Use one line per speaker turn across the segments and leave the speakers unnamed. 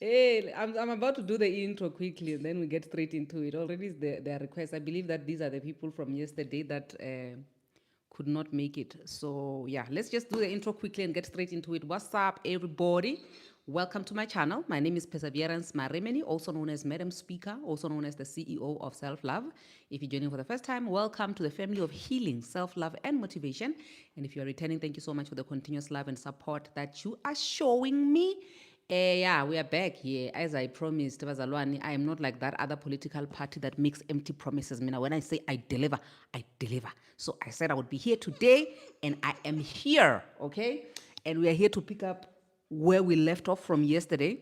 Hey, I'm about to do the intro quickly and then we get straight into it. Already is their request. I believe that these are the people from yesterday that could not make it. So, yeah, let's just do the intro quickly and get straight into it. What's up, everybody? Welcome to my channel. My name is Perseverance Maremeni, also known as Madam Speaker, also known as the CEO of Self Love. If you're joining for the first time, welcome to the family of healing, self love, and motivation. And if you're returning, thank you so much for the continuous love and support that you are showing me. Yeah, we are back here. As I promised, Bazalwani, I am not like that other political party that makes empty promises. Mina, when I say I deliver, I deliver. So I said I would be here today, and I am here, okay? And we are here to pick up where we left off from yesterday.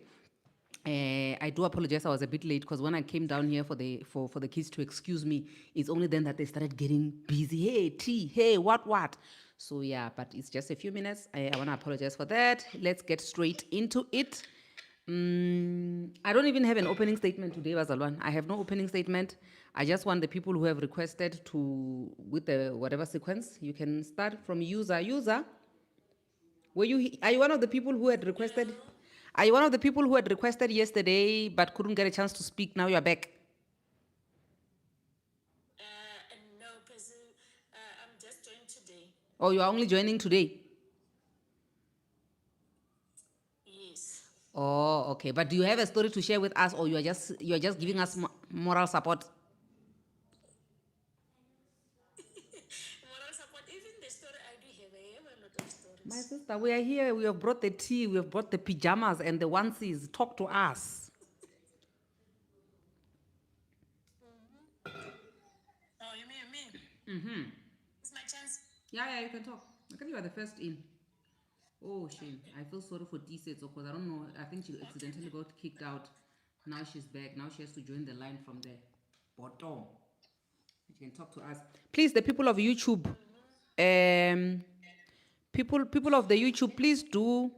I do apologize. I was a bit late because when I came down here for the kids to excuse me, it's only then that they started getting busy. Hey, tea. Hey, what? So yeah, but it's just a few minutes. I want to apologize for that. Let's get straight into it. I don't even have an opening statement today, Bazalwan. I have no opening statement. I just want the people who have requested to with the whatever sequence. You can start from user. User, are you one of the people who had requested?
Hello.
Are you one of the people who had requested yesterday but couldn't get a chance to speak? Now you're back.
No, because I'm just joined today.
Or you are only joining today?
Yes.
Oh, okay. But do you have a story to share with us, or you are just giving us
Yes.
moral support?
Moral support. Even the story I have a lot of
My
stories.
sister, we are here. We have brought the tea. We have brought the pajamas and the onesies. Talk to us.
Oh, you mean me? It's my chance.
Yeah, you can talk. I think you are the first in. Oh, shame. I feel sorry for T-Sets because I don't know. I think she
Okay.
accidentally got kicked out. Now she's back. Now she has to join the line from the bottom. You can talk to us. Please, the people of YouTube, um, people of the YouTube, please do.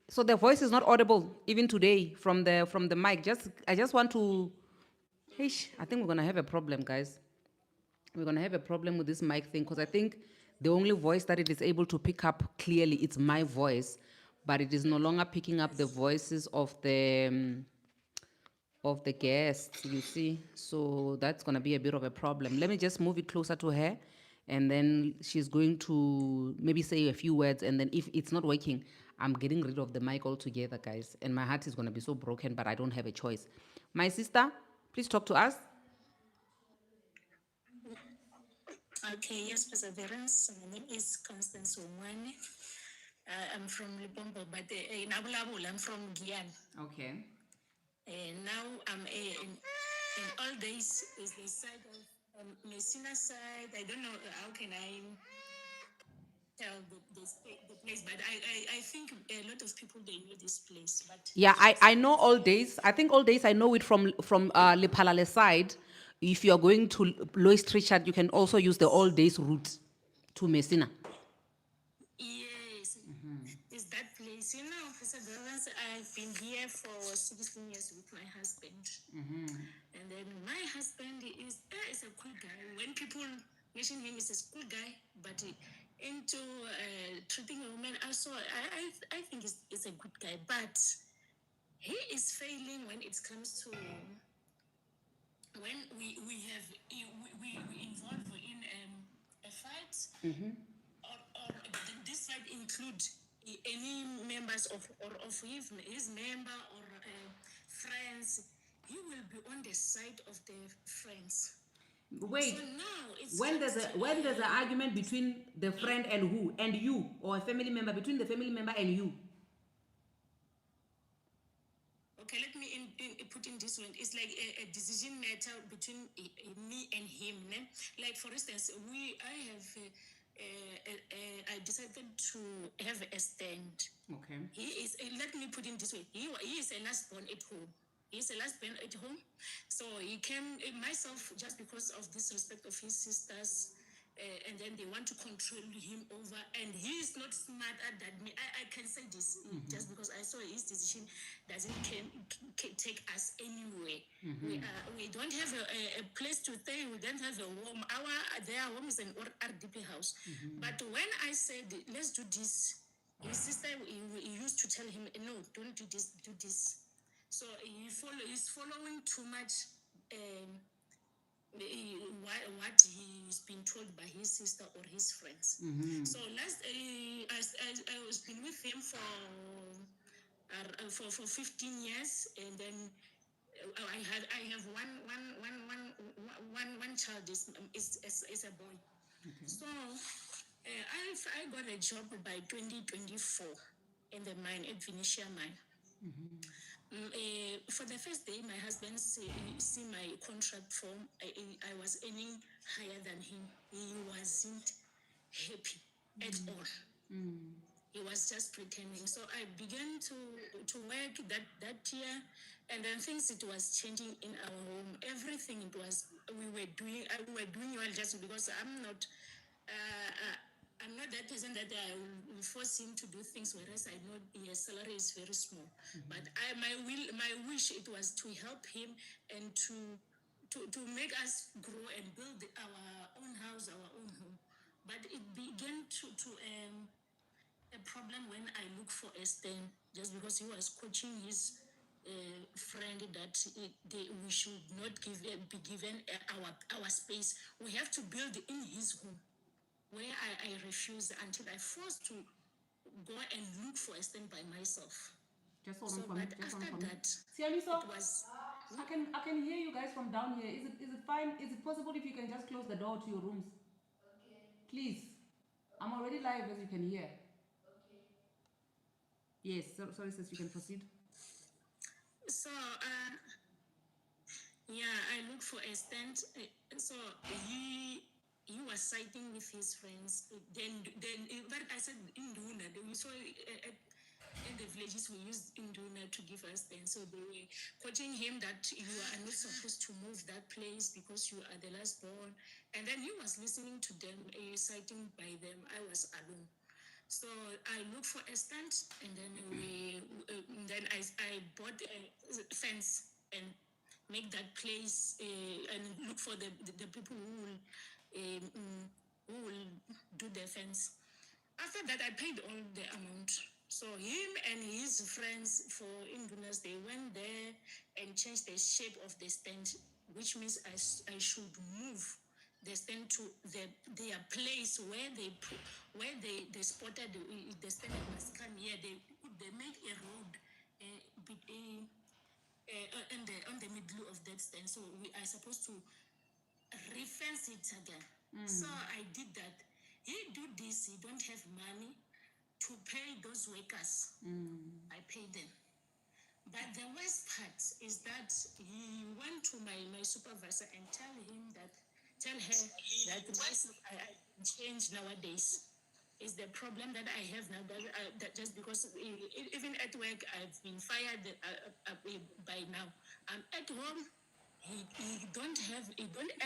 So the voice is not audible even today from the mic. I just want to. Hey, I think we're gonna have a problem, guys. We're gonna have a problem with this mic thing because I think the only voice that it is able to pick up clearly it's my voice, but it is no longer picking up the voices of the guests. You see, so that's gonna be a bit of a problem. Let me just move it closer to her, and then she's going to maybe say a few words, and then if it's not working, I'm getting rid of the mic altogether, guys. And my heart is gonna be so broken, but I don't have a choice. My sister, please talk to us.
Okay, yes, Perseverance. My name is Constance Omwane. I'm from Lipombo, but in Abulabul, I'm from Guyana.
Okay.
And now I'm in all days is the side of Messina side. I don't know how can I tell the place, but I think a lot of people they know this place, but
Yeah,
it's
I
just
know all days. I think all days I know it from Lepalale side. If you're going to Lois Richard, you can also use the all days route to Messina.
yes, it's that place. You know, Perseverance. I've been here for 16 years with my husband, and then my husband is a cool guy. When people mention him, he's a cool guy, but into treating a woman, also I think he's a good guy, but he is failing when it comes to when we involve in a fight, or this fight include any members of his member or friends. He will be on the side of the friends. So
Wait,
now it
when
comes
there's a
to
when there's an argument between the friend and who and you or a family member between the family member and you.
okay, let me put in this one. It's like a decision matter between me and him. Ne? Like for instance, I decided to have a stand.
Okay.
He is. Let me put in this way. He is a last born at home. He's a last born at home, so he came myself just because of disrespect of his sisters. And then they want to control him over, and he is not smarter than me. I can say this just because I saw his decision doesn't can take us anywhere. We don't have a place to stay. We don't have a home. Their home is an RDP house. But when I said let's do this, his sister, he used to tell him, no, don't do this, do this. So he's following too much what he's been told by his sister or his friends. So I was been with him for 15 years, and then I have one child is a boy.
Okay.
So I got a job by 2024 in the mine at Venetia mine. For the first day, my husband see my contract form. I was earning higher than him. He wasn't happy at all. He was just pretending. So I began to work that year, and then things it was changing in our home. Everything it was we were doing well just because I'm not that person that I will force him to do things, whereas I know his salary is very small. But my wish it was to help him and to make us grow and build our own house, our own home. But it began to a problem when I look for Esther, just because he was coaching his friend that we should not be given our space. We have to build in his home, where I refused until I forced to go and look for a stand by myself.
Just hold
So,
on for me.
but
Just hold on
after
for me.
that,
Siamiso,
it was
I can hear you guys from down here. Is it fine? Is it possible if you can just close the door to your rooms? Okay. Please. I'm already live, as you can hear. Okay. Yes. Sorry, sis. You can proceed.
so. Yeah, I looked for a stand. So he was siding with his friends. Then, but I said Induna. We saw in the villages we used Induna to give us stand. So they were coaching him that you are not supposed to move that place because you are the last born. And then he was listening to them, citing by them. I was alone. So I looked for a stand, and then I bought a fence and make that place and look for the people who will do the fence. After that, I paid all the amount. So him and his friends for Indunas, they went there and changed the shape of the stand, which means I should move the stand to their place where they spotted the stand must come here. They made a road on the middle of that stand. So we are supposed to refence it again. So I did that. He do this. He don't have money to pay those workers. I pay them. But the worst part is that he went to my supervisor and tell her that myself I change nowadays. Is the problem that I have now that just because even at work I've been fired by now. I'm at home. He don't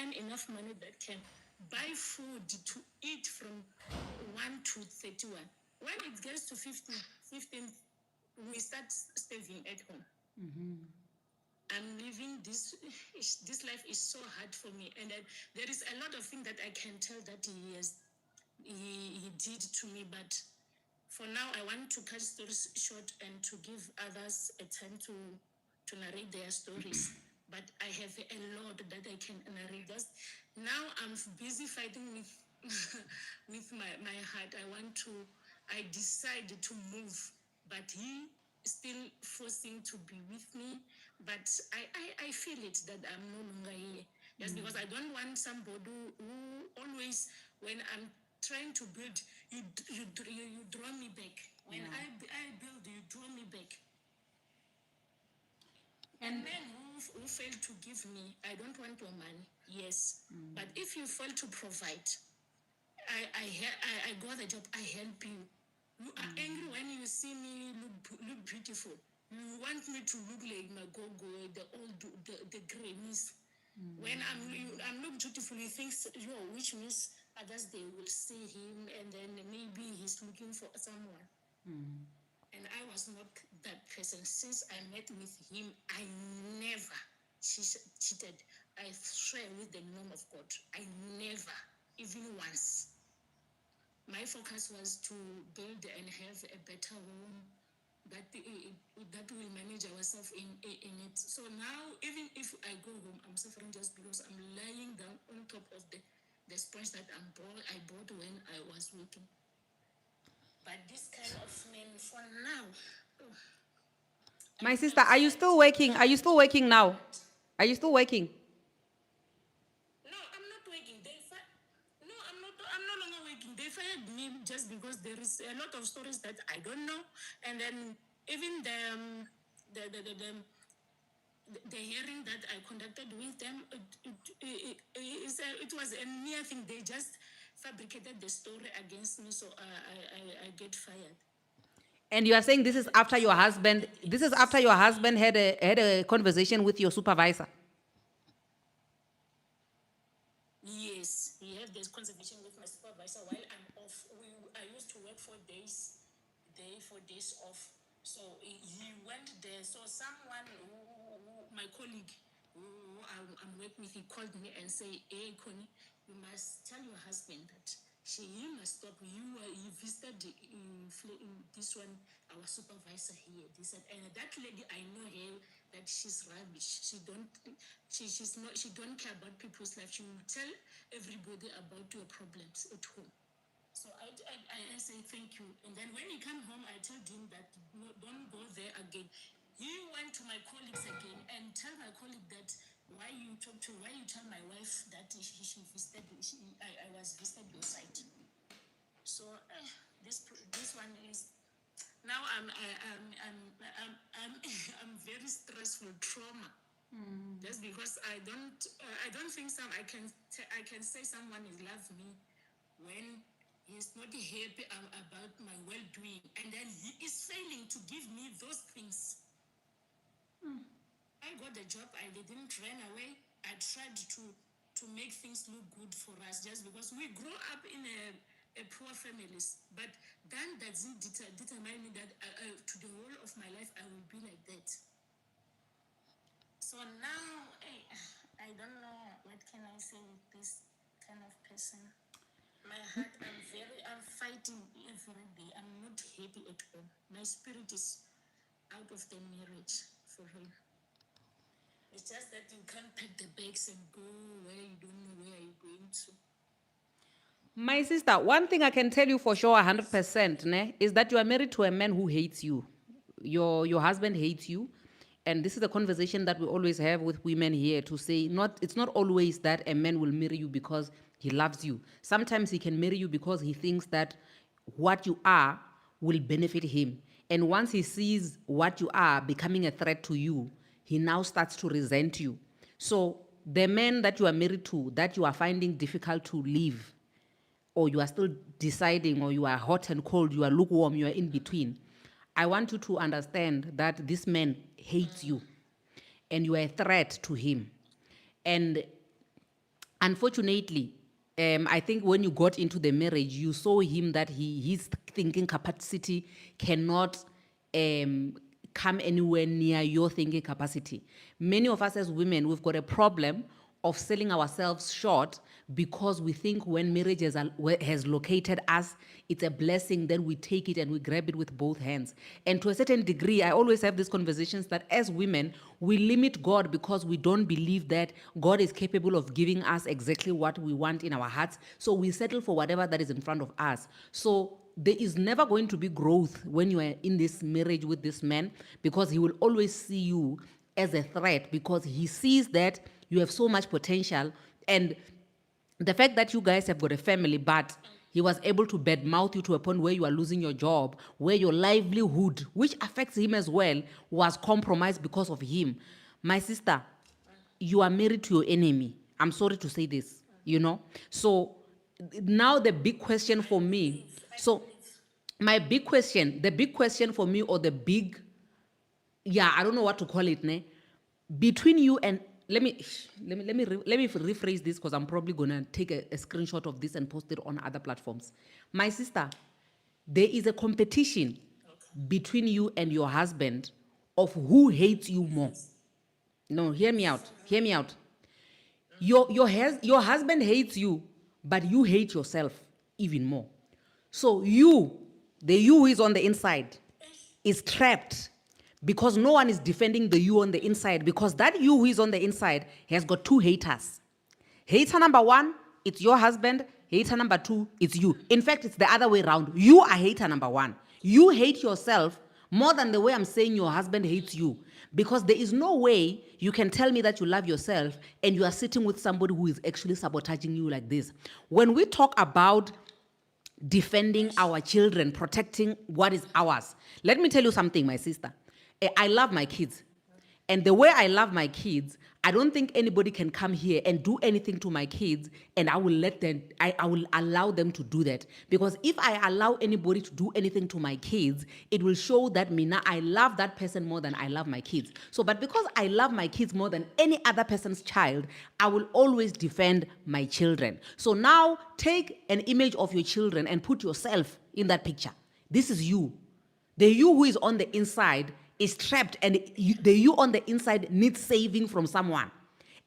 earn enough money that can buy food to eat from 1 to 31. When it gets to 15, we start starving at home. I'm living this life is so hard for me, and there is a lot of things that I can tell that he did to me, but for now I want to cut stories short and to give others a time to narrate their stories. But I have a lot that I can narrate. Just now I'm busy fighting with with my heart. I decide to move, but he still forcing to be with me. But I feel it that I'm no longer here. Just because I don't want somebody who always, when I'm trying to build, you draw me back. When I build, you draw me back. And men who fail to give me, I don't want your money. Yes, but if you fail to provide, I got the job. I help you. You are angry when you see me look beautiful. You want me to look like my go-go, the old, the Grammys. When I'm not beautiful, he thinks, which means others, they will see him and then maybe he's looking for someone. And I was not that person. Since I met with him, I never cheated. I swear with the name of God, I never, even once. my focus was to build and have a better home that will manage ourselves in it. So now, even if I go home, I'm suffering just because I'm lying down on top of the sponge that I bought when I was working. But this kind of man, for now,
My sister, are you still working? Are you still working now? Are you still working?
no, I'm not working. No, I'm no longer working. They fired me just because there is a lot of stories that I don't know, and then even the hearing that I conducted with them, it was a near thing. They just fabricated the story against me, so I get fired.
And you are saying this is after your husband. This is after your husband had a conversation with your supervisor.
Yes, he had this conversation with my supervisor while I'm off. I used to work 4 days, 4 days off. So he went there. So someone, my colleague, who I'm working with, he called me and say, "Hey, Connie, you must tell your husband that he must stop. You visited this one, our supervisor here. This and that lady, I know her that she's rubbish. She don't care about people's life. She will tell everybody about your problems at home." So I say thank you. And then when he come home, I told him that no, don't go there again. He went to my colleagues again and tell my colleague that why you tell my wife that she visited, I was visited your site. So this one is now I'm very stressful trauma. Just because I don't think I can say someone is love me when he's not happy about my well-being, and then he is failing to give me those things. I got the job, I didn't run away. I tried to make things look good for us just because we grew up in a poor families, but that doesn't determine me that to the whole of my life I will be like that. So now, I don't know what can I say with this kind of person. My heart, I'm fighting every day. I'm not happy at all. My spirit is out of the marriage for him. It's just that you can't pack the bags and go where you don't know where you're going to.
My sister, one thing I can tell you for sure, 100%, ne, is that you are married to a man who hates you. Your husband hates you. And this is a conversation that we always have with women here to say, it's not always that a man will marry you because he loves you. Sometimes he can marry you because he thinks that what you are will benefit him. And once he sees what you are becoming a threat to you, he now starts to resent you. So the man that you are married to, that you are finding difficult to leave, or you are still deciding, or you are hot and cold, you are lukewarm, you are in between, I want you to understand that this man hates you and you are a threat to him. And unfortunately, I think when you got into the marriage, you saw him that his thinking capacity cannot come anywhere near your thinking capacity. Many of us as women, we've got a problem of selling ourselves short because we think when marriage has located us, it's a blessing, then we take it and we grab it with both hands. And to a certain degree, I always have these conversations that as women, we limit God because we don't believe that God is capable of giving us exactly what we want in our hearts. So we settle for whatever that is in front of us. So there is never going to be growth when you are in this marriage with this man, because he will always see you as a threat, because he sees that you have so much potential. And the fact that you guys have got a family, but he was able to badmouth you to a point where you are losing your job, where your livelihood, which affects him as well, was compromised because of him. My sister, you are married to your enemy. I'm sorry to say this, you know? So now the big question for me, my big question, the big question for me, or the big, yeah, I don't know what to call it, ne? Between you and let me rephrase this, because I'm probably gonna take a screenshot of this and post it on other platforms. My sister, there is a competition between you and your husband of who hates you more. No, hear me out. Hear me out. Your husband hates you, but you hate yourself even more. So you, the you who is on the inside, is trapped because no one is defending the you on the inside, because that you who is on the inside has got two haters. Hater number one, it's your husband. Hater number two, it's you. In fact, it's the other way around. You are hater number one. You hate yourself more than the way I'm saying your husband hates you. Because there is no way you can tell me that you love yourself and you are sitting with somebody who is actually sabotaging you like this. When we talk about defending our children, protecting what is ours, let me tell you something, my sister. I love my kids. And the way I love my kids, I don't think anybody can come here and do anything to my kids and I will let them, I will allow them to do that. Because if I allow anybody to do anything to my kids, it will show that Mina, I love that person more than I love my kids. So, but because I love my kids more than any other person's child, I will always defend my children. So now take an image of your children and put yourself in that picture. This is you. The you who is on the inside is trapped, and the you on the inside needs saving from someone.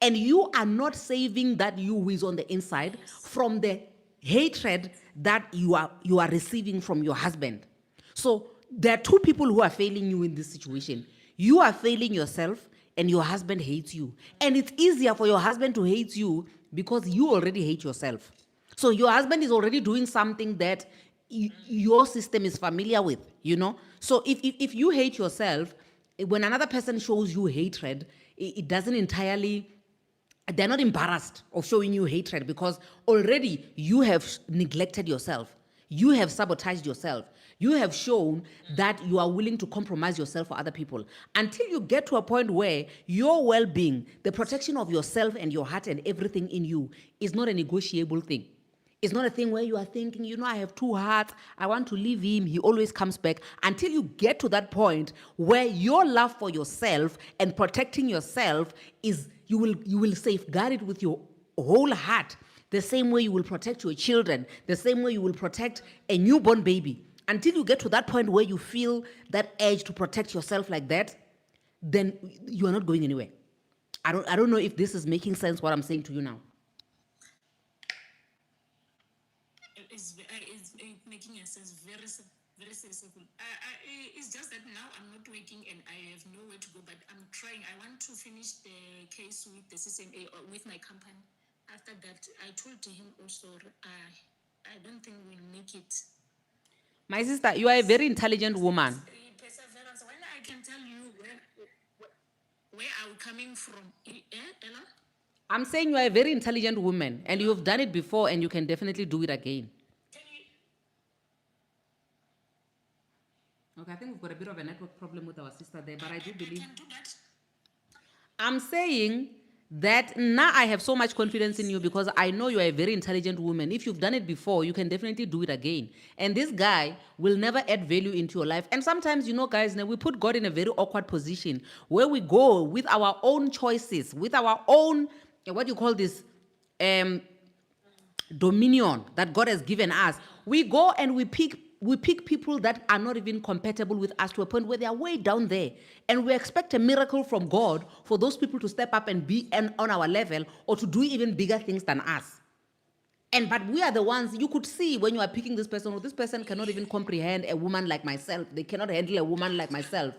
And you are not saving that you who is on the inside from the hatred that you are receiving from your husband. So there are two people who are failing you in this situation. You are failing yourself and your husband hates you. And it's easier for your husband to hate you because you already hate yourself. So your husband is already doing something that your system is familiar with, you know. So if you hate yourself, when another person shows you hatred, it doesn't entirely, they're not embarrassed of showing you hatred because already you have neglected yourself. You have sabotaged yourself. You have shown that you are willing to compromise yourself for other people until you get to a point where your well-being, the protection of yourself and your heart and everything in you is not a negotiable thing. It's not a thing where you are thinking, you know, I have two hearts, I want to leave him, he always comes back. Until you get to that point where your love for yourself and protecting yourself is, you will safeguard it with your whole heart, the same way you will protect your children, the same way you will protect a newborn baby. Until you get to that point where you feel that urge to protect yourself like that, then you are not going anywhere. I don't know if this is making sense what I'm saying to you now.
It's making a sense, very sensible. It's just that now I'm not working and I have nowhere to go, but I'm trying. I want to finish the case with the CCMA or with my company. After that, I told him also, I don't think we'll make it.
My sister, you are a very intelligent woman.
Perseverance. When I can tell you where I'm coming from, Ella?
I'm saying you are a very intelligent woman and you have done it before and you can definitely do it again. Okay, I think we've got a bit of a network problem with our sister there, but I do believe.
Can do that.
I'm saying that now I have so much confidence in you because I know you are a very intelligent woman. If you've done it before, you can definitely do it again. And this guy will never add value into your life. And sometimes, you know, guys, we put God in a very awkward position where we go with our own choices, with our own, what do you call this, dominion that God has given us. We go and we pick people that are not even compatible with us to a point where they are way down there. And we expect a miracle from God for those people to step up and be on our level or to do even bigger things than us. But we are the ones, you could see when you are picking this person, or this person cannot even comprehend a woman like myself. They cannot handle a woman like myself.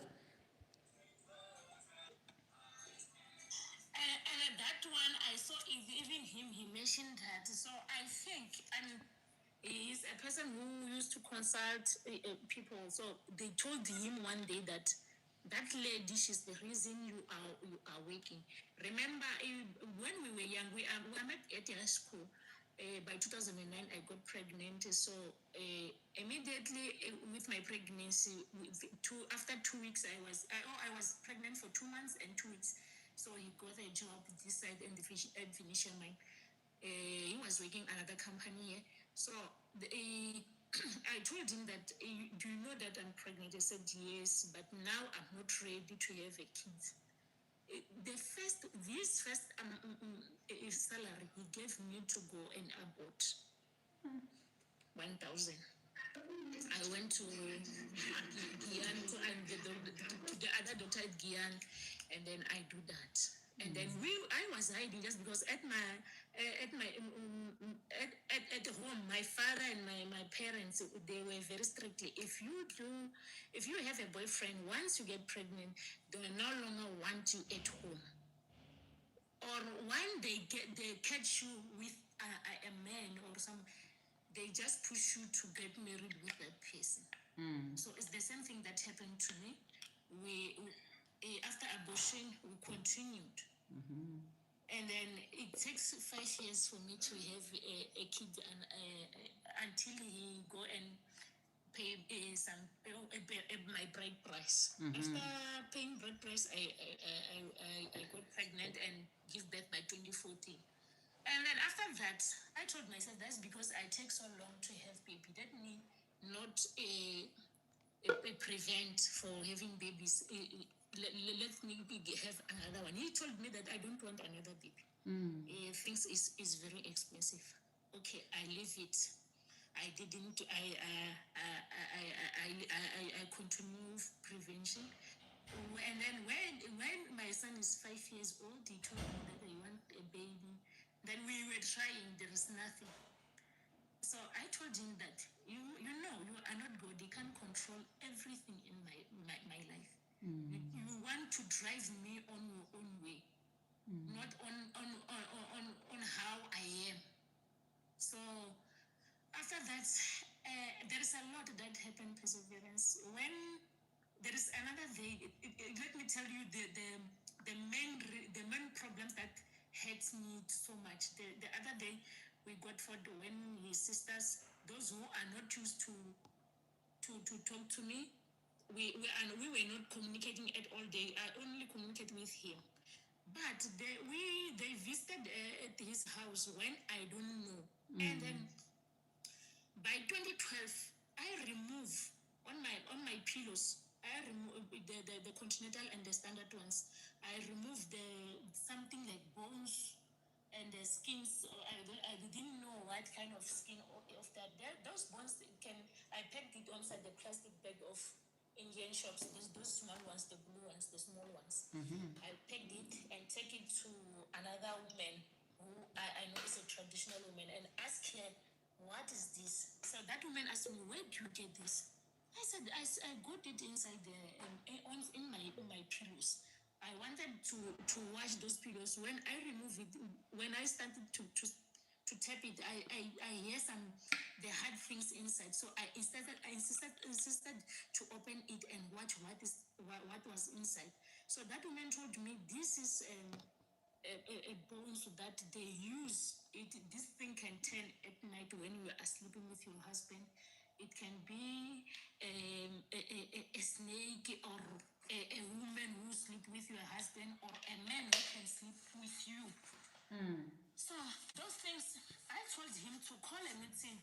And that one, I saw even him, he mentioned that. So I think, he's a person who used to consult people. So they told him one day that lady, she's the reason you are waking. Remember, when we were young, we met at high school. By 2009, I got pregnant. So immediately with my pregnancy, after 2 weeks, I was pregnant for 2 months and 2 weeks. So he got a job this side and Venetian mine. He was working at another company. So I told him that, do you know that I'm pregnant? He said, yes, but now I'm not ready to have a kid. This first salary he gave me to go and abort 1,000. I went to Guyana and to the other doctor at Guyana, and then I do that. And then I was hiding just because at my at home, my father and my parents, they were very strictly. If you have a boyfriend, once you get pregnant, they will no longer want you at home. Or when they catch you with a man or some, they just push you to get married with that person. So it's the same thing that happened to me. We after abortion, we continued. And then it takes 5 years for me to have a kid, and until he go and pay my bride price. After paying bride price, I got pregnant and give birth by 2014. And then after that, I told myself that's because I take so long to have baby. Let me not prevent for having babies. Let me have another one. He told me that I don't want another baby. Things is very expensive. Okay, I leave it. I didn't. I continue prevention. And then when my son is 5 years old, he told me that I want a baby. Then we were trying. There is nothing. So I told him that you know you are not God. You can't control everything in my life. You want to drive me on your own way, not on how I am. So after that, there is a lot that happened. Perseverance. When there is another day, let me tell you the main problems that hurts me so much. The other day, we got fought when his sisters, those who are not used to talk to me, we were not communicating at all. They only communicate with him. But they visited at his house when I don't know. And then by 2012, I remove on my pillows. I remove the continental and the standard ones. I remove something like bones and the skins. I didn't know what kind of skin of that. Those bones I packed it inside the plastic bag of Indian shops. Those small ones, the blue ones, the small ones. I packed it and take it to another woman who I know is a traditional woman and ask her, what is this? So that woman asked me, where do you get this? I said, I got it inside in my pillows. I wanted to wash those pillows. When I remove it, when I started to tap it, I hear the hard things inside. So I insisted to open it and watch what was inside. So that woman told me this is a bones that they use. This thing can turn at night when you are sleeping with your husband. It can be a snake or a woman who sleep with your husband or a man who can sleep with you. So those things, I told him to call a meeting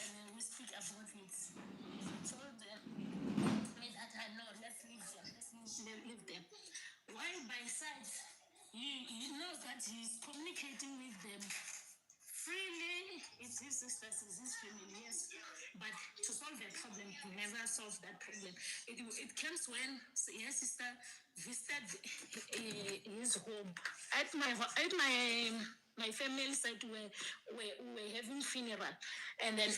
and we speak about it. He told me that no, let's leave them. Let's leave them. While by side, he knows that he's communicating with them freely. It's his sisters, it's his family, yes. But to solve the problem, he never solved that problem. It comes when your sister visited his home. At my family side, we're having funeral, and then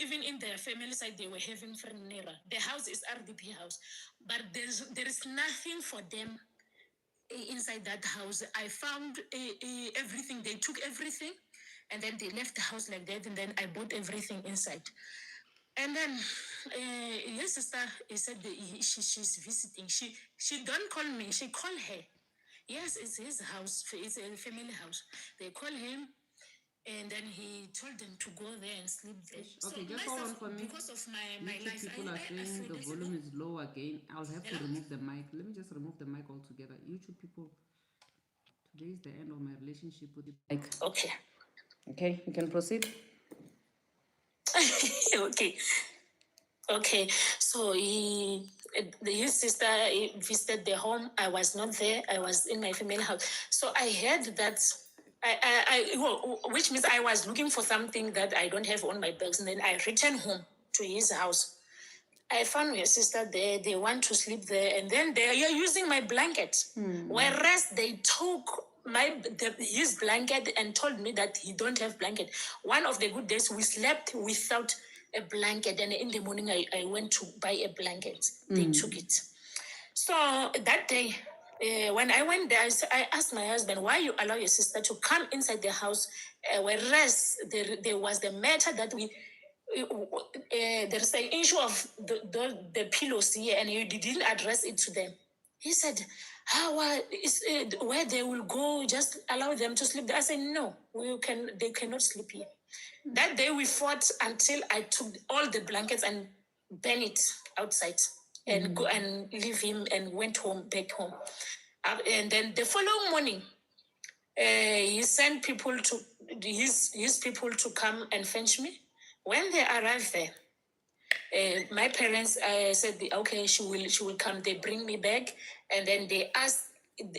even in their family side, they were having funeral. The house is RDP house, but there is nothing for them inside that house. I found everything. They took everything, and then they left the house like that. And then I bought everything inside. And then his sister said she's visiting. She don't call me. She call her. Yes, it's his house. It's a family house. They call him. And then he told them to go there and sleep there.
Okay, just hold on for me.
Because of my
YouTube
life,
people are saying the volume is low again. I'll have to remove the mic. Let me just remove the mic altogether. YouTube people, today is the end of my relationship with the mic.
Okay.
Okay, you can proceed.
Okay. Okay. So his sister visited the home. I was not there. I was in my family house. So I heard that. Which means I was looking for something that I don't have on my bags, and then I returned home to his house. I found my sister there. They want to sleep there, and then they are using my blanket. Whereas they took his blanket and told me that he don't have blanket. One of the good days we slept without a blanket, and in the morning I went to buy a blanket. They took it. So that day, when I went there, I asked my husband, why you allow your sister to come inside the house, whereas there was the matter that there's an issue of the pillows here, and you didn't address it to them. He said, where they will go, just allow them to sleep there. I said, no, they cannot sleep here. That day we fought until I took all the blankets and burned it outside and go and leave him and went back home. And then the following morning, he sent people to his people to come and fetch me. When they arrived there, my parents said, okay, she will come. They bring me back, and then they asked.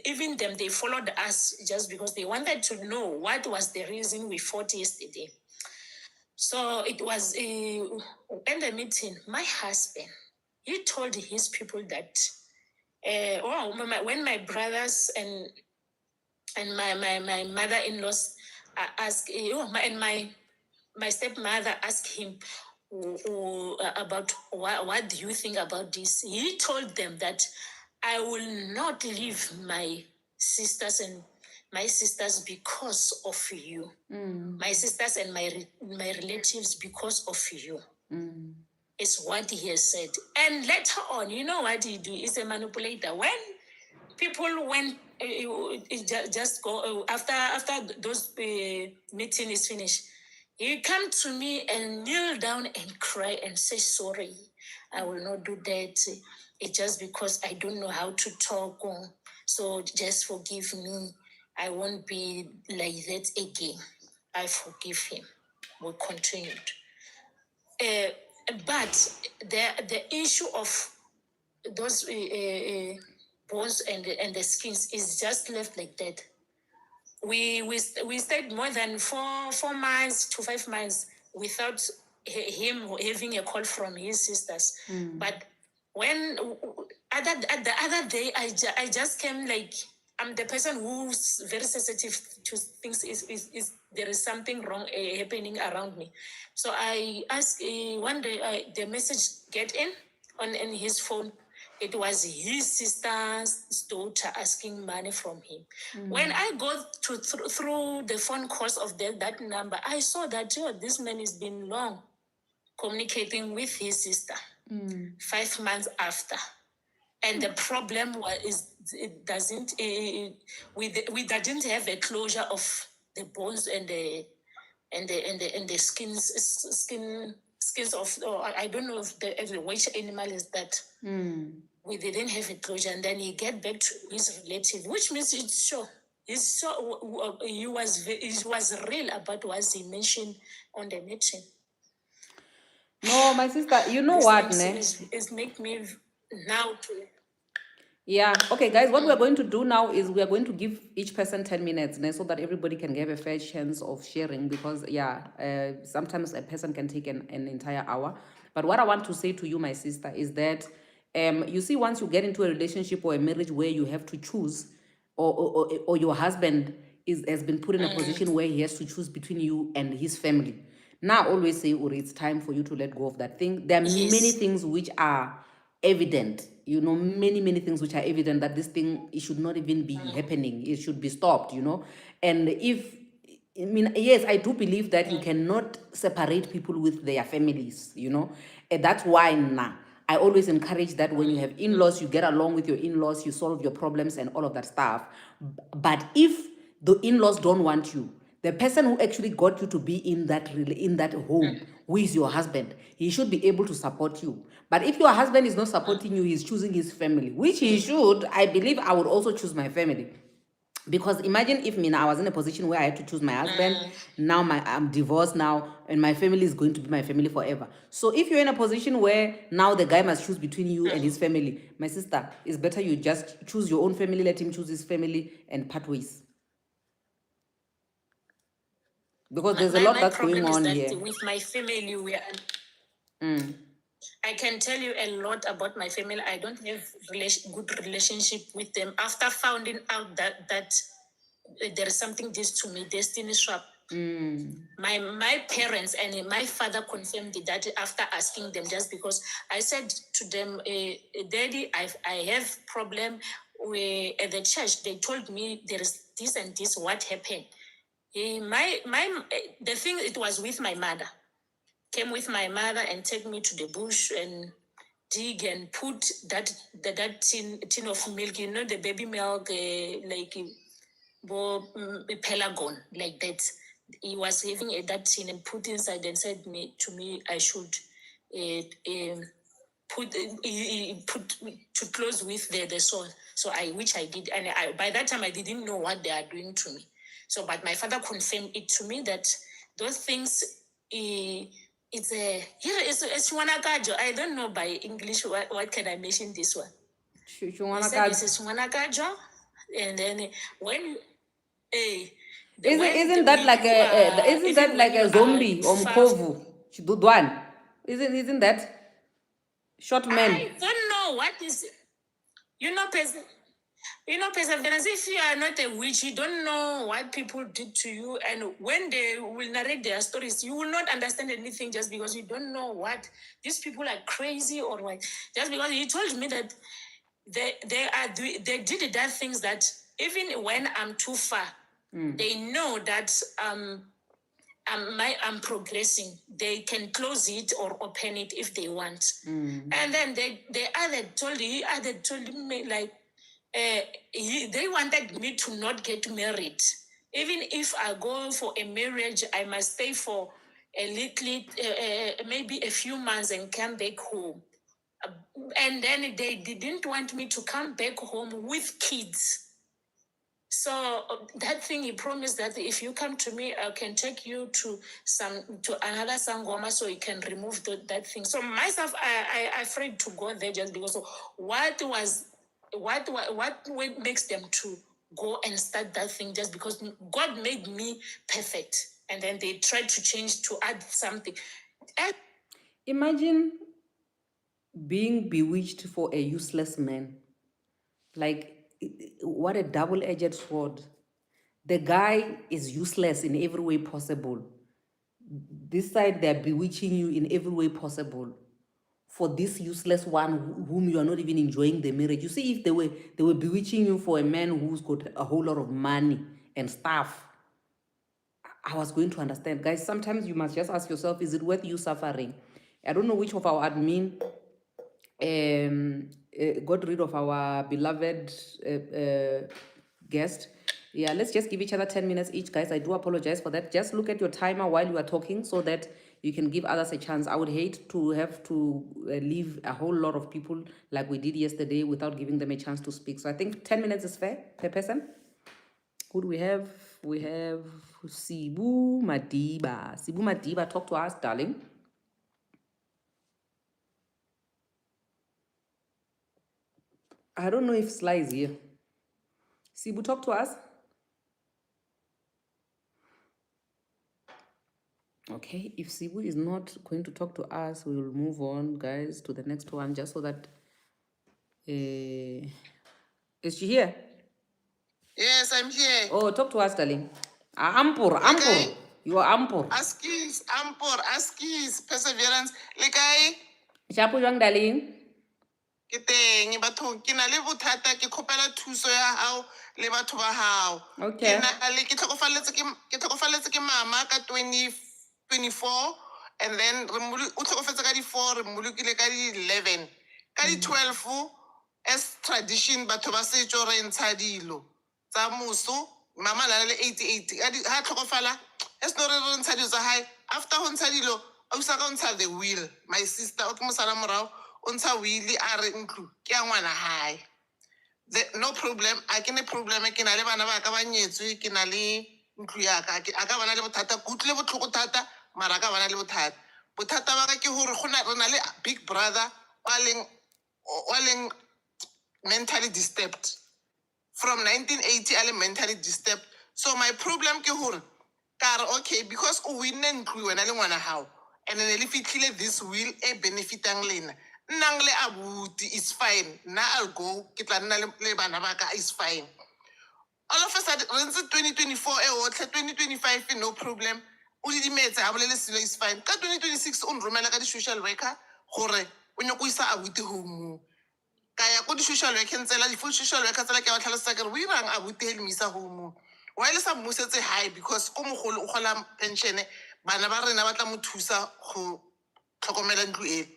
Even them, they followed us just because they wanted to know what was the reason we fought yesterday. So it was in the meeting. My husband, he told his people that when my brothers and my mother-in-laws asked, and my stepmother asked him about what do you think about this. He told them that I will not leave my sisters because of you. My sisters and my relatives because of you. Is what he has said. And later on, you know what he do? He's a manipulator. When people went, just go after those meeting is finished, he come to me and kneel down and cry and say, sorry, I will not do that. It's just because I don't know how to talk. So just forgive me. I won't be like that again. I forgive him. We continued. But the issue of those bones and the skins is just left like that. We stayed more than 4 months to 5 months without him having a call from his sisters. But when the other day, I just came like, I'm the person who's very sensitive to things. Is there is something wrong happening around me? So I asked one day, the message get in his phone. It was his sister's daughter asking money from him. When I go through the phone calls of that number, I saw that this man has been long communicating with his sister 5 months after. And the problem we didn't have a closure of the bones and the skins of, I don't know if which animal is that. We didn't have a closure, and then he get back to his relative, which means it's sure. He was real about what he mentioned on the meeting.
No, my sister, you know what, ne?
It's make me now to.
Yeah. Okay, guys, what we're going to do now is we are going to give each person 10 minutes so that everybody can have a fair chance of sharing, because, sometimes a person can take an entire hour. But what I want to say to you, my sister, is that, you see, once you get into a relationship or a marriage where you have to choose, or your husband has been put in a position where he has to choose between you and his family. Now, I always say, Uri, it's time for you to let go of that thing. There are many things which are evident, many things which are evident that this thing, it should not even be happening. It should be stopped, and yes, I do believe that you cannot separate people with their families, and that's why now I always encourage that when you have in-laws, you get along with your in-laws, you solve your problems and all of that stuff. But if the in-laws don't want you, the person who actually got you to be in that home, who is your husband, he should be able to support you. But if your husband is not supporting you, he's choosing his family, which he should. I believe I would also choose my family. Because imagine if I was in a position where I had to choose my husband. Now I'm divorced now, and my family is going to be my family forever. So if you're in a position where now the guy must choose between you and his family, my sister, it's better you just choose your own family, let him choose his family, and part ways. Because there's a lot that's going on here.
With my family, I can tell you a lot about my family. I don't have good relationship with them. After finding out that there is something this to me, destiny sharp. My parents and my father confirmed that after asking them, just because I said to them, Daddy, I have problem at the church. They told me there is this and this. What happened? The thing, it was with my mother. Came with my mother and take me to the bush and dig and put that tin of milk, the baby milk, like pelagon, like that. He was having that tin and put inside and said to me I should put to close with the soil. So which I did, and by that time I didn't know what they are doing to me. So, but my father confirmed it to me that those things. It's Shwanakajo. I don't know by English what can I mention this one. He said this is Shwanakajo, and then when
isn't that like a zombie or mkovu? Chidudwan. Isn't that short man?
I don't know what is. Perseverance, if you are not a witch, you don't know what people did to you. And when they will narrate their stories, you will not understand anything just because you don't know what these people are crazy or what. Just because he told me that they did that things that even when I'm too far, they know that I'm progressing. They can close it or open it if they want. And then they either told me like, they wanted me to not get married. Even if I go for a marriage, I must stay for a little, maybe a few months and come back home. And then they didn't want me to come back home with kids. So that thing, he promised that if you come to me, I can take you to another sangoma so you can remove that thing. So myself, I afraid to go there just because of what makes them to go and start that thing just because God made me perfect, and then they tried to change to add something.
Imagine being bewitched for a useless man. Like, what a double-edged sword. The guy is useless in every way possible. This side, they're bewitching you in every way possible for this useless one whom you are not even enjoying the marriage. You see, if they were bewitching you for a man who's got a whole lot of money and stuff, I was going to understand. Guys, sometimes you must just ask yourself, is it worth you suffering? I don't know which of our admin got rid of our beloved guest. Yeah, let's just give each other 10 minutes each, guys. I do apologize for that. Just look at your timer while you are talking so that you can give others a chance. I would hate to have to leave a whole lot of people like we did yesterday without giving them a chance to speak. So I think 10 minutes is fair per person. Who do we have? We have Sibu Madiba. Sibu Madiba, talk to us, darling. I don't know if Sly is here. Sibu, talk to us. Okay, if Sibu is not going to talk to us, we will move on, guys, to the next one, just so that... is she here?
Yes, I'm here.
Oh, talk to us, darling. Ampur. You are Ampur.
Askis, Ampor, Askis, Perseverance. Like I...
Shapu young darling.
Ke teng batho ke na le bothata ke khopela thuso ya hao le batho ba hao.
Okay.
Ke tlhokofaletse ke mama ka 2024 and then o tlhokofetse ka di 4 re mmolokile ka di 11 ka di 12 as tradition batho ba setso re ntsha dilo tsa moso mama la le 88 ha tlhokofala es no re ntsha dilo tsa hae after ho ntsha dilo o sa ka ntsha the will my sister o ke mosala morao o ntsha will a re ntlu ke ya ngwana hae. No problem, a ke ne problem ke na le bana ba ka ba nyetswe ke na le ntlu ya ka a ka bana le bothata ke utlile botlhoko thata mara ka bana le bothata ba ka ke hore go na le big brother wa leng mentally disturbed from 1980 a le mentally disturbed. So my problem ke hore kare okay because o winne ntlu wena le ngwana hao and then le fitlhile this will e benefitang lena nnang le abuti is fine na I'll go ke tla nna le bana ba ka is fine. all of a sudden, 2024, 2025, no problem. Uli di metse, habolele silo is fine. Ka 2026, romela ka di social worker, gore, o nyako isa abuti home. Kaya ko di social worker ntsela, di full social worker tsela ke a tlhalosa ke re, o irang abuti helimisa home. Wa ile sa mmusetse high because ko mogolo o gola pension, bana ba rena ba tla mo thusa go tlhokomela ntlo e.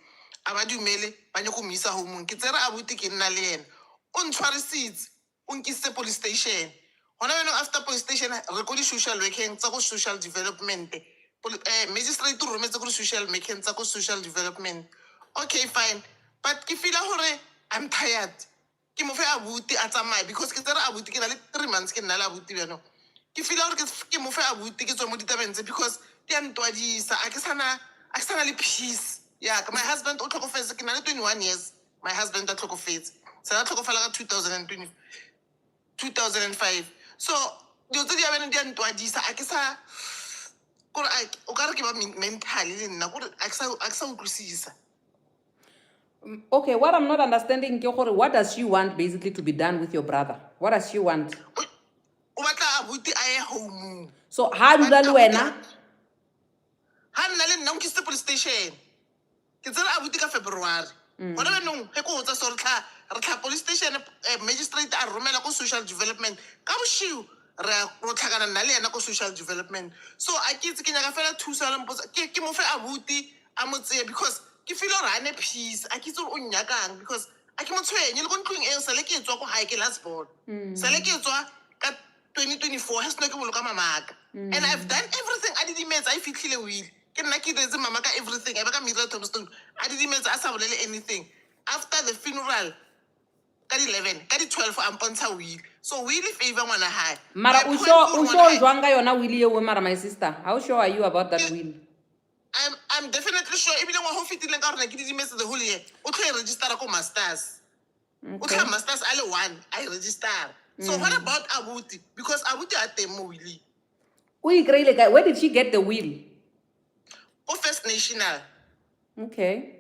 A ba dumele, ba nyako mo isa home. Ke tsere abuti ke nna le yena. O ntshwarisitse, o nkisitse police station. Hona beno after police station re go di social working tsa go social development magistrate o rometse go social working tsa go social development. Okay fine, but ke feel hore I'm tired. Ke mo fe abuti a tsamaye because ke tsere abuti ke na le 3 months ke nna le abuti beno. Ke feel hore ke mo fe abuti ke tswa mo ditabeng tse because ke a ntwadisa a ke sana le peace. Yeah, my husband o tlhokofetse ke na le 21 years. My husband a tlhokofetse. Sa tlhokofala ka 2005. So dilo tse di a bene di a ntwadisa a ke sa kore o ka re ke ba mentally le nna kore a ke sa utlwisisa.
Okay, what I'm not understanding ke gore what does she want basically to be done with your brother? What does she want?
O batla abuti a ye home.
So ha dula le wena?
Ha nna le nna o nkisitse police station. Ke tsere abuti ka February. Gona benong he ko tsa so re tla police station magistrate a romela go social development. Ka boshiu re go tlhakana nna le yena go social development. So a ke itse ke nyaka fela thusa le mpotsa ke mo fe abuti a mo tseye because ke feel gore ane peace a ke itse o nnyakang because a ke mo tshwenye le go ntlong e sale ke tswa go high ke last born. Sale ke tswa ka 2024 has no ke boloka mamaka. And I've done everything I did imets I fitlhile will. Ke nna ke diretse mama ka everything. I ba ka mira tombstone. I did imets a sa bolele anything. After the funeral ka di 11 ka di 12 a mpontsha will. So will favor ngwana hae.
Mara o sure jwang ka yona will ye mara my sister. How sure are you about that will?
I'm definitely sure ebile ngwa ho fitileng ka rona ke di imets the whole year. O tlo register ko masters. O tla masters ale 1 I register. So what about abuti? Because abuti a teng mo will.
Where did she get the will?
First National.
Okay.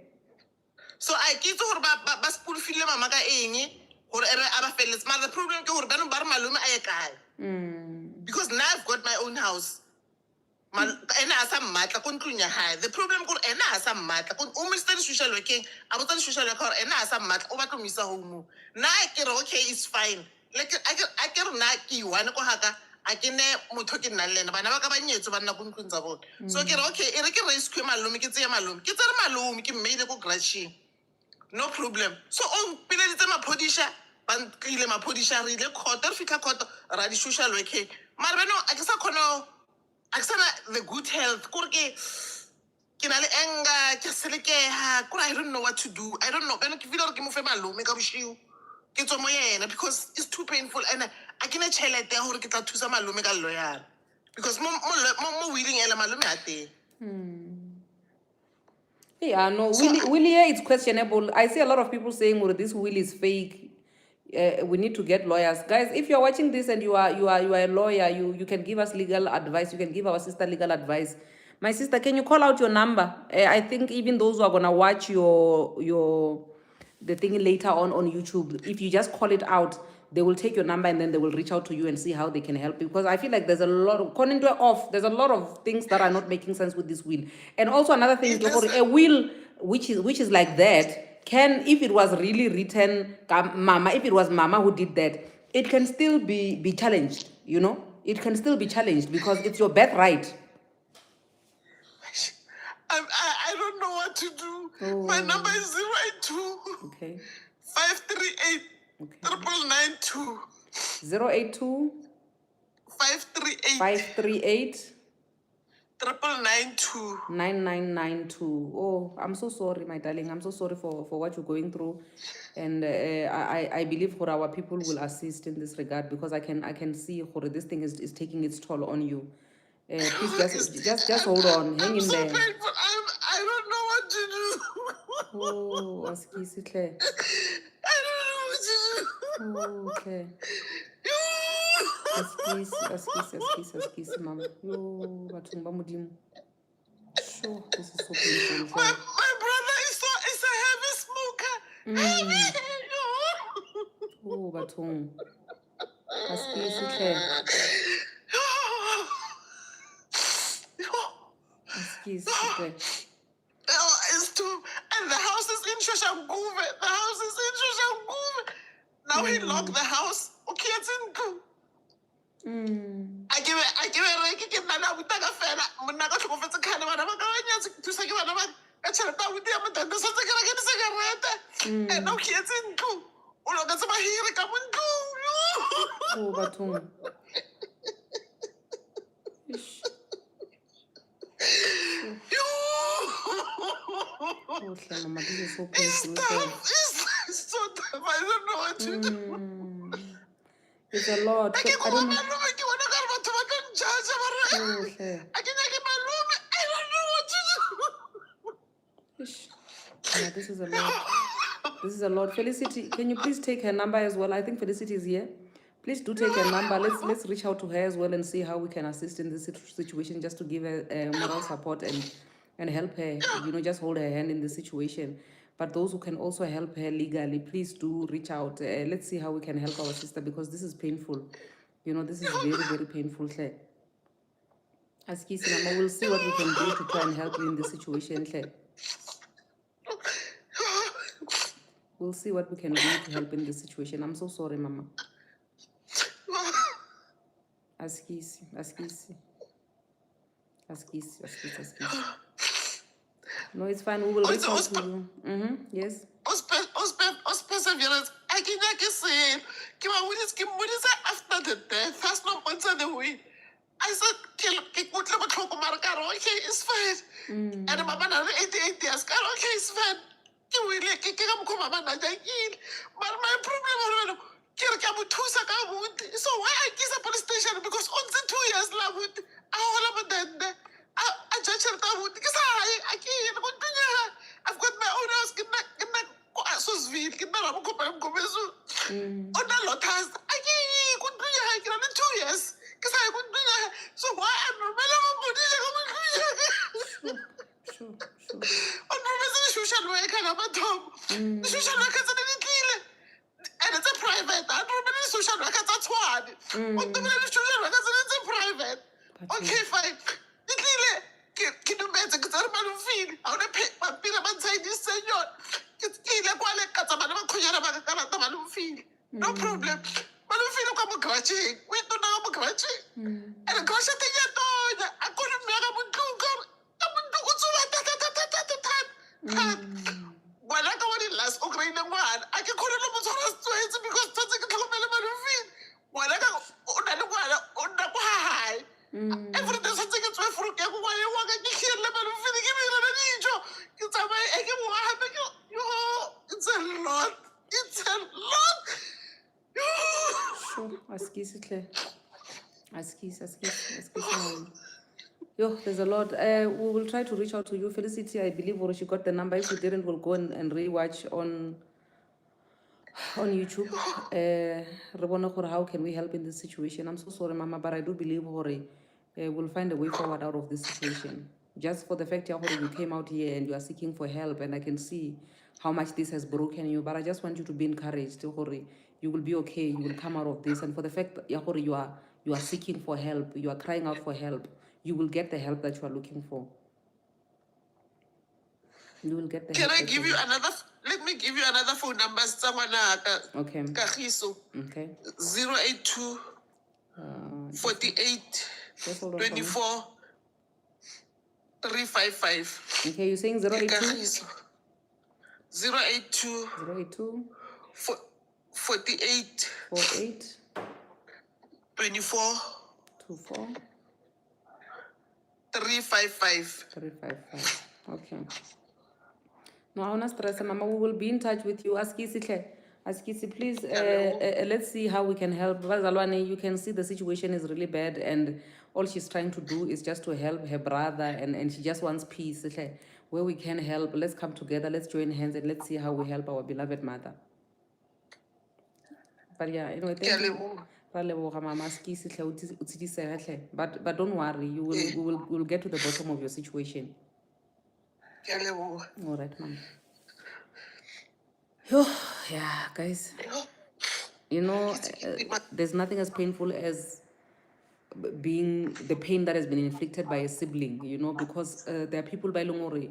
So I kitse gore ba school file mama ka eng gore ere aba feletse. But the problem ke gore ba re malome a ye kae. Because now I've got my own house. Ena a sa mmatla ko ntlong ya hae. The problem gore ena a sa mmatla ko o minister social working a botsa social worker gore ena a sa mmatla o batla mo isa home. Na ke re okay it's fine. Like I ke re na ke one ko haka a ke ne motho ke nna le ena bana ba ka ba nyetso ba nna go ntlong tsa bona. So ke re okay e re ke rescue malome ke tseye malome ke tsere malome ke mmeile ko grashing. No problem. So on pileditse maphodisha ba nkile maphodisha re ile court re fitla court ra di social working. Mara beno a ke sa khona a ke sana the good health kore ke na le anger ke selekeha kore I don't know what to do. I don't know beno ke feel gore ke mo fe malome ka boshiu ke tswa mo yena because it's too painful and I ke ne tšhelete ya gore ke tla thusa malome ka lawyer because mo willing ele malome a teng.
Yeah, no, will here it's questionable. I see a lot of people saying, well, this will is fake. We need to get lawyers. Guys, if you're watching this and you are a lawyer, you can give us legal advice. You can give our sister legal advice. My sister, can you call out your number? I think even those who are gonna watch the thing later on YouTube, if you just call it out, they will take your number and then they will reach out to you and see how they can help you. Because I feel like there's a lot of there's a lot of things that are not making sense with this will. And also another thing, a will which is like that can, if it was really written, mama, if it was mama who did that, it can still be challenged. You know, it can still be challenged because it's your birthright.
I don't know what to do. Oh. My number is 082.
Okay.
538.
Okay.
9992.
082.
538.
538.
9992.
9992. Oh, I'm so sorry, my darling. I'm so sorry for what you're going through, and I believe for our people will assist in this regard because I can see this thing is taking its toll on you. Please just hold on, hang in there.
Painful. I don't know what to do.
Oh, askisi hle.
I don't know what to do.
Oh, okay. Askisi, mama. Yo, bathong ba modimo. Sure, this is so painful.
My brother is a heavy smoker.
Oh, bathong. Askisi hle. Askisi hle.
It's too, and the house is in Shoshanguve. The house is in Shoshanguve. Now he locked the house. Okay, it's in Ku. I give it, like, you can now with a fan. I'm not going to go for the kind of one to say, I tell about with them, and the something I get a cigarette. And no kids in Ku. Oh, look at somebody here, come and go.
Oh, Batum. Ish. Oh, hle, mama, this is so
It's
painful.
tough. It's so tough. I don't know what to do.
It's a lot.
I
I don't know.
Oh,
hle.
I don't know what to do.
Ish. Yeah, this is a lot. This is a lot. Felicity, can you please take her number as well? I think Felicity is here. Please do take her number. Let's reach out to her as well and see how we can assist in this situation, just to give her moral support and help her, you know, just hold her hand in the situation. But those who can also help her legally, please do reach out. Let's see how we can help our sister, because this is painful. You know, this is very, very painful. Askisi, Mama, we'll see what we can do to try and help you in this situation. We'll see what we can do to help in this situation. I'm so sorry, Mama. Askisi. No, it's fine. We will reach out to you. Yes.
Perseverance. I can say, after the death, that's not answer the way. I said, okay, it's fine. And Mama, 88 years, okay, it's fine. But my problem is, so why I kiss a police station? Because only 2 years left, I judge her because I can't. I've got my own house. I can't 2 years. Because I couldn't do that. So why I'm
Sure.
social workers and it's a private. I don't know social workers. That's what. Social workers and it's a private. Okay, fine. Can you imagine? Because I'm not feeling. I want to pay my bill. I'm inside this senior. No problem. Malufile kwa mugratching. We do now mugratching. And the gosh, I think I couldn't make a munduka. When I go in last Ukraine one, I can call it almost straight because that's a couple of Malufile. When I go on the high. Every day something is for a game why you want to hear Malufile. Give me an angel. It's a way I can happen. It's a lot. It's a lot.
Sure. Askisi. Yo, there's a lot. We will try to reach out to you, Felicity. I believe she got the number. If you didn't, we'll go and rewatch on YouTube. How can we help in this situation? I'm so sorry, Mama, but I do believe we'll find a way forward out of this situation. Just for the fact that you came out here and you are seeking for help, and I can see how much this has broken you, but I just want you to be encouraged. You will be okay. You will come out of this. And for the fact that you are seeking for help, you are crying out for help, you will get the help that you are looking for. You will get the help.
Can I give you another? Let me give you another phone number.
Okay.
Okay. 082 48 24 355.
Okay, you're saying 082?
082 48 24 355.
Okay. No, I want to stress, Mama. We will be in touch with you. Askisi, please, let's see how we can help. You can see the situation is really bad, and all she's trying to do is just to help her brother, and she just wants peace. Where we can help, let's come together, let's join hands, and let's see how we help our beloved mother. But yeah, anyway, thank you. But don't worry, we'll get to the bottom of your situation. All right, Mom. Yeah, guys. You know, there's nothing as painful as being the pain that has been inflicted by a sibling, you know, because there are people by Longore,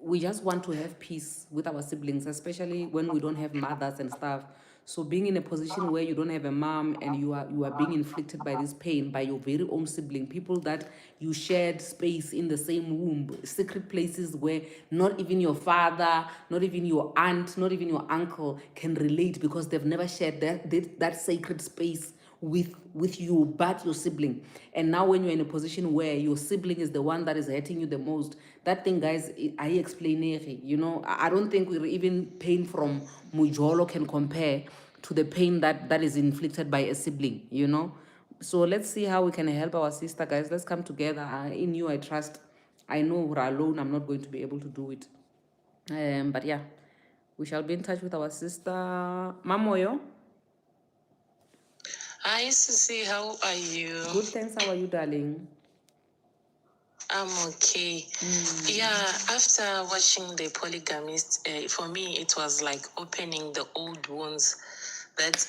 we just want to have peace with our siblings, especially when we don't have mothers and stuff. So being in a position where you don't have a mom and you are being inflicted by this pain by your very own sibling, people that you shared space in the same womb, secret places where not even your father, not even your aunt, not even your uncle can relate because they've never shared that sacred space with you but your sibling. And now when you're in a position where your sibling is the one that is hurting you the most, that thing, guys, I explain it, you know. I don't think we're even pain from mujolo can compare to the pain that is inflicted by a sibling, you know. So let's see how we can help our sister, guys. Let's come together. In you I trust. I know we're alone, I'm not going to be able to do it. But yeah, we shall be in touch with our sister Mamoyo.
Hi, Sissy. How are you?
Good, thanks. How are you, darling?
I'm okay. Yeah, after watching The Polygamist, for me, it was like opening the old wounds that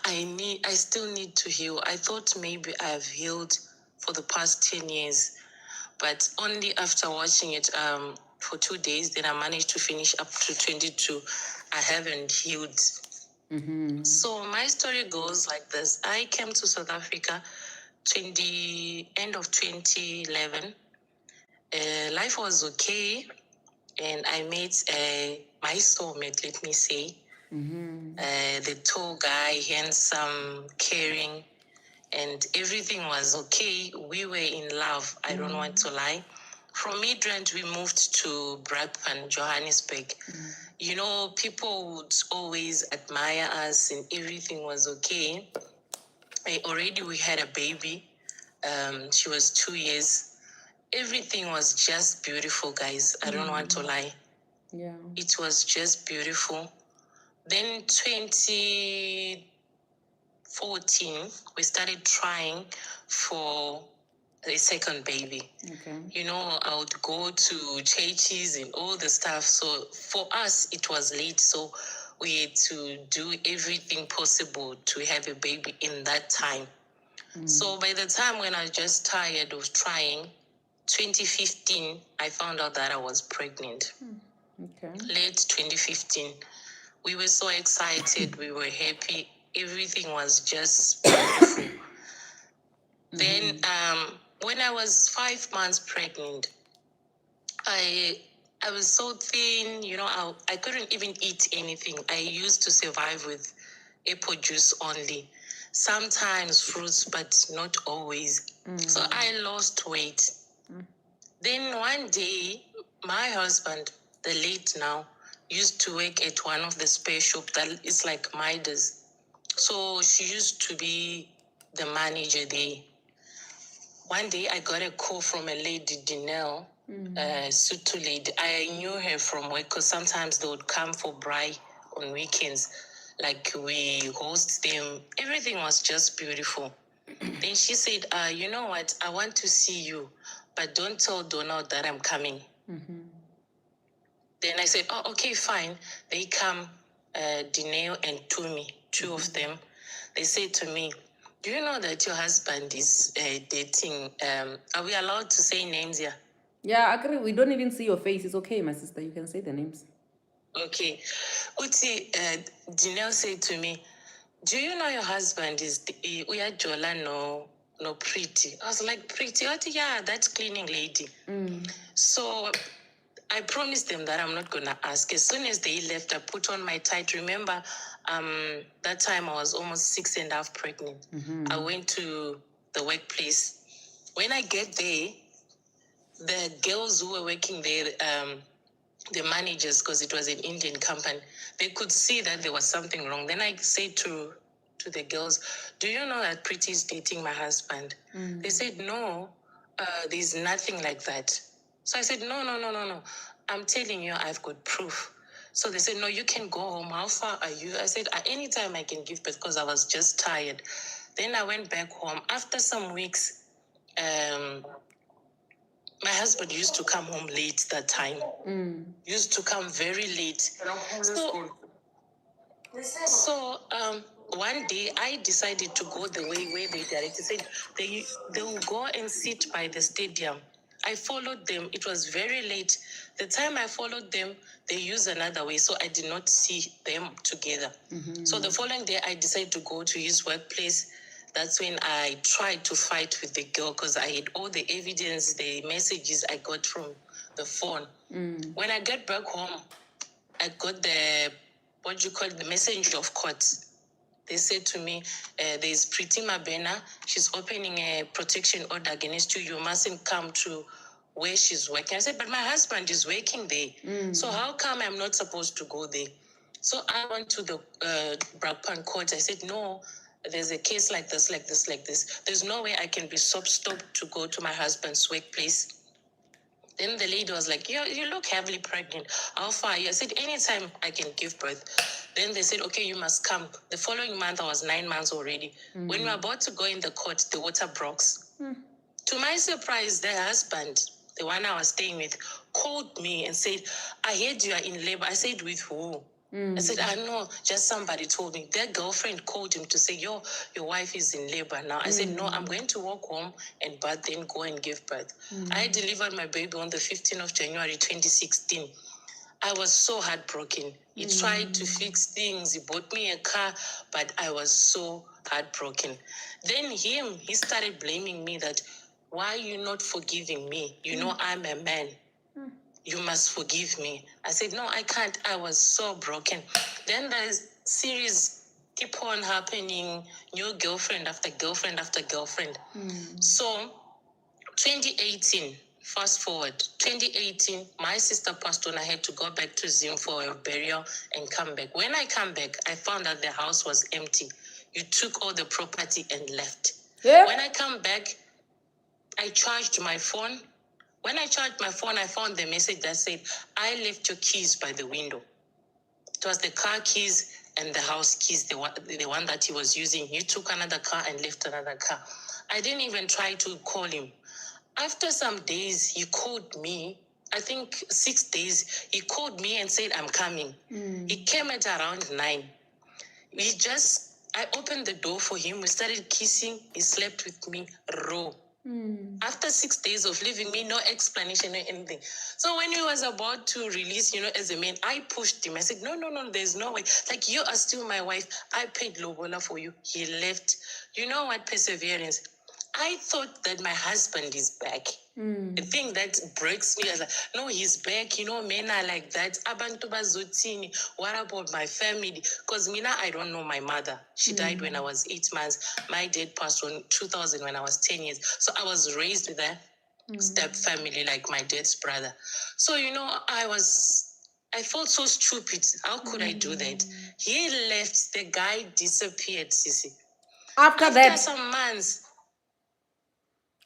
I still need to heal. I thought maybe I've healed for the past 10 years, but only after watching it for 2 days, then I managed to finish up to 22. I haven't healed. So my story goes like this. I came to South Africa end of 2011. Life was okay, and I met my soulmate, let me say. The tall guy, handsome, caring, and everything was okay. We were in love, I don't want to lie. From Midrand, we moved to Brakpan, Johannesburg. You know, people would always admire us and everything was okay. We had a baby. She was 2 years. Everything was just beautiful, guys. I don't want to lie.
Yeah.
It was just beautiful. Then 2014, we started trying for a second baby.
Okay.
You know, I would go to churches and all the stuff. So for us, it was late. So we had to do everything possible to have a baby in that time. So by the time when I was just tired of trying, 2015, I found out that I was pregnant.
Okay.
Late 2015. We were so excited. We were happy. Everything was just beautiful. Then when I was 5 months pregnant, I was so thin, you know, I couldn't even eat anything. I used to survive with apple juice only. Sometimes fruits, but not always. So I lost weight. Then one day, my husband, the late now, used to work at one of the spare shops that is like Midas. So she used to be the manager there. One day I got a call from a lady, Dinelle, Sutu lady. I knew her from work because sometimes they would come for braai on weekends. Like we host them. Everything was just beautiful. Then she said, you know what? I want to see you, but don't tell Donald that I'm coming. Then I said, oh, okay, fine. They come, Dineo and Tumi, two of them. They said to me, do you know that your husband is dating? Are we allowed to say names here?
Yeah, actually, we don't even see your face. It's okay, my sister. You can say the names.
Okay. Uti, Dineo said to me, do you know your husband is Jola no Pretty? I was like, Pretty? What? Yeah, that's cleaning lady. So I promised them that I'm not going to ask. As soon as they left, I put on my tight. Remember, that time I was almost 6.5 pregnant. I went to the workplace. When I get there, the girls who were working there, the managers, because it was an Indian company, they could see that there was something wrong. Then I said to the girls, do you know that Pretty is dating my husband? They said, no, there's nothing like that. So I said, no. I'm telling you, I've got proof. So they said, no, you can go home. How far are you? I said, anytime I can give birth because I was just tired. Then I went back home. After some weeks, my husband used to come home late that time. Used to come very late. So So one day I decided to go the way where they directed. Said they will go and sit by the stadium. I followed them. It was very late. The time I followed them, they used another way, so I did not see them together. So the following day, I decided to go to his workplace. That's when I tried to fight with the girl because I had all the evidence, the messages I got from the phone. When I got back home, I got the, what you call it, the messenger of court. They said to me, there's Pretty Mabena. She's opening a protection order against you. You mustn't come to where she's working. I said, but my husband is working there. So how come I'm not supposed to go there? So I went to the Brakpan court. I said, no, there's a case like this, like this, like this. There's no way I can be stopped to go to my husband's workplace. Then the lady was like, you look heavily pregnant. How far are you? I said, anytime I can give birth. Then they said, okay, you must come. The following month, I was 9 months already. When we were about to go in the court, the water broke. To my surprise, the husband, the one I was staying with, called me and said, I heard you are in labor. I said, with who? I said, I know, just somebody told me. Their girlfriend called him to say, your wife is in labor now. I said, no, I'm going to walk home and but then go and give birth. I delivered my baby on the 15th of January, 2016. I was so heartbroken. He tried to fix things. He bought me a car, but I was so heartbroken. Then he started blaming me that, why are you not forgiving me? You know, I'm a man. You must forgive me. I said, no, I can't. I was so broken. Then the series keep on happening, new girlfriend after girlfriend after girlfriend. So 2018, fast forward, 2018, my sister passed on. I had to go back to Zim for a burial and come back. When I come back, I found out the house was empty. You took all the property and left.
Yeah.
When I come back, I charged my phone. When I charged my phone, I found the message that said, I left your keys by the window. It was the car keys and the house keys, the one that he was using. He took another car and left another car. I didn't even try to call him. After some days, he called me. I think 6 days, he called me and said, I'm coming. He came at around 9. I opened the door for him. We started kissing. He slept with me raw. After 6 days of leaving me, no explanation or anything. So when he was about to release, as a man, I pushed him. I said, no, there's no way. Like, you are still my wife. I paid lobola for you. He left. You know what? Perseverance. I thought that my husband is back. The thing that breaks me is like, no, he's back. Men are like that. Abantu bazotini. What about my family? Because Mina, I don't know my mother. She died when I was 8 months. My dad passed on 2000 when I was 10 years. So I was raised with a step family, like my dad's brother. So, I felt so stupid. How could I do that? He left. The guy disappeared, Sissy.
After that,
some months.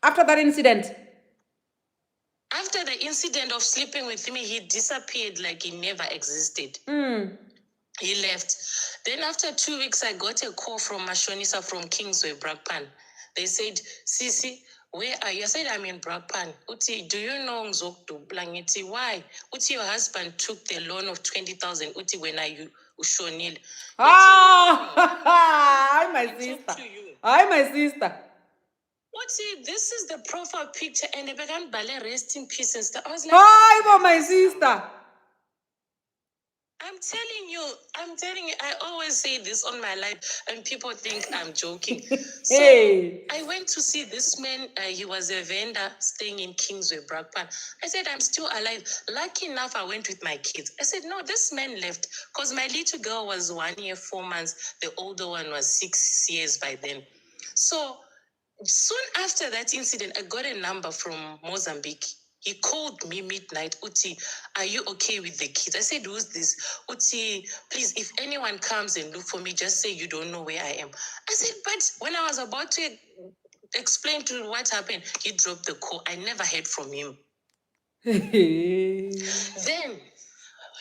After that incident?
After the incident of sleeping with me, he disappeared like he never existed. He left. Then after 2 weeks, I got a call from Mashonisa from Kingsway, Brakpan. They said, Sisi, where are you? I said, I'm in Brakpan. Uti, do you know Ngzokdu Blangiti? Why? Uti, your husband took the loan of 20,000. Uti, when are you? Ushonil.
Hi, my sister. Hi, my sister.
Uti, this is the profile picture, and they began ballet, rest in peace and stuff. I was like,
hi, my sister.
I'm telling you, I always say this on my life, and people think I'm joking. So I went to see this man. He was a vendor staying in Kingsway, Brakpan. I said, I'm still alive. Lucky enough, I went with my kids. I said, no, this man left because my little girl was 1 year, 4 months. The older one was 6 years by then. So soon after that incident, I got a number from Mozambique. He called me midnight. Uti, are you okay with the kids? I said, who's this? Uti, please, if anyone comes and look for me, just say you don't know where I am. I said, but when I was about to explain to what happened, he dropped the call. I never heard from him. Then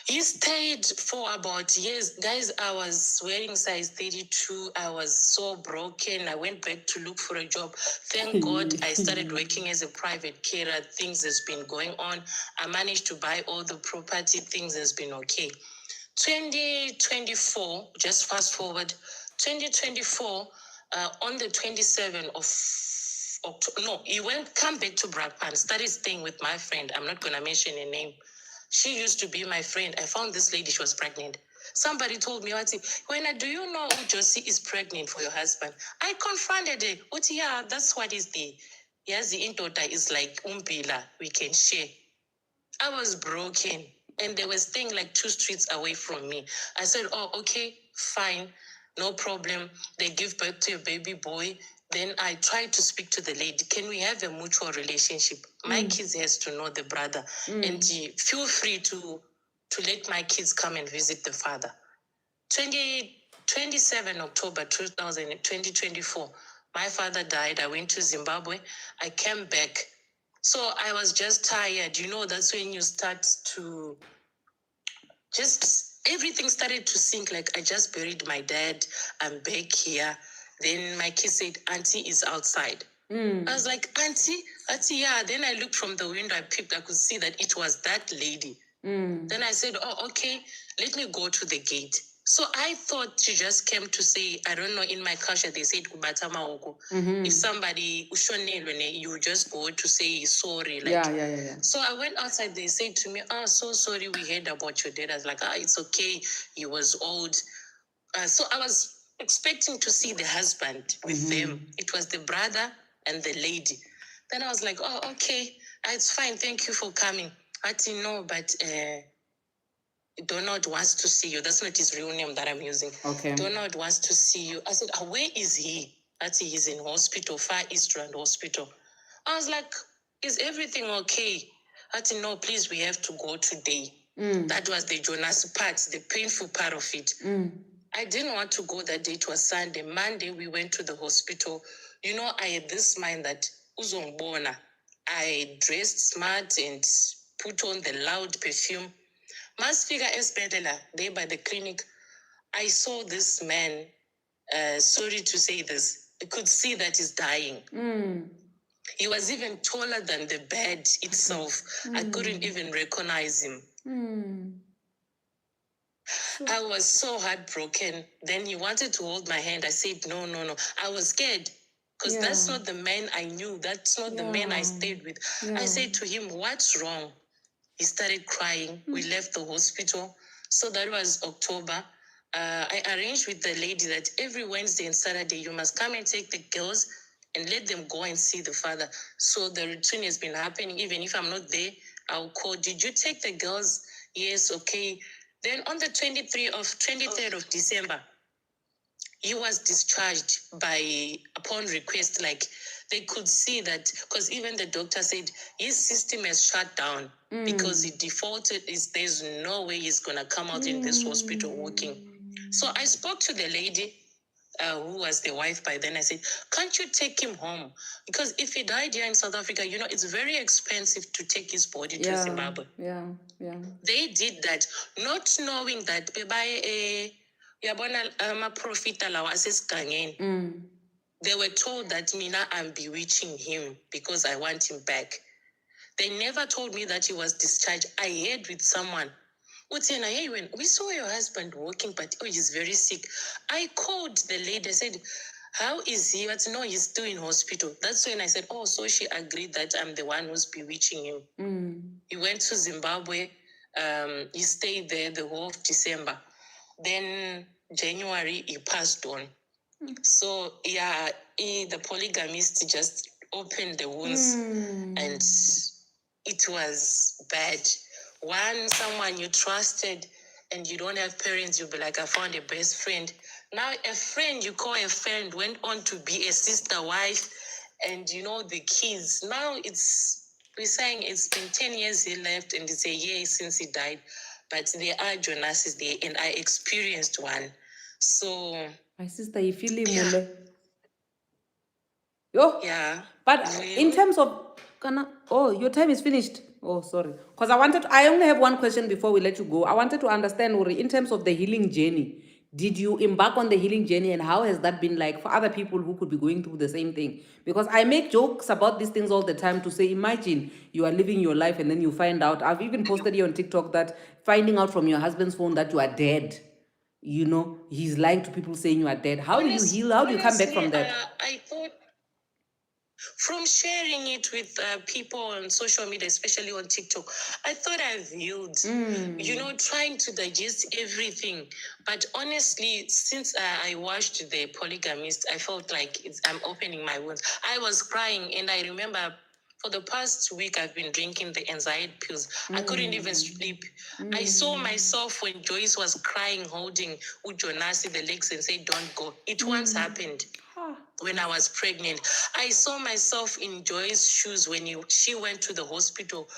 he stayed for about years. Guys, I was wearing size 32. I was so broken. I went back to look for a job. Thank God I started working as a private carer. Things has been going on. I managed to buy all the property. Things has been okay. 2024, just fast forward, 2024, on the 27th of October, no, he come back to Brakpan, started staying with my friend. I'm not going to mention her name. She used to be my friend. I found this lady, she was pregnant. Somebody told me, when do you know Josie is pregnant for your husband? I confronted her. Yeah, that's what is the, yes, the indoda is like umbila, we can share. I was broken and they were staying like 2 streets away from me. I said, oh, okay, fine, no problem. They give birth to a baby boy. Then I tried to speak to the lady. Can we have a mutual relationship? My kids has to know the brother. And feel free to let my kids come and visit the father. 27 October 2024, my father died. I went to Zimbabwe. I came back. So I was just tired. That's when you start to everything started to sink. Like, I just buried my dad. I'm back here. Then my kid said, Auntie is outside. I was like, Auntie, yeah. Then I looked from the window. I could see that it was that lady. Then I said, oh, okay, let me go to the gate. So I thought she just came to say, I don't know, in my culture, they said, if somebody, you just go to say sorry. Like,
Yeah.
So I went outside, they said to me, so sorry, we heard about your dad. I was like, it's okay, he was old. So I was expecting to see the husband with them. It was the brother and the lady. Then I was like, oh, okay, it's fine, thank you for coming. I didn't know, but Donald wants to see you. That's not his real name that I'm using.
Okay.
Donald wants to see you. I said, where is he? He's in hospital, Far East Rand Hospital. I was like, is everything okay? No, please, we have to go today. That was the JONASI part, the painful part of it. I didn't want to go that day. It was Sunday. Monday, we went to the hospital. I had this mind that uzombona. I dressed smart and put on the loud perfume. Masfika esibhedlela, there by the clinic, I saw this man, sorry to say this, I could see that he's dying. He was even taller than the bed itself. I couldn't even recognize him. I was so heartbroken. Then he wanted to hold my hand. I said, no. I was scared because that's not the man I knew. That's not the man I stayed with. I said to him, what's wrong? He started crying. We left the hospital. So that was October. I arranged with the lady that every Wednesday and Saturday, you must come and take the girls and let them go and see the father. So the routine has been happening. Even if I'm not there, I'll call, did you take the girls? Yes, okay. Then on the 23rd of December, he was discharged upon request. Like, they could see that, because even the doctor said his system has shut down because he defaulted. There's no way he's going to come out in this hospital working. So I spoke to the lady who was the wife by then. I said, can't you take him home? Because if he died here in South Africa, it's very expensive to take his body to Zimbabwe.
Yeah.
They did that, not knowing that they were told that Mina, I'm bewitching him because I want him back. They never told me that he was discharged. I heard with someone, hey, when we saw your husband walking, but he's very sick. I called the lady. I said, how is he? But no, he's still in hospital. That's when I said, so she agreed that I'm the one who's bewitching him. He went to Zimbabwe. He stayed there the whole of December. Then January, he passed on. So, the polygamist just opened the wounds and it was bad. Someone you trusted and you don't have parents, you'll be like, I found a best friend. Now a friend you call a friend went on to be a sister, wife, and the kids. Now we're saying it's been 10 years he left and it's a year since he died. But there are JONASIs there and I experienced one. So
My sister, you feel him, Yo.
yeah.
But in terms of your time is finished. Oh, sorry. Because I only have one question before we let you go. I wanted to understand, Uri, in terms of the healing journey, Did you embark on the healing journey, and how has that been like for other people who could be going through the same thing? Because I make jokes about these things all the time to say, imagine you are living your life and then you find out. I've even posted here on TikTok that finding out from your husband's phone that you are dead. You know, he's lying to people saying you are dead. How do you heal? How do you come back from that?
I thought from sharing it with people on social media, especially on TikTok, I thought I've healed, trying to digest everything. But honestly, since I watched the Polygamist, I felt like I'm opening my wounds. I was crying, and I remember for the past week, I've been drinking the anxiety pills. I couldn't even sleep. I saw myself when Joyce was crying, holding JONASI the legs and said, "Don't go." It once happened. When I was pregnant, I saw myself in Joy's shoes when she went to the hospital,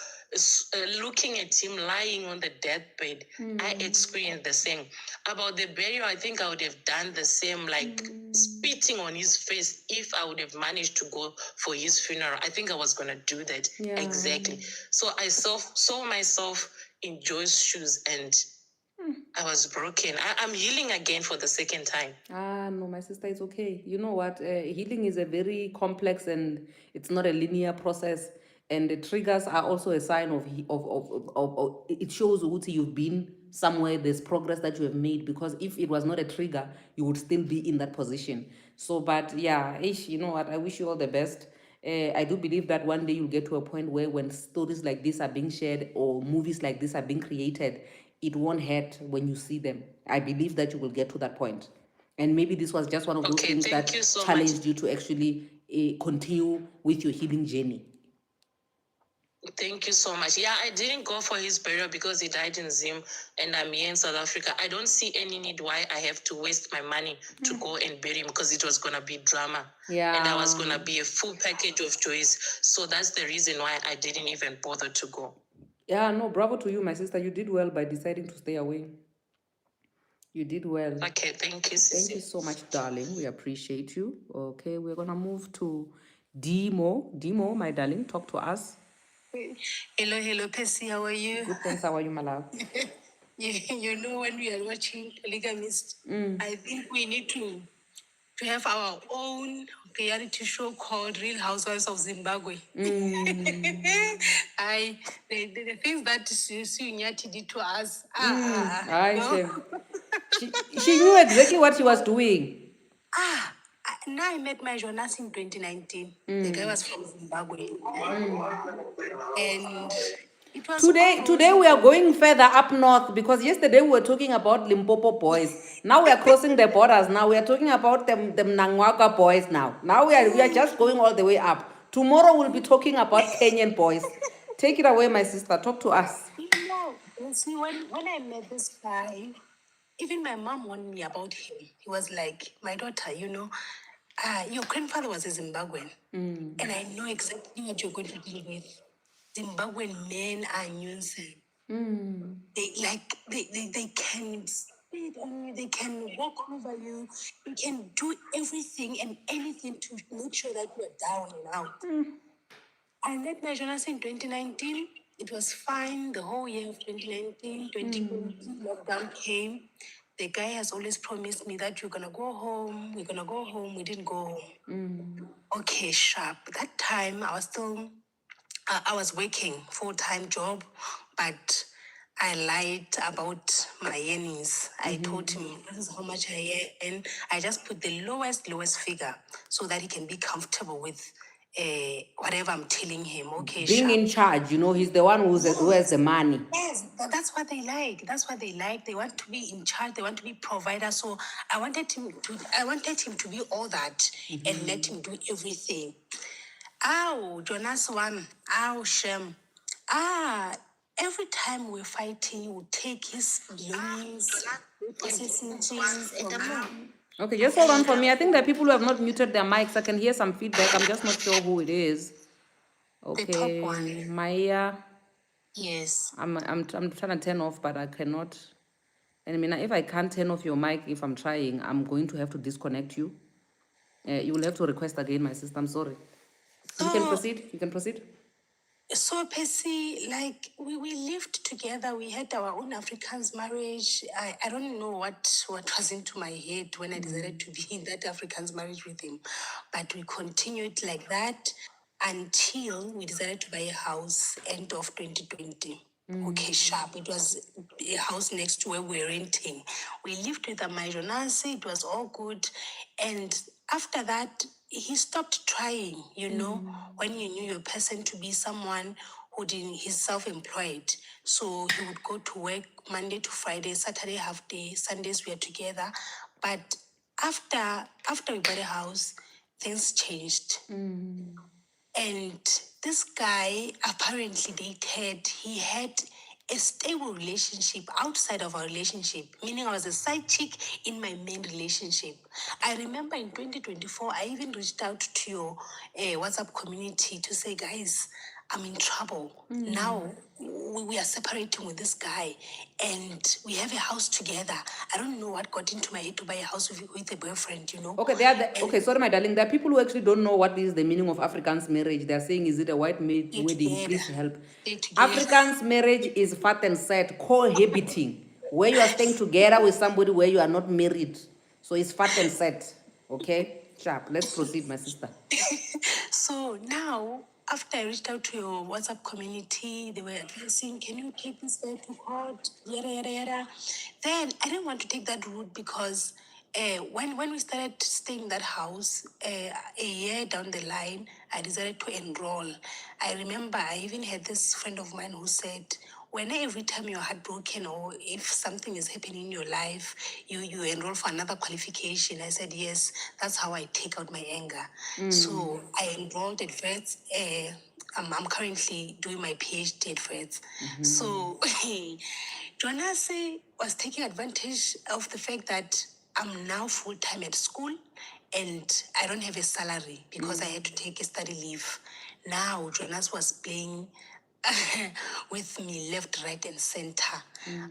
looking at him lying on the deathbed. I experienced the same. About the burial, I think I would have done the same, like spitting on his face if I would have managed to go for his funeral. I think I was going to do that.
Yeah.
Exactly. So I saw myself in Joy's shoes, and I was broken. I'm healing again for the second time.
No, my sister, it's okay. You know what? Healing is a very complex and it's not a linear process. And the triggers are also a sign of it shows Uti you've been somewhere, there's progress that you have made, because if it was not a trigger, you would still be in that position. So, but yeah, you know what? I wish you all the best. I do believe that one day you'll get to a point where when stories like this are being shared or movies like this are being created, it won't hurt when you see them. I believe that you will get to that point. And maybe this was just one of those things that challenged you to actually continue with your healing journey.
Thank you so much. Yeah, I didn't go for his burial because he died in Zim and I'm here in South Africa. I don't see any need why I have to waste my money to go and bury him, because it was going to be drama.
Yeah.
And I was going to be a full package of joys. So that's the reason why I didn't even bother to go.
Yeah, no, bravo to you, my sister. You did well by deciding to stay away. You did well.
Okay, thank you, Sissy.
Thank you so much, darling. We appreciate you. Okay, we're going to move to Demo. Demo, my darling, talk to us.
Hello, Percy. How are you?
Good, thanks. How are you, my love?
You know, when we are watching Polygamist, I think we need to have our own reality show called Real Housewives of Zimbabwe. The things that Nyati did to us.
She knew exactly what she was doing.
Now I met my JONASI in 2019. The guy was from Zimbabwe. And it was
Today we are going further up north, because yesterday we were talking about Limpopo boys. Now we are crossing the borders. Now we are talking about them Nangwaka boys now. Now we are just going all the way up. Tomorrow we'll be talking about Kenyan boys. Take it away, my sister. Talk to us.
You see, when I met this guy, even my mom warned me about him. He was like, my daughter, your grandfather was a Zimbabwean. And I know exactly what you're going to deal with. Zimbabwean men are nuisance. They can spit on you, they can walk over you, they can do everything and anything to make sure that you are down and out. I met my JONASI in 2019. It was fine the whole year of 2019. 2020 lockdown came. The guy has always promised me that we're gonna go home. We're gonna go home. We didn't go home. Okay, sharp. That time I was still, I was working full-time job, but I lied about my earnings. I told him this is how much I earn. I just put the lowest figure so that he can be comfortable with whatever I'm telling him. Okay,
Being in charge, he's the one who has the money.
Yes, that's what they like. That's what they like. They want to be in charge. They want to be provider. So I wanted him to be all that and let him do everything. Ow, Jonas one. Ow, Shem. Every time we're fighting, he would take his belongings, processing things from him.
Okay, just hold on for me. I think there are people who have not muted their mics. I can hear some feedback. I'm just not sure who it is. Okay,
The top one.
Maya.
Yes.
I'm trying to turn off, but I cannot. And I mean, if I can't turn off your mic, if I'm trying, I'm going to have to disconnect you. You will have to request again, my sister. I'm sorry. You can proceed.
So Percy, like we lived together. We had our own Afrikaans marriage. I don't know what was into my head when I decided to be in that Afrikaans marriage with him, but we continued like that until we decided to buy a house end of 2020. Okay, sharp. It was a house next to where we were renting. We lived with my JONASI. It was all good, and after that, he stopped trying. When you knew your person to be someone who didn't, he's self-employed, so he would go to work Monday to Friday, Saturday half day, Sundays we are together. But after we bought a house, things changed. And this guy apparently he had a stable relationship outside of our relationship, meaning I was a side chick in my main relationship. I remember in 2024, I even reached out to your WhatsApp community to say, guys, I'm in trouble. Now we are separating with this guy and we have a house together. I don't know what got into my head to buy a house with a boyfriend.
Okay, okay, sorry, my darling. There are people who actually don't know what is the meaning of Afrikaans marriage. They're saying, is it a white
Stay
wedding?
together.
Please help.
Stay together.
Afrikaans marriage is fat and set, cohabiting, where you are staying together with somebody where you are not married. So it's fat and set. Okay? Sharp. Let's proceed, my sister.
So now, after I reached out to your WhatsApp community, they were advising, can you take this guy to court? Yada, yada, yada. Then I didn't want to take that route because when we started staying in that house, a year down the line, I decided to enroll. I remember I even had this friend of mine who said, when every time you're heartbroken or if something is happening in your life, you enroll for another qualification. I said, yes, that's how I take out my anger. So I enrolled at Vets. I'm currently doing my PhD at Vets. So JONASI was taking advantage of the fact that I'm now full-time at school and I don't have a salary because I had to take a study leave. Now JONASI was playing with me left, right, and center.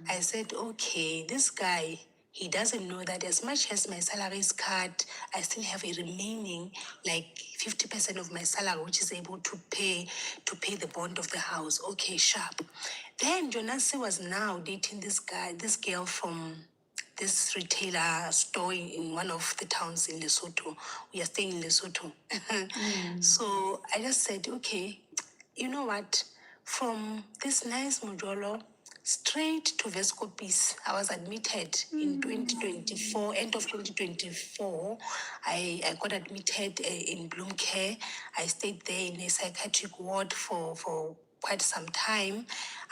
I said, okay, this guy, he doesn't know that as much as my salary is cut, I still have a remaining like 50% of my salary, which is able to pay the bond of the house. Okay, sharp. Then JONASI was now dating this girl from this retailer store in one of the towns in Lesotho. We are staying in Lesotho. So I just said, okay, you know what? From this nice Mujolo straight to Vescopis, I was admitted in 2024, end of 2024. I got admitted in Bloom Care. I stayed there in a psychiatric ward for quite some time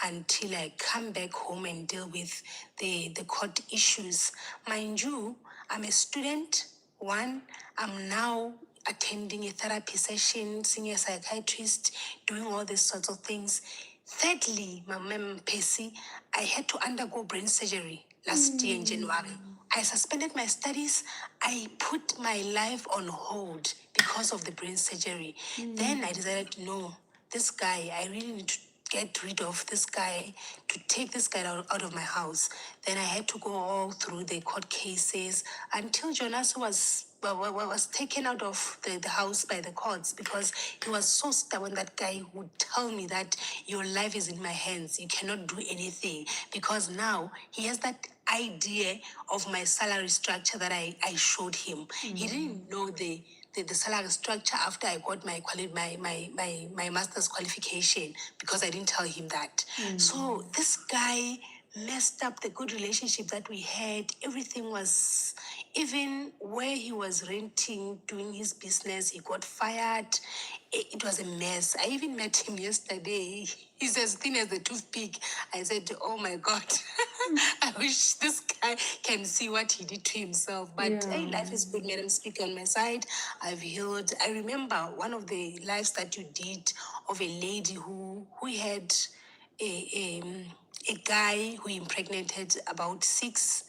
until I come back home and deal with the court issues. Mind you, I'm a student. One, I'm now attending a therapy session, seeing a psychiatrist, doing all these sorts of things. Thirdly, my ma'am Percy, I had to undergo brain surgery last year in January. I suspended my studies. I put my life on hold because of the brain surgery. Then I decided, no, this guy, I really need to get rid of this guy, to take this guy out of my house. Then I had to go all through the court cases until JONASI was taken out of the house by the courts because he was so stubborn. That guy would tell me that your life is in my hands. You cannot do anything because now he has that idea of my salary structure that I showed him. He didn't know the salary structure after I got my master's qualification because I didn't tell him that. So this guy messed up the good relationship that we had. Everything was, even where he was renting, doing his business, he got fired. It was a mess. I even met him yesterday. He's as thin as a toothpick. I said, oh my God, I wish this guy can see what he did to himself. But hey, life is good, madam. Speak on my side. I've healed. I remember one of the lives that you did of a lady who had a guy who impregnated about six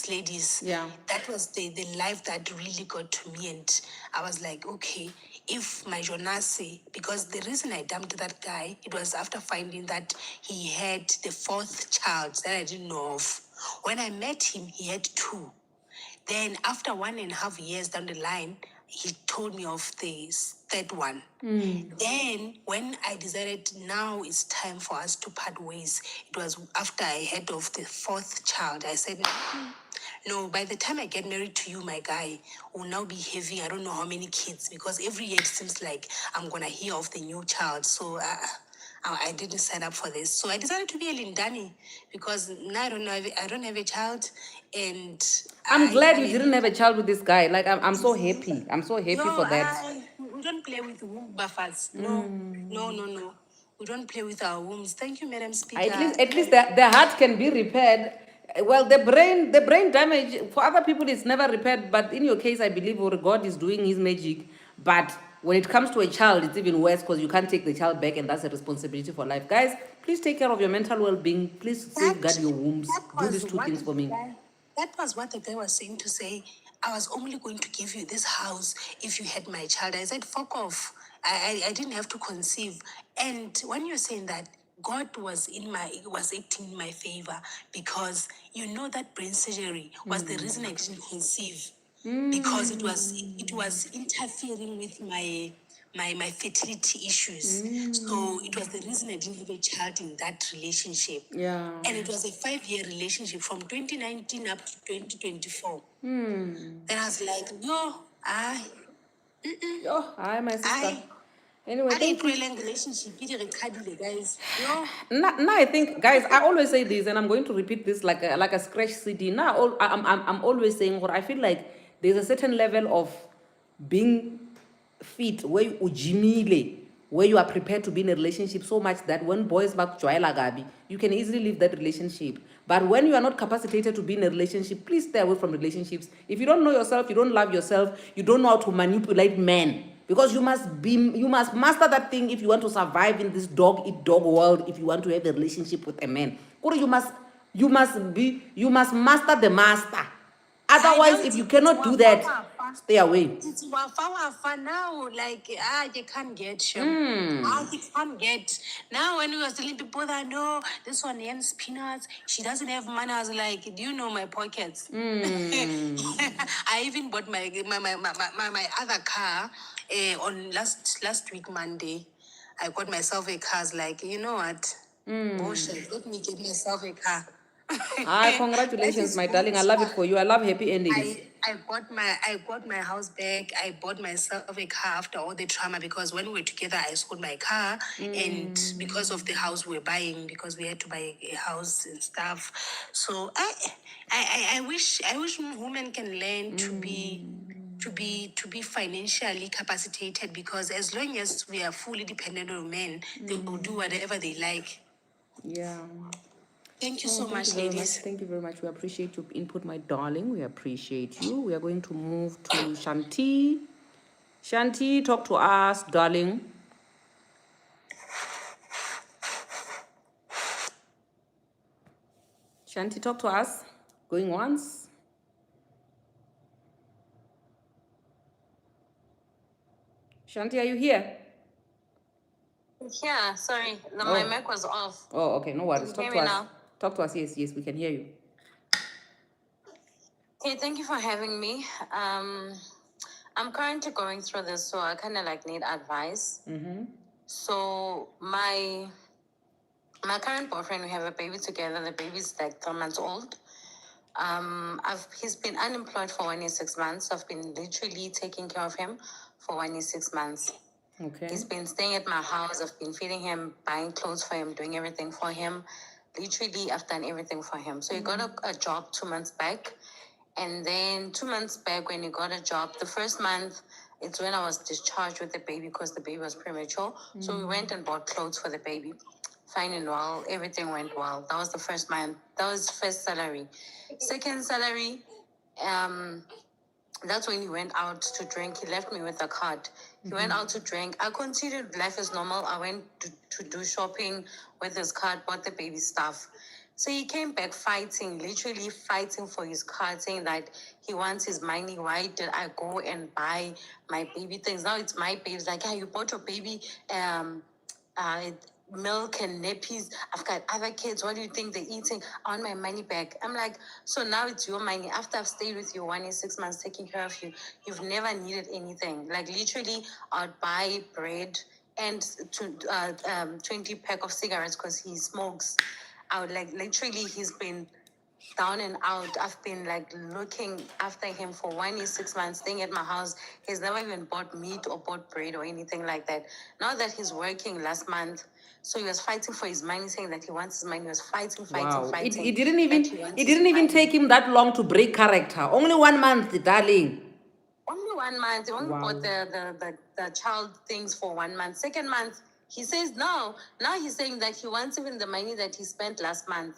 ladies.
Yeah.
That was the life that really got to me. And I was like, okay, if my JONASI, because the reason I dumped that guy, it was after finding that he had the fourth child that I didn't know of. When I met him, he had two. Then after 1.5 years down the line, he told me of the third one. Then when I decided now it's time for us to part ways, it was after I heard of the fourth child. I said, no, by the time I get married to you, my guy, will now be having I don't know how many kids, because every year it seems like I'm gonna hear of the new child. So I didn't sign up for this. So I decided to be a Lindani because now I don't have a child, and
I'm glad
I'm
you
a
didn't have a child with this guy. Like, I'm so happy. I'm so happy
no,
for that.
we don't play with womb buffers. No, no. We don't play with our wombs. Thank you, Madam Speaker.
At least the heart can be repaired. Well, the brain damage for other people is never repaired, but in your case, I believe God is doing His magic. But when it comes to a child, it's even worse because you can't take the child back, and that's a responsibility for life. Guys, please take care of your mental well-being. Please safeguard your wombs. Do these two things for me.
That was what the guy was saying, to say, I was only going to give you this house if you had my child. I said, fuck off. I didn't have to conceive. And when you're saying that, God was acting in my favor, because you know that brain surgery was the reason I didn't conceive, because it was interfering with my fertility issues. So it was the reason I didn't have a child in that relationship.
Yeah.
And it was a 5-year relationship from 2019 up to 2024. Then I was like, no,
Oh, hi, my sister.
I
Anyway, thank you.
relationship, guys. No.
Now I think, guys, I always say this, and I'm going to repeat this like a scratch CD. Now I'm always saying what I feel like. There's a certain level of being fit where you ujimile, where you are prepared to be in a relationship so much that when boys back joyla gabi, you can easily leave that relationship. But when you are not capacitated to be in a relationship, please stay away from relationships. If you don't know yourself, you don't love yourself, you don't know how to manipulate men. Because you must master that thing if you want to survive in this dog eat dog world. If you want to have a relationship with a man, you must master the master. Otherwise, if you cannot do that, stay away.
It's wafa now, like you can't get you. You can't get. Now when we were telling people that no, this one earns peanuts, she doesn't have money, I was like, do you know my pockets? I even bought my other car on last week Monday. I got myself a car. I was like, you know what? Bullshit. Let me get myself a car.
Congratulations, my darling. I love it for you. I love happy endings.
I got my house back. I bought myself a car after all the trauma, because when we were together, I sold my car, and because of the house we're buying, because we had to buy a house and stuff. So I wish women can learn to be financially capacitated, because as long as we are fully dependent on men, they will do whatever they like.
Yeah.
Thank you so
Thank
much,
you very
ladies.
much. Thank you very much. We appreciate your input, my darling. We appreciate you. We are going to move to Shanti. Shanti, talk to us, darling. Shanti, talk to us. Going once. Shanti, are you here?
Yeah, sorry, my mic was off.
Oh, okay, no worries.
Can you hear me now?
Talk to us. Yes, we can hear you.
Okay, thank you for having me. I'm currently going through this, so I kind of like need advice. So my current boyfriend, we have a baby together. The baby's like 3 months old. He's been unemployed for 1 year, 6 months. I've been literally taking care of him for 1 year, 6 months.
Okay.
He's been staying at my house. I've been feeding him, buying clothes for him, doing everything for him. Literally, I've done everything for him. So he got a job 2 months back. And then 2 months back, when he got a job, the first month, it's when I was discharged with the baby because the baby was premature. So we went and bought clothes for the baby. Fine and well, everything went well. That was the first month. That was first salary. Second salary, that's when he went out to drink. He left me with a card. He went out to drink. I continued life as normal. I went to do shopping with his card, bought the baby stuff. So he came back fighting, literally fighting for his card, saying that he wants his money. Why did I go and buy my baby things? Now it's my baby. It's like, yeah, you bought your baby milk and nappies. I've got other kids. What do you think they're eating? I want my money back. I'm like, so now it's your money. After I've stayed with you 1 year, 6 months, taking care of you, you've never needed anything. Like literally, I'd buy bread and 20 pack of cigarettes because he smokes. I would like literally, he's been down and out. I've been like looking after him for 1 year, 6 months, staying at my house. He's never even bought meat or bought bread or anything like that. Now that he's working last month, so he was fighting for his money, saying that he wants his money. He was fighting.
Wow.
Fighting.
It didn't
that
even
he wants
it
his
didn't even
money.
take him that long to break character. Only 1 month, darling.
Only 1 month. He only
Wow.
bought the child things for 1 month. Second month, he says no. Now he's saying that he wants even the money that he spent last month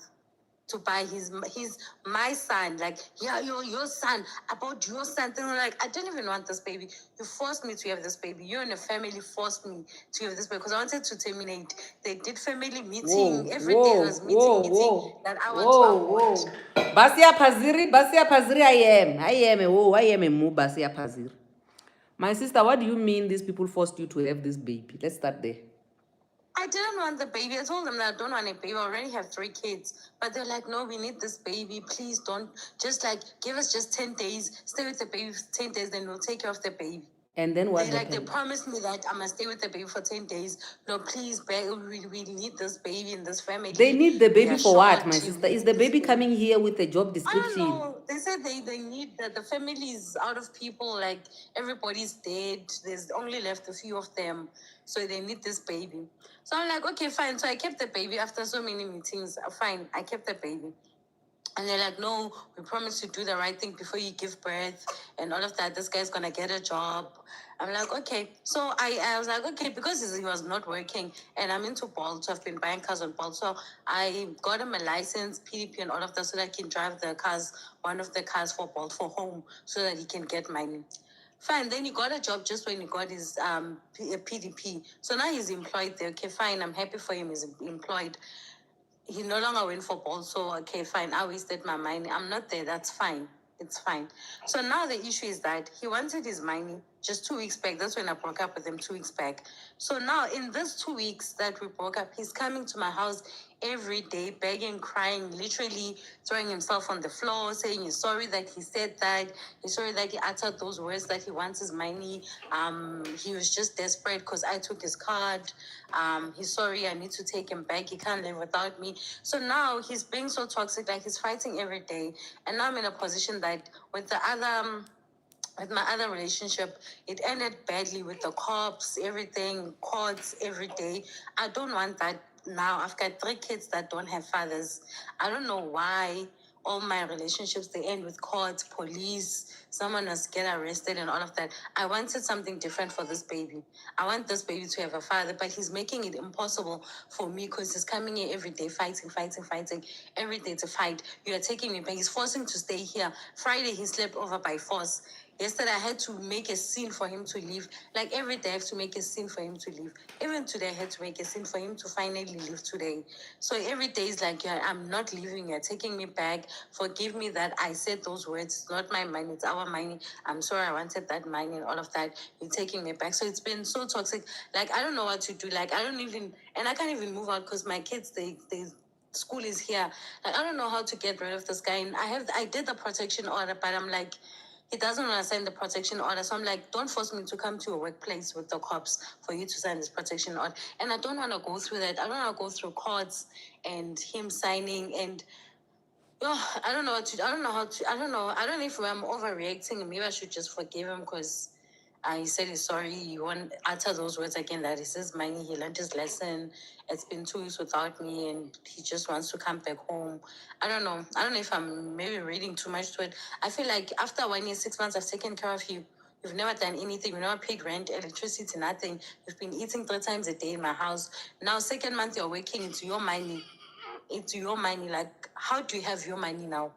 to buy my son. Like, yeah, your son, about your son. Thing like, I didn't even want this baby. You forced me to have this baby. You and the family forced me to have this baby because I wanted to terminate. They did family meeting. Every day was meeting that I want to abort.
Basia Paziri, I am a mu Basia Paziri. My sister, what do you mean these people forced you to have this baby? Let's start there.
I didn't want the baby. I told them that I don't want a baby. I already have 3 kids. But they're like, no, we need this baby. Please don't. Just like, give us just 10 days. Stay with the baby for 10 days. Then we'll take care of the baby.
And then what
They
happened?
promised me that I must stay with the baby for 10 days. No, please, we need this baby in this family.
They need the baby for what, my
short.
sister? Is the baby coming here with a job
I
description?
don't know. They said they need that the family is out of people. Like everybody's dead. There's only left a few of them. So they need this baby. So I'm like, okay, fine. So I kept the baby after so many meetings. Fine. I kept the baby. And they're like, no, we promise to do the right thing before you give birth and all of that. This guy's going to get a job. I'm like, okay. So I was like, okay, because he was not working and I'm into Bolt. So I've been buying cars on Bolt. So I got him a license, PDP and all of that so that I can drive the cars, one of the cars for Bolt for home so that he can get money. Fine. Then he got a job just when he got his PDP. So now he's employed there. Okay, fine. I'm happy for him. He's employed. He no longer went for ball, so okay, fine. I wasted my money. I'm not there. That's fine. It's fine. So now the issue is that he wanted his money just 2 weeks back. That's when I broke up with him 2 weeks back. So now in this 2 weeks that we broke up, he's coming to my house every day, begging, crying, literally throwing himself on the floor, saying he's sorry that he said that. He's sorry that he uttered those words, that he wants his money. He was just desperate because I took his card. He's sorry, I need to take him back. He can't live without me. So now he's being so toxic, like he's fighting every day. And now I'm in a position that with my other relationship, it ended badly with the cops, everything, courts, every day. I don't want that now. I've got 3 kids that don't have fathers. I don't know why all my relationships, they end with courts, police, someone must get arrested and all of that. I wanted something different for this baby. I want this baby to have a father, but he's making it impossible for me because he's coming here every day, fighting, every day to fight. You are taking me back. He's forcing to stay here. Friday, he slept over by force. Yesterday, I had to make a scene for him to leave. Like every day, I have to make a scene for him to leave. Even today, I had to make a scene for him to finally leave today. So every day is like, yeah, I'm not leaving. You're taking me back. Forgive me that I said those words. It's not my money. It's our money. I'm sorry I wanted that money and all of that. You're taking me back. So it's been so toxic. Like, I don't know what to do. Like, I can't even move out because my kids, they school is here. Like, I don't know how to get rid of this guy. And I did the protection order, but I'm like, he doesn't want to sign the protection order. So I'm like, don't force me to come to a workplace with the cops for you to sign this protection order. And I don't want to go through that. I don't want to go through courts and him signing and I don't know what to. I don't know how to. I don't know. I don't know if I'm overreacting. Maybe I should just forgive him because he said he's sorry. He won't utter those words again. That it's his money. He learned his lesson. It's been 2 weeks without me, and he just wants to come back home. I don't know. I don't know if I'm maybe reading too much to it. I feel like after 1 year, 6 months, I've taken care of you. You've never done anything. You've never paid rent, electricity, nothing. You've been eating 3 times a day in my house. Now, second month, you're working. It's your money. It's your money. Like, how do you have your money now?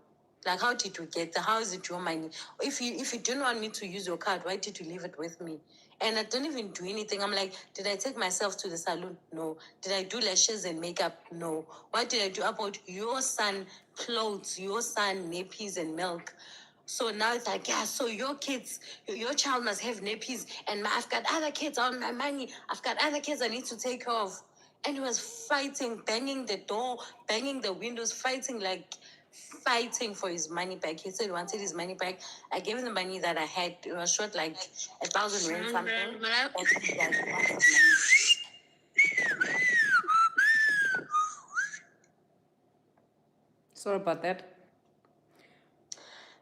Like, how did you get there? How is it your money? If you didn't want me to use your card, why did you leave it with me? And I don't even do anything. I'm like, did I take myself to the salon? No. Did I do lashes and makeup? No. What did I do about your son clothes, your son nappies and milk? So now it's like, yeah, so your kids, your child must have nappies, and I've got other kids on my money. I've got other kids I need to take care of. And he was fighting, banging the door, banging the windows, fighting for his money back. He said he wanted his money back. I gave him the money that I had. It was short like 1,000 rand something. And he wants the money.
Sorry about that.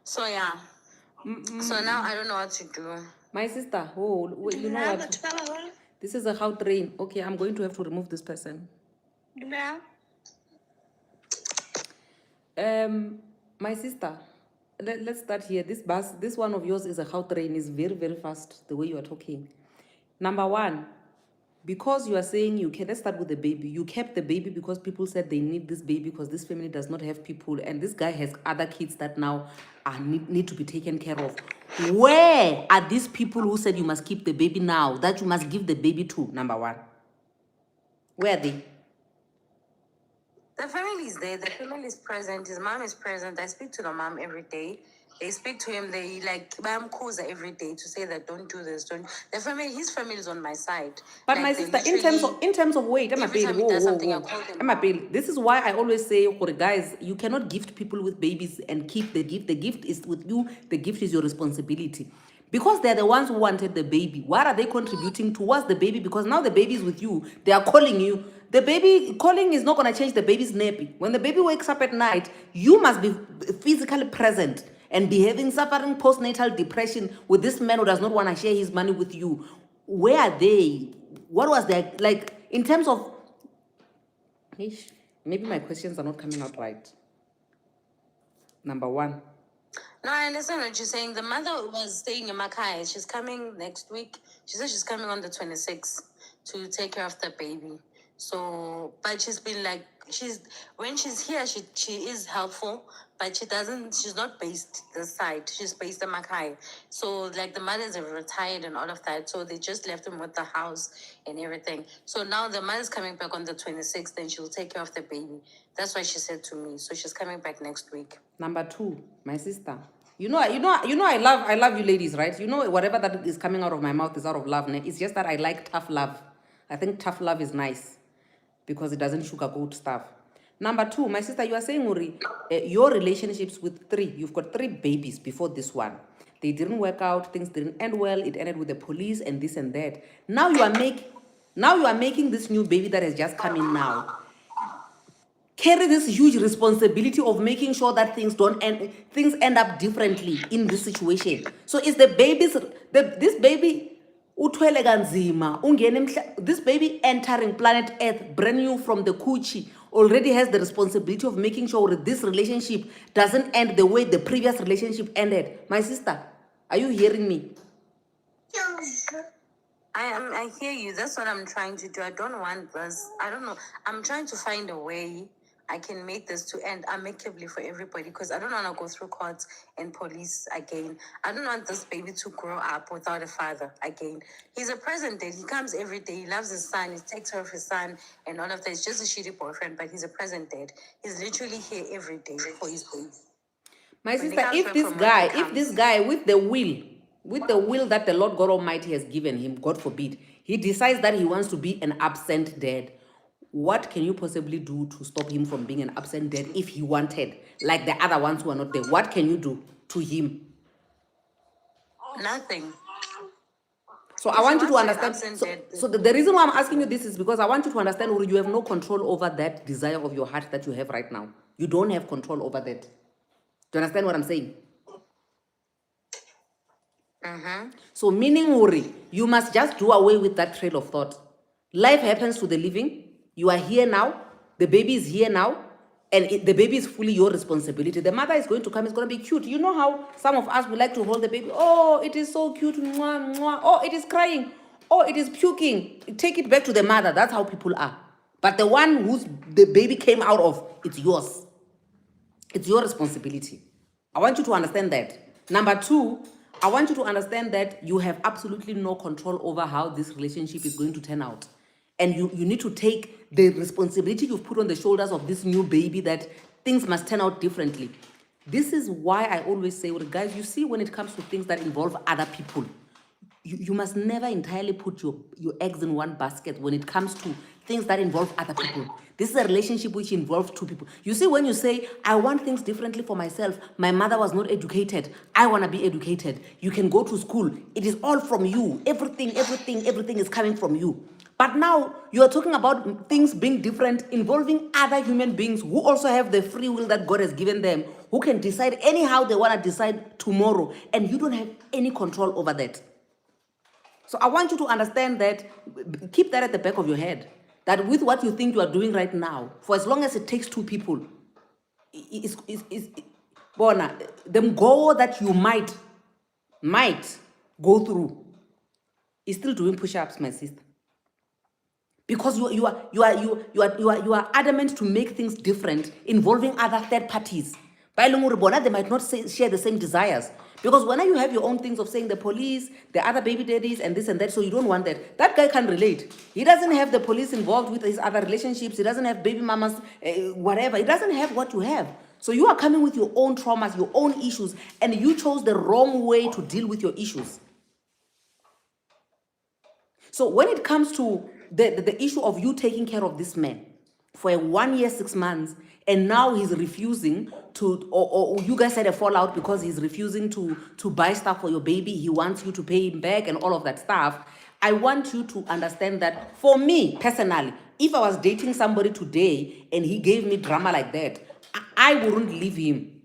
So yeah. So now I don't know what to do.
My sister, you know what? This is a how train. Okay, I'm going to have to remove this person. My sister, let's start here. This one of yours is a how train, is very, very fast, the way you are talking. Number one, because you are saying let's start with the baby. You kept the baby because people said they need this baby because this family does not have people, and this guy has other kids that now need to be taken care of. Where are these people who said you must keep the baby now, that you must give the baby to? Number one, where are they?
The family is there. The family is present. His mom is present. I speak to the mom every day. They speak to him. They bam Kuza every day to say that don't do this. Don't. His family is on my side.
But my sister, in terms of wait,
every time he does something, I call them.
This is why I always say, guys, you cannot gift people with babies and keep the gift. The gift is with you. The gift is your responsibility. Because they're the ones who wanted the baby. What are they contributing towards the baby? Because now the baby is with you. They are calling you. The baby calling is not going to change the baby's nappy. When the baby wakes up at night, you must be physically present and be suffering postnatal depression with this man who does not want to share his money with you. Where are they? What was their, in terms of... Maybe my questions are not coming out right. Number one.
No, I understand what you're saying. The mother was staying in Makai. She's coming next week. She said she's coming on the 26th to take care of the baby. So, but she's been when she's here, she is helpful, but she's not based this side. She's based in Makai. So, the mothers have retired and all of that. So, they just left him with the house and everything. So, now the mother's coming back on the 26th and she'll take care of the baby. That's what she said to me. So, she's coming back next week.
Number two, my sister. I love you ladies, right? Whatever that is coming out of my mouth is out of love. It's just that I like tough love. I think tough love is nice because it doesn't sugarcoat stuff. Number two, my sister, you are saying, Uri, your relationships with you've got 3 babies before this one. They didn't work out. Things didn't end well. It ended with the police and this and that. Now you are making this new baby that has just come in now carry this huge responsibility of making sure that things end up differently in this situation. So it's this baby this baby entering planet Earth brand new from the coochie already has the responsibility of making sure that this relationship doesn't end the way the previous relationship ended. My sister, are you hearing me?
I hear you. That's what I'm trying to do. I don't want this. I don't know. I'm trying to find a way I can make this to end amicably for everybody because I don't want to go through courts and police again. I don't want this baby to grow up without a father again. He's a present dad. He comes every day. He loves his son. He takes care of his son and all of that. He's just a shitty boyfriend, but he's a present dad. He's literally here every day for his baby.
My sister, if this guy with the will that the Lord God Almighty has given him, God forbid, he decides that he wants to be an absent dad, what can you possibly do to stop him from being an absent dad if he wanted, like the other ones who are not there? What can you do to him?
Nothing.
So I want you to understand. So the reason why I'm asking you this is because I want you to understand, Uri, you have no control over that desire of your heart that you have right now. You don't have control over that. Do you understand what I'm saying? So meaning, Uri, you must just do away with that trail of thought. Life happens to the living. You are here now. The baby is here now. And the baby is fully your responsibility. The mother is going to come. It's going to be cute. You know how some of us would like to hold the baby. Oh, it is so cute. Mwah, mwah. Oh, it is crying. Oh, it is puking. Take it back to the mother. That's how people are. But the one whose the baby came out of, it's yours. It's your responsibility. I want you to understand that. Number two, I want you to understand that you have absolutely no control over how this relationship is going to turn out. And you need to take the responsibility you've put on the shoulders of this new baby that things must turn out differently. This is why I always say, well, guys, you see, when it comes to things that involve other people, you must never entirely put your eggs in one basket when it comes to things that involve other people. This is a relationship which involves two people. You see, when you say, I want things differently for myself, my mother was not educated, I want to be educated, you can go to school, it is all from you. Everything is coming from you. But now you're talking about things being different, involving other human beings who also have the free will that God has given them, who can decide anyhow they want to decide tomorrow, and you don't have any control over that. So I want you to understand that, keep that at the back of your head, that with what you think you are doing right now, for as long as it takes two people, Bona, the goal that you might go through is still doing push-ups, my sister. Because you are adamant to make things different, involving other third parties. By Bona, they might not share the same desires. Because when you have your own things of saying the police, the other baby daddies, and this and that, so you don't want that. That guy can relate. He doesn't have the police involved with his other relationships. He doesn't have baby mamas, whatever. He doesn't have what you have. So you are coming with your own traumas, your own issues, and you chose the wrong way to deal with your issues. So when it comes to the issue of you taking care of this man for a 1 year, 6 months, and now he's refusing to, or you guys had a fallout because he's refusing to buy stuff for your baby, he wants you to pay him back and all of that stuff, I want you to understand that for me, personally, if I was dating somebody today and he gave me drama like that, I wouldn't leave him.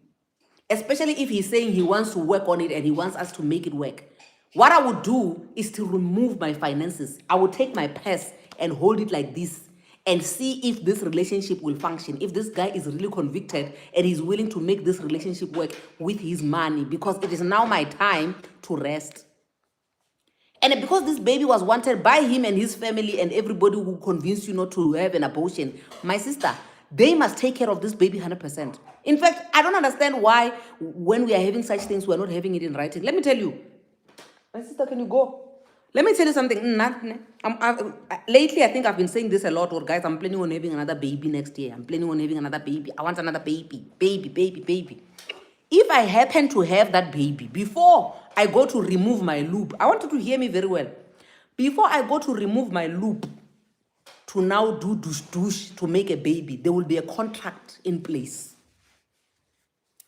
Especially if he's saying he wants to work on it and he wants us to make it work. What I would do is to remove my finances. I would take my purse and hold it like this and see if this relationship will function. If this guy is really convicted and he's willing to make this relationship work with his money, because it is now my time to rest. And because this baby was wanted by him and his family and everybody who convinced you not to have an abortion, my sister, they must take care of this baby 100%. In fact, I don't understand why when we are having such things, we are not having it in writing. Let me tell you. My sister, can you go? Let me tell you something. Lately, I think I've been saying this a lot. Or guys, I'm planning on having another baby next year. I'm planning on having another baby. I want another baby. Baby. If I happen to have that baby, before I go to remove my loop, I want you to hear me very well. Before I go to remove my loop, to now do douche to make a baby, there will be a contract in place.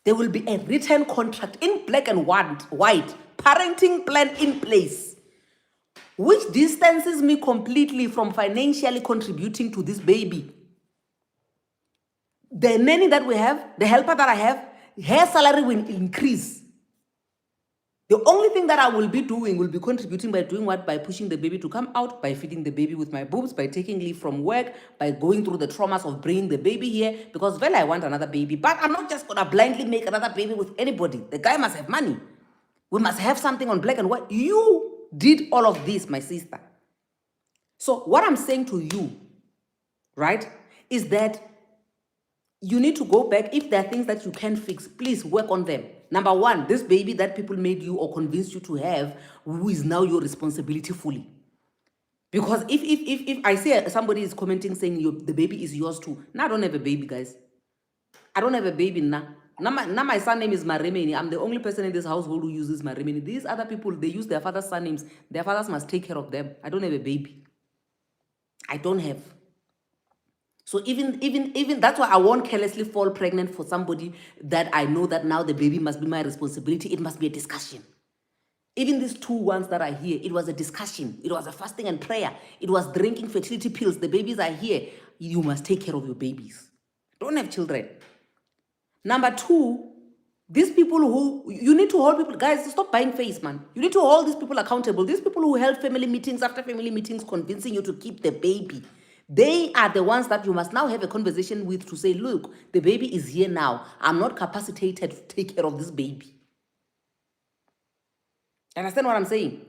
There will be a written contract in black and white, parenting plan in place, which distances me completely from financially contributing to this baby. The nanny that we have, the helper that I have, her salary will increase. The only thing that I will be doing will be contributing by doing what? By pushing the baby to come out, by feeding the baby with my boobs, by taking leave from work, by going through the traumas of bringing the baby here, because well, I want another baby. But I'm not just going to blindly make another baby with anybody. The guy must have money. We must have something on black and white. You did all of this, my sister. So what I'm saying to you, right, is that you need to go back. If there are things that you can fix, please work on them. Number one, this baby that people made you or convinced you to have, who is now your responsibility fully. Because if I say somebody is commenting saying the baby is yours too, now I don't have a baby, guys. I don't have a baby now. Now my son name is Maremeni. I'm the only person in this household who uses Maremeni. These other people, they use their father's surnames. Their fathers must take care of them. I don't have a baby. I don't have. So even that's why I won't carelessly fall pregnant for somebody that I know that now the baby must be my responsibility. It must be a discussion. Even these 2 ones that are here, it was a discussion. It was a fasting and prayer. It was drinking fertility pills. The babies are here. You must take care of your babies. Don't have children. Number 2, these people who, you need to hold people, guys, stop buying face, man. You need to hold these people accountable. These people who held family meetings after family meetings convincing you to keep the baby. They are the ones that you must now have a conversation with to say, look, the baby is here now. I'm not capacitated to take care of this baby. Understand what I'm saying?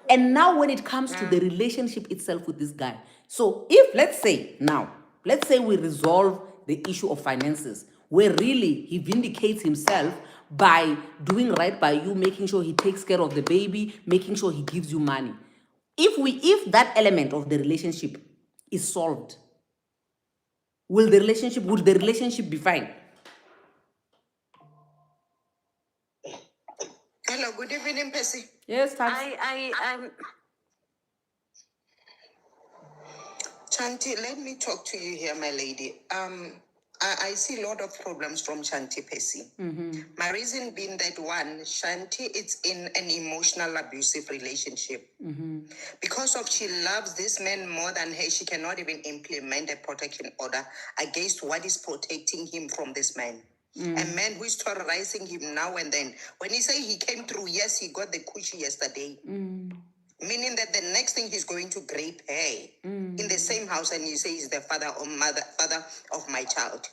And now when it comes to the relationship itself with this guy. So if, let's say we resolve the issue of finances, where really he vindicates himself by doing right by you, making sure he takes care of the baby, making sure he gives you money. If that element of the relationship is solved, would the relationship be fine?
Hello, good evening, Percy.
Yes, Tax.
I'm Chanti, let me talk to you here, my lady. I see a lot of problems from Shanti Percy. My reason being that one, Shanti is in an emotional abusive relationship. Because of she loves this man more than her, she cannot even implement a protection order against what is protecting him from this man. A man who is terrorizing him now and then. When he say he came through, yes, he got the coochie yesterday. Meaning that the next thing he's going to grape her in the same house, and you say he's the father of my child.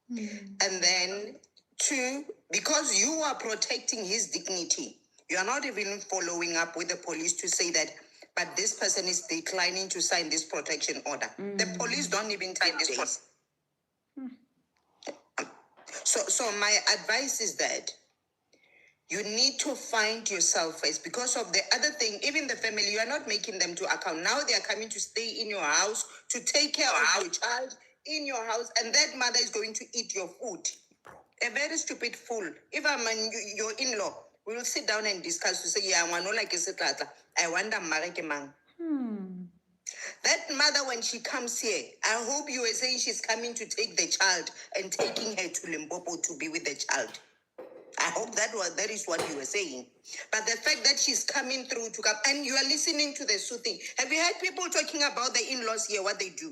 And then two, because you are protecting his dignity, you are not even following up with the police to say that, but this person is declining to sign this protection order. The police don't even sign this. So my advice is that you need to find yourself first, because of the other thing, even the family, you are not making them to account. Now they are coming to stay in your house, to take care of your child in your house, and that mother is going to eat your food. A very stupid fool. If I'm your in-law, we will sit down and discuss to say, yeah, I wonder, Marekemang. That mother, when she comes here, I hope you were saying she's coming to take the child and taking her to Limpopo to be with the child. I hope that is what you were saying. But the fact that she's coming through to come, and you are listening to the soothing. Have you heard people talking about the in-laws here, what they do?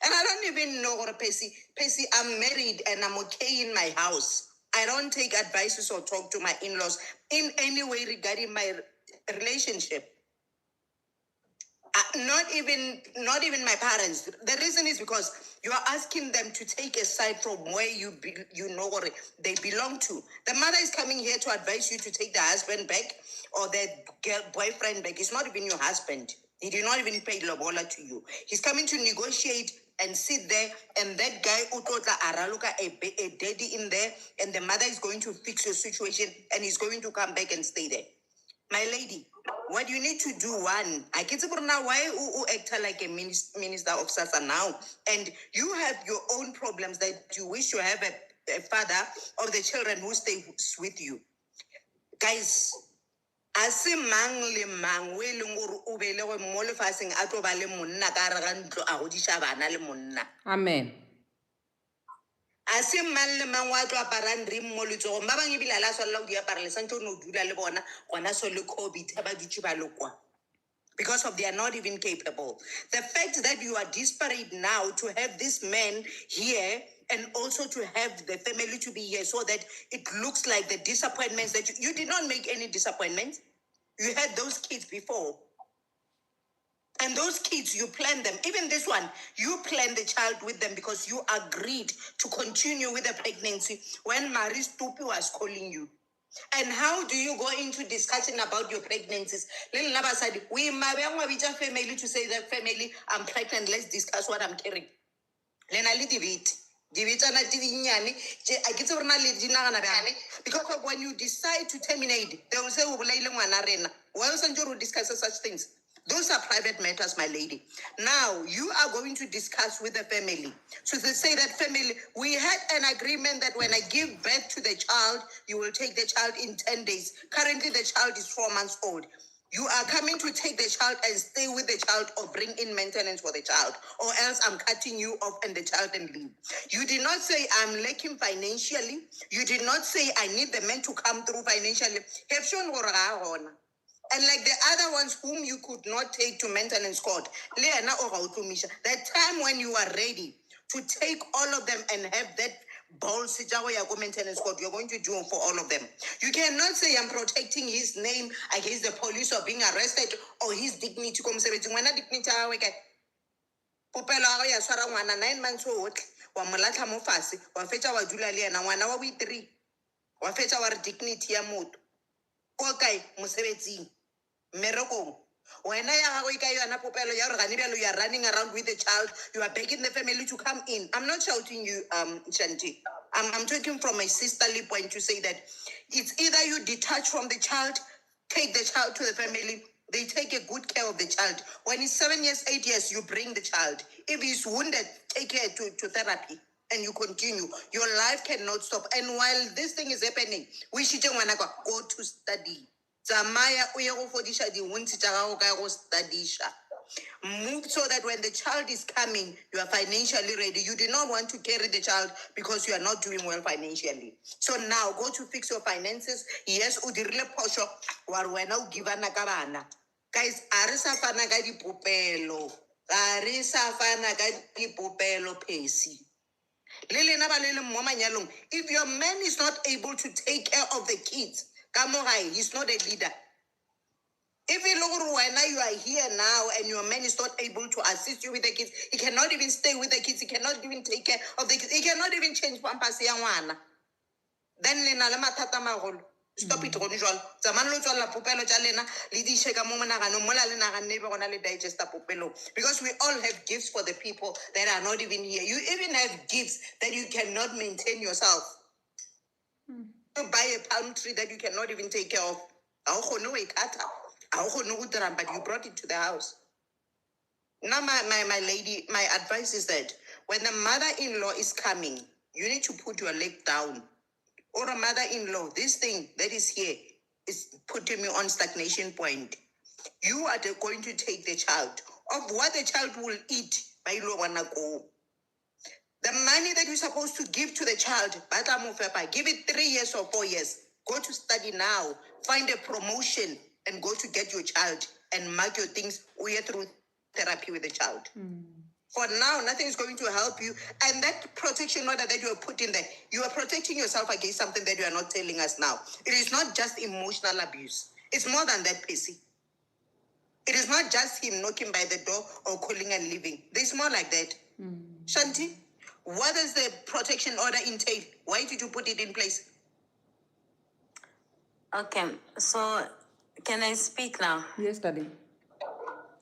And I don't even know, or Pacey, I'm married and I'm okay in my house. I don't take advices or talk to my in-laws in any way regarding my relationship. Not even my parents. The reason is because you are asking them to take a side from where you know what they belong to. The mother is coming here to advise you to take the husband back or the boyfriend back. It's not even your husband. He did not even pay lobola to you. He's coming to negotiate and sit there, and that guy utota araluka a daddy in there, and the mother is going to fix your situation, and he's going to come back and stay there. My lady, what you need to do, one, I can say now why you act like a minister of SASA now, and you have your own problems that you wish you have a father of the children who stay with you. Guys, ase mang le mang we leng gore o bele go mo lefaseng a tlo ba le monna ka re ga ntlo a godisha bana le monna.
Amen.
Ase mang le mang wa tlo aparang rim mo letsogong ba bang ebile a la swalla go di apara le santse o ne o dula le bona gona so le COVID ba dutse ba lokwa, because of they are not even capable. The fact that you are desperate now to have this man here and also to have the family to be here so that it looks like the disappointments that you did not make any disappointments. You had those kids before. And those kids, you plan them. Even this one, you plan the child with them because you agreed to continue with the pregnancy when Marie Stupi was calling you. And how do you go into discussion about your pregnancies? Little Naba said, we family to say that family, I'm pregnant, let's discuss what I'm carrying. Lena Lidivit. Because of when you decide to terminate, they will say, why don't you discuss such things? Those are private matters, my lady. Now, you are going to discuss with the family. So they say that family, we had an agreement that when I give birth to the child, you will take the child in 10 days. Currently, the child is 4 months old. You are coming to take the child and stay with the child or bring in maintenance for the child, or else I'm cutting you off and the child and leave. You did not say I'm lacking financially. You did not say I need the man to come through financially. Have shown and like the other ones whom you could not take to maintenance court, that time when you are ready to take all of them and have that balls maintenance court, you're going to do for all of them. You cannot say I'm protecting his name against the police or being arrested or his dignity. Popelo ya swara ngwana 9 months old, wa molatla mo fase, wa fetsa wa dula le ena ngwana wa 3, wa fetsa wa re dignity ya motho. Ko kae mosebetsing merekong wena ya gago e ka yona popelo ya gore gane bjalo you are running around with the child, you are begging the family to come in. I'm not shouting you, Shanti. I'm talking from a sisterly point to say that it's either you detach from the child, take the child to the family, they take a good care of the child. When he's 7 years, 8 years, you bring the child. If he's wounded, take care to therapy. And you continue. Your life cannot stop. And while this thing is happening, we should go to study.
Tsamaya o ye go fodisha diwuntsi tsa gago ka go studisha. Move so that when the child is coming, you are financially ready. You do not want to carry the child because you are not doing well financially. So now go to fix your finances. Yes, o dirile phoso wa re wena o givana ka bana. Guys, a re sa fana ka dipopelo. Ga re sa fana ka dipopelo phesi. Le lena ba le leng mo manyalong, if your man is not able to take care of the kids, ka mo gae, he's not a leader. If you look at now, you are here now and your man is not able to assist you with the kids, he cannot even stay with the kids, he cannot even take care of the kids, he cannot even change pampers ya ngwana. Then lena le mathata magolo. Stop it gone jwalo. Tsamane lo tswalla popelo tsa lena le di sheka mo monagano mola le naganne be gona le digesta popelo, because we all have gifts for the people that are not even here. You even have gifts that you cannot maintain yourself. To buy a palm tree that you cannot even take care of. But you brought it to the house. Now, my lady, my advice is that when the mother-in-law is coming, you need to put your leg down. Or a mother-in-law, this thing that is here is putting me on stagnation point. You are going to take the child. Of what the child will eat, by law wanna go. The money that you're supposed to give to the child, give it 3 years or 4 years. Go to study now. Find a promotion and go to get your child and mark your things through therapy with the child. For now, nothing is going to help you. And that protection order that you are put in there, you are protecting yourself against something that you are not telling us now. It is not just emotional abuse. It's more than that, Pissy. It is not just him knocking by the door or calling and leaving. There's more like that. Shanti, what does the protection order entail? Why did you put it in place?
Okay, so can I speak now?
Yes, darling.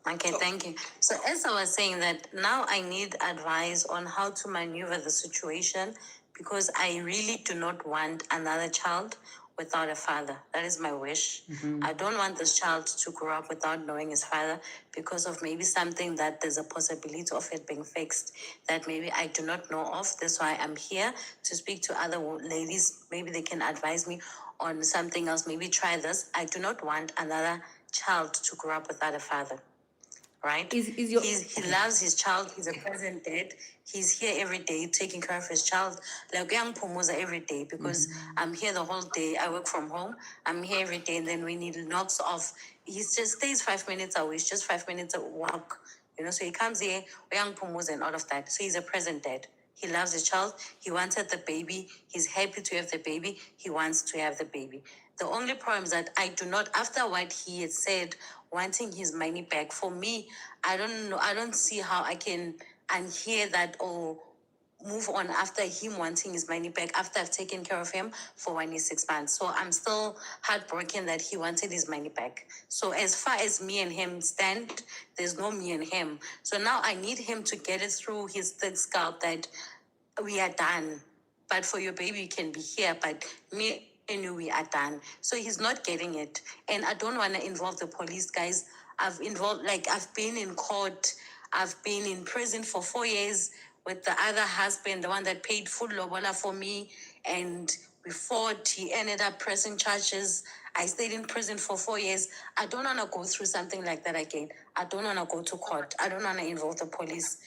Okay, thank you. So as I was saying that now I need advice on how to maneuver the situation, because I really do not want another child without a father. That is my wish. I don't want this child to grow up without knowing his father because of maybe something that there's a possibility of it being fixed that maybe I do not know of. That's why I'm here to speak to other ladies. Maybe they can advise me on something else. Maybe try this. I do not want another child to grow up without a father. Right? He loves his child. He's a present dad. He's here every day taking care of his child. Like young Pomoza every day because I'm here the whole day. I work from home. I'm here every day. And then when he knocks off, he just stays 5 minutes away. It's just 5 minutes walk. So he comes here, young Pomoza and all of that. So he's a present dad. He loves his child. He wanted the baby. He's happy to have the baby. He wants to have the baby. The only problem is that I do not, after what he had said, wanting his money back, for me, I don't know. I don't see how I can unhear that or move on after him wanting his money back after I've taken care of him for 1 year, 6 months. So I'm still heartbroken that he wanted his money back. So as far as me and him stand, there's no me and him. So now I need him to get it through his thick skull that we are done. But for your baby, you can be here. But me and you, we are done. So he's not getting it. And I don't want to involve the police, guys. I've been in court. I've been in prison for 4 years with the other husband, the one that paid full lobola for me. And we fought. He ended up pressing charges. I stayed in prison for 4 years. I don't want to go through something like that again. I don't want to go to court. I don't want to involve the police.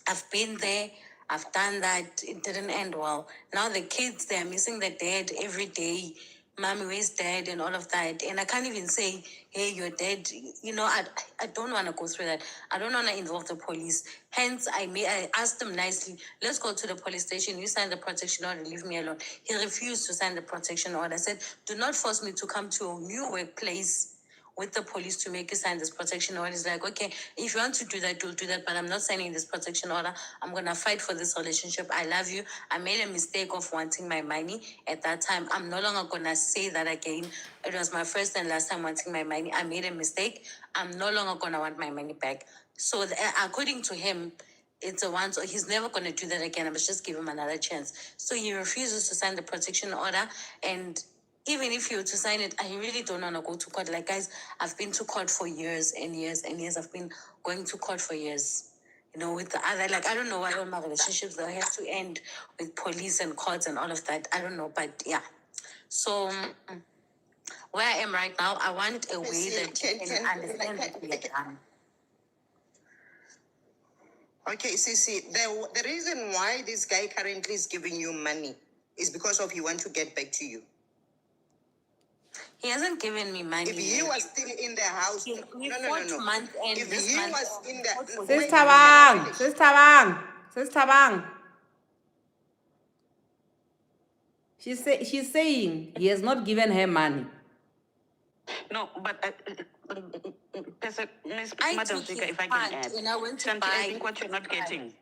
I've been there. I've done that. It didn't end well. Now the kids, they're missing their dad every day. Mommy, where's dad? And all of that. And I can't even say, hey, you're dead. I don't want to go through that. I don't want to involve the police. Hence, I asked them nicely, let's go to the police station. You sign the protection order, leave me alone. He refused to sign the protection order. I said, do not force me to come to a new workplace with the police to make you sign this protection order. It's like, okay, if you want to do that, you'll do that, but I'm not signing this protection order. I'm going to fight for this relationship. I love you. I made a mistake of wanting my money at that time. I'm no longer going to say that again. It was my first and last time wanting my money. I made a mistake. I'm no longer going to want my money back. So according to him, it's a once, he's never going to do that again. I must just give him another chance. So he refuses to sign the protection order, and even if you were to sign it, I really don't want to go to court. Like, guys, I've been to court for years and years and years. I've been going to court for years. With the other, I don't know why all my relationships that have to end with police and courts and all of that. I don't know, but yeah. So Where I am right now, I want a way
See,
that you can understand that we are done.
Okay, see, the reason why this guy currently is giving you money is because of he want to get back to you.
He hasn't given me money.
If he was still in the house,
we
no.
fought month end.
If
This
he
month
was in the
Sis Tabang. She's saying he has not given her money.
No, but Miss
I
Madam
took
Speaker,
his
if I
card
can add,
and I went to
Shanti,
buy
I think what you're not
his card.
getting.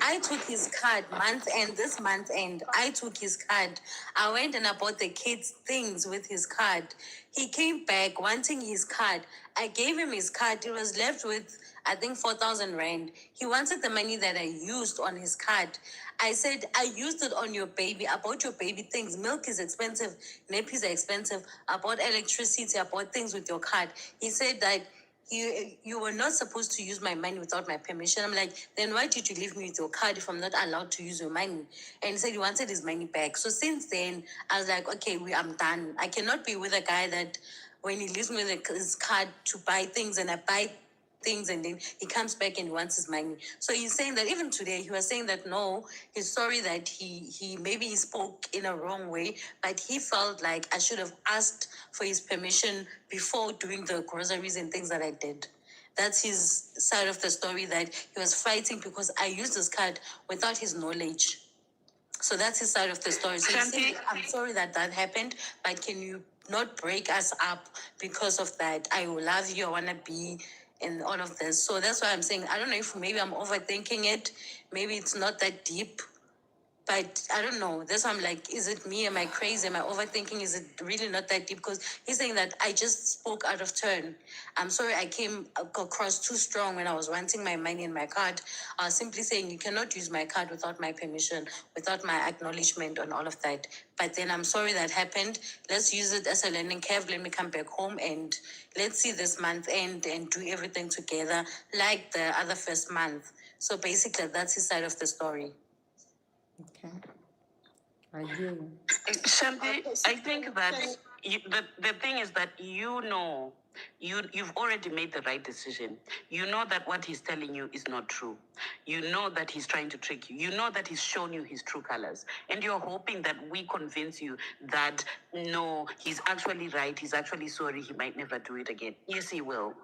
I took his card month end. This month end, I took his card. I went and I bought the kids things with his card. He came back wanting his card. I gave him his card. He was left with, I think, 4,000 rand. He wanted the money that I used on his card. I said, I used it on your baby. I bought your baby things. Milk is expensive. Nappies are expensive. I bought electricity. I bought things with your card. He said that you were not supposed to use my money without my permission. I'm like, then why did you leave me with your card if I'm not allowed to use your money? And he said he wanted his money back. So since then, I was like, okay, I'm done. I cannot be with a guy that when he leaves me with his card to buy things and I buy things and then he comes back and wants his money. So he's saying that even today he was saying that no, he's sorry that he maybe he spoke in a wrong way, but he felt like I should have asked for his permission before doing the groceries and things that I did. That's his side of the story, that he was fighting because I used his card without his knowledge. So that's his side of the story. So he's saying, I'm sorry that happened, but can you not break us up because of that? I will love you. I want to be in all of this. So that's why I'm saying, I don't know if maybe I'm overthinking it. Maybe it's not that deep. But I don't know. That's why I'm like, is it me? Am I crazy? Am I overthinking? Is it really not that deep? Because he's saying that I just spoke out of turn. I'm sorry I came across too strong when I was wanting my money and my card. I was simply saying you cannot use my card without my permission, without my acknowledgement and all of that. But then I'm sorry that happened. Let's use it as a learning curve. Let me come back home and let's see this month end and do everything together like the other first month. So basically, that's his side of the story.
Okay. I hear you.
Shanti, I think that the thing is that you've already made the right decision. You know that what he's telling you is not true. You know that he's trying to trick you. You know that he's shown you his true colors. And you're hoping that we convince you that, no, he's actually right. He's actually sorry. He might never do it again. Yes, he will.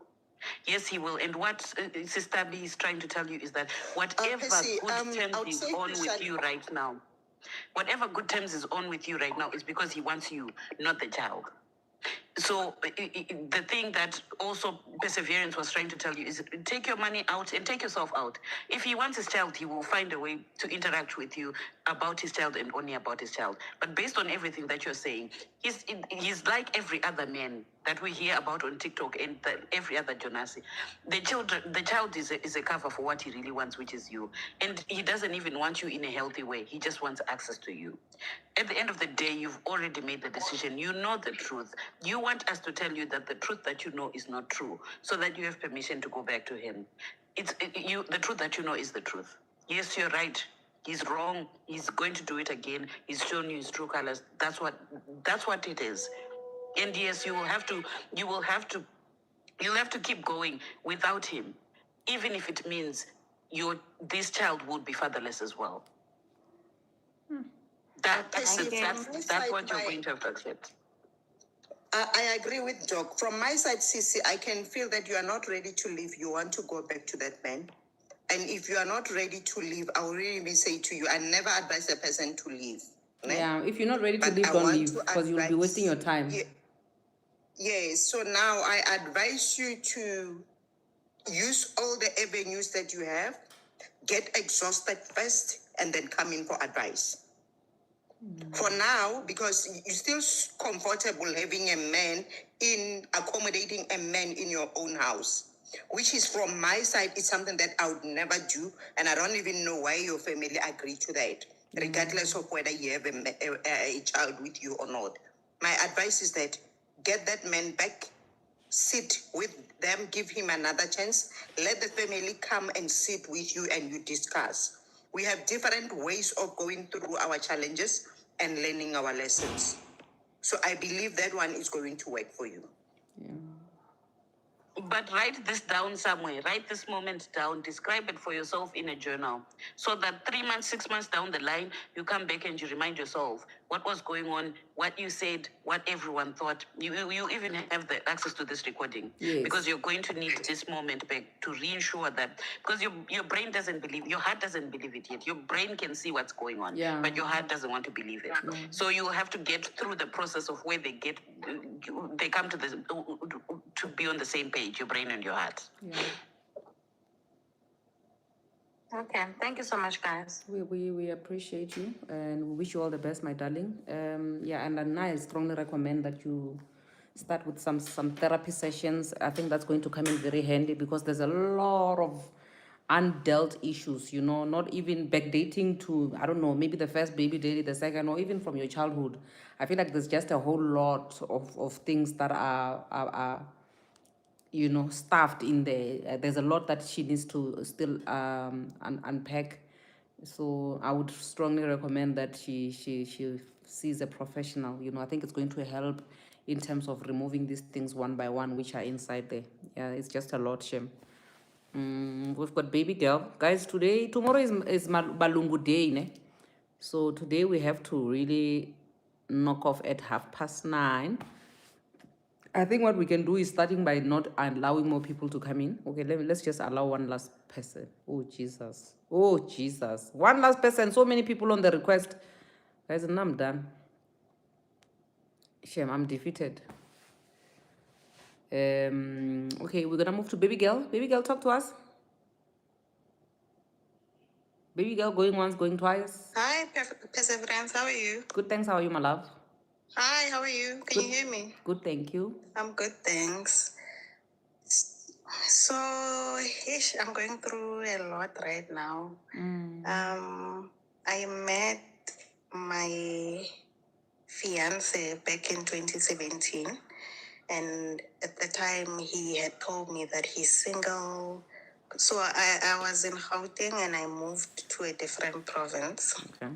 Yes, he will. And what Sister B is trying to tell you is that whatever good terms is on with you right now, whatever good terms is on with you right now is because he wants you, not the child. So the thing that also Perseverance was trying to tell you is take your money out and take yourself out. If he wants his child, he will find a way to interact with you about his child and only about his child. But based on everything that you're saying, he's like every other man that we hear about on TikTok and every other Jonasi. The child is a cover for what he really wants, which is you. And he doesn't even want you in a healthy way. He just wants access to you. At the end of the day, you've already made the decision. You know the truth. You want us to tell you that the truth that you know is not true, so that you have permission to go back to him. The truth that you know is the truth. Yes, you're right. He's wrong. He's going to do it again. He's shown you his true colors. That's what it is. And yes, you'll have to keep going without him, even if it means this child would be fatherless as well. That's what you're going to have to accept.
I agree with Doc. From my side, Sisi, I can feel that you are not ready to leave. You want to go back to that man. And if you are not ready to leave, I will really say to you, I never advise a person to leave. Right?
Yeah, if you're not ready to
But
leave,
I
don't
want
leave,
to
because you'll be wasting your time.
Yes, so now I advise you to use all the avenues that you have, get exhausted first, and then come in for advice. For now, because you're still comfortable having accommodating a man in your own house, which is from my side, it's something that I would never do. And I don't even know why your family agreed to that, regardless of whether you have a child with you or not. My advice is that get that man back, sit with them, give him another chance, let the family come and sit with you and you discuss. We have different ways of going through our challenges and learning our lessons. So I believe that one is going to work for you.
But write this down somewhere. Write this moment down. Describe it for yourself in a journal. So that 3 months, 6 months down the line, you come back and you remind yourself what was going on, what you said, what everyone thought. You even have the access to this recording.
Yes.
Because you're going to need this moment back to reassure that. Because your brain doesn't believe, your heart doesn't believe it yet. Your brain can see what's going on.
Yeah.
But your heart doesn't want to believe it. So you have to get through the process of where they come to be on the same page, your brain and your heart.
Yeah.
Okay, thank you so much, guys.
We appreciate you and we wish you all the best, my darling. And I strongly recommend that you start with some therapy sessions. I think that's going to come in very handy because there's a lot of undealt issues, not even backdating to, I don't know, maybe the first baby daddy, the second, or even from your childhood. I feel like there's just a whole lot of things that are stuffed in there. There's a lot that she needs to still unpack. So I would strongly recommend that she sees a professional. I think it's going to help in terms of removing these things one by one, which are inside there. Yeah, it's just a lot, shame. We've got baby girl. Guys, tomorrow is Balungu Day, ne? So today we have to really knock off at 9:30. I think what we can do is starting by not allowing more people to come in. Okay, let's just allow one last person. Oh, Jesus. Oh, Jesus. One last person. So many people on the request. Guys, and I'm done. Shame, I'm defeated. Okay, we're going to move to baby girl. Baby girl, talk to us. Baby girl, going once, going twice.
Hi, Perseverance. How are you?
Good, thanks. How are you, my love?
Hi, how are you? Can you hear me?
Good, thank you.
I'm good, thanks. So, I'm going through a lot right now. I met my fiance back in 2017, and at the time he had told me that he's single. So I was in Gauteng and I moved to a different province.
Okay.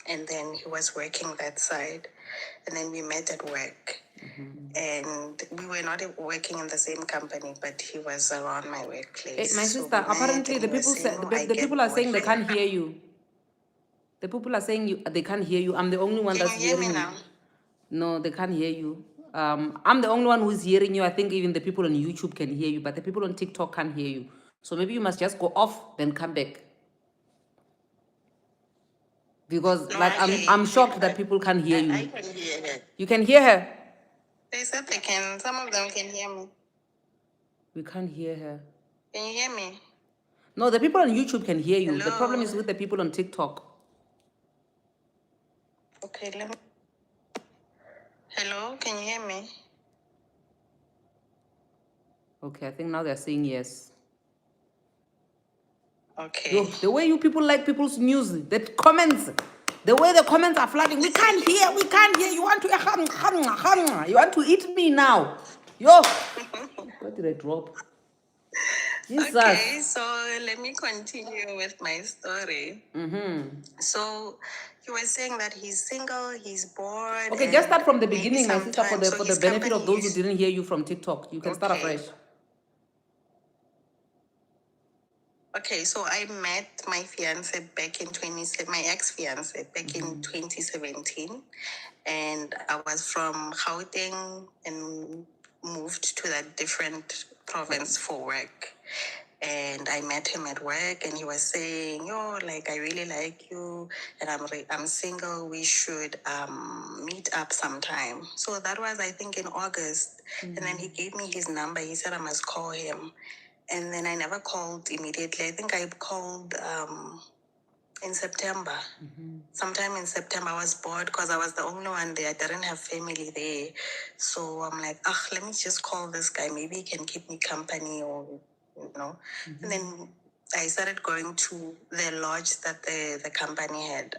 And then he was working that side. And then we met at work. And we were not working in the same company, but he was around my workplace.
My sister, apparently the people are saying they can't hear you. The people are saying they can't hear you. I'm the only one that's hearing you.
Now?
No, they can't hear you. I'm the only one who's hearing you. I think even the people on YouTube can hear you, but the people on TikTok can't hear you. So maybe you must just go off, then come back. Because I'm shocked that people can't hear you.
I can hear her.
You can hear her?
They said they can. Some of them can hear me.
We can't hear her.
Can you hear me?
No, the people on YouTube can hear you.
Hello?
The problem is with the people on TikTok.
Okay, let me. Hello, can you hear me?
Okay, I think now they're saying yes.
Okay.
Yo, the way you people like people's news, the comments, the way the comments are flooding, we can't hear. You want to eat me now. Yo, what did I drop? Jesus.
Okay, so let me continue with my story. So he was saying that he's single, he's bored.
Okay, just start from the
maybe
beginning, my sister, for
sometimes-
the
his
benefit of
company
those who
is-
didn't hear you from TikTok. You can start
Okay.
afresh.
Okay, so I met my fiance back in my ex-fiance back in 2017, and I was from Gauteng and moved to that different province for work. And I met him at work, and he was saying, "Yo, like I really like you, and I'm single. We should meet up sometime." So that was, I think, in August, and then he gave me his number. He said I must call him. And then I never called immediately. I think I called in September. Sometime in September, I was bored because I was the only one there. I didn't have family there. So I'm like, let me just call this guy. Maybe he can keep me company or, And then I started going to the lodge that the company had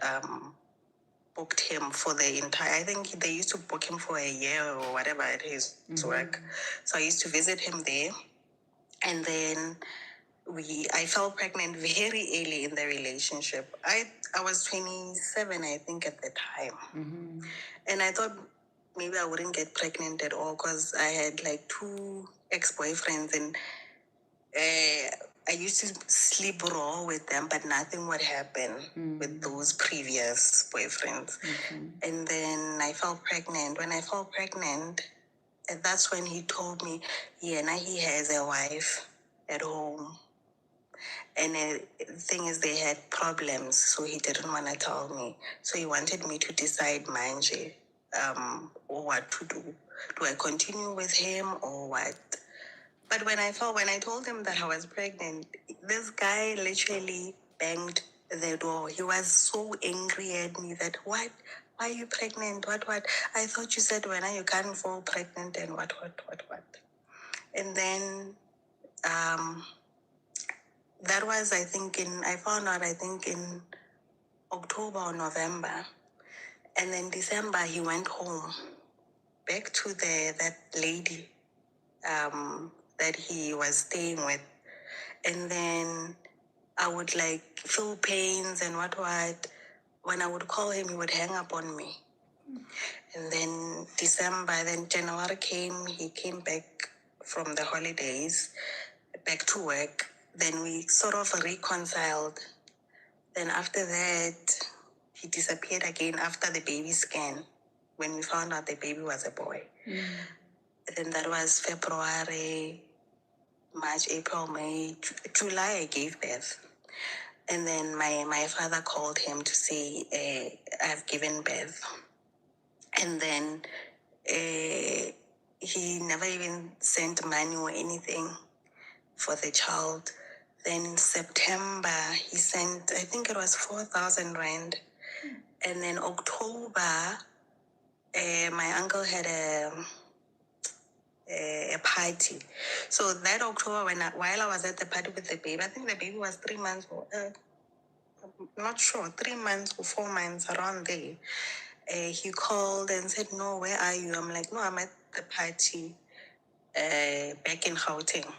booked him for the entire, I think they used to book him for a year or whatever at his work. So I used to visit him there. And then I fell pregnant very early in the relationship. I was 27, I think, at the time. And I thought maybe I wouldn't get pregnant at all because I had like 2 ex-boyfriends and I used to sleep raw with them, but nothing would happen with those previous boyfriends. And then I fell pregnant. When I fell pregnant, and that's when he told me, yeah, now he has a wife at home. And the thing is, they had problems, so he didn't want to tell me. So he wanted me to decide, manje, what to do. Do I continue with him or what? But when I told him that I was pregnant, this guy literally banged the door. He was so angry at me that, what? Why are you pregnant? What? I thought you said when you can't fall pregnant and what. And then that was, I found out, in October or November. And then December, he went home, back to that lady that he was staying with. And then I would like feel pains and what. When I would call him, he would hang up on me. And then then January came, he came back from the holidays, back to work. Then we sort of reconciled. Then after that, he disappeared again after the baby scan, when we found out the baby was a boy. Then that was February, March, April, May, July, I gave birth. And then my father called him to say, I've given birth. And then he never even sent money or anything for the child. Then in September, he sent, I think it was 4,000 rand. And then October, my uncle had a party. So that October, while I was at the party with the baby, I think the baby was 3 months old. Not sure, 3 months or 4 months, around there. He called and said, no, where are you? I'm like, no, I'm at the party back in Gauteng.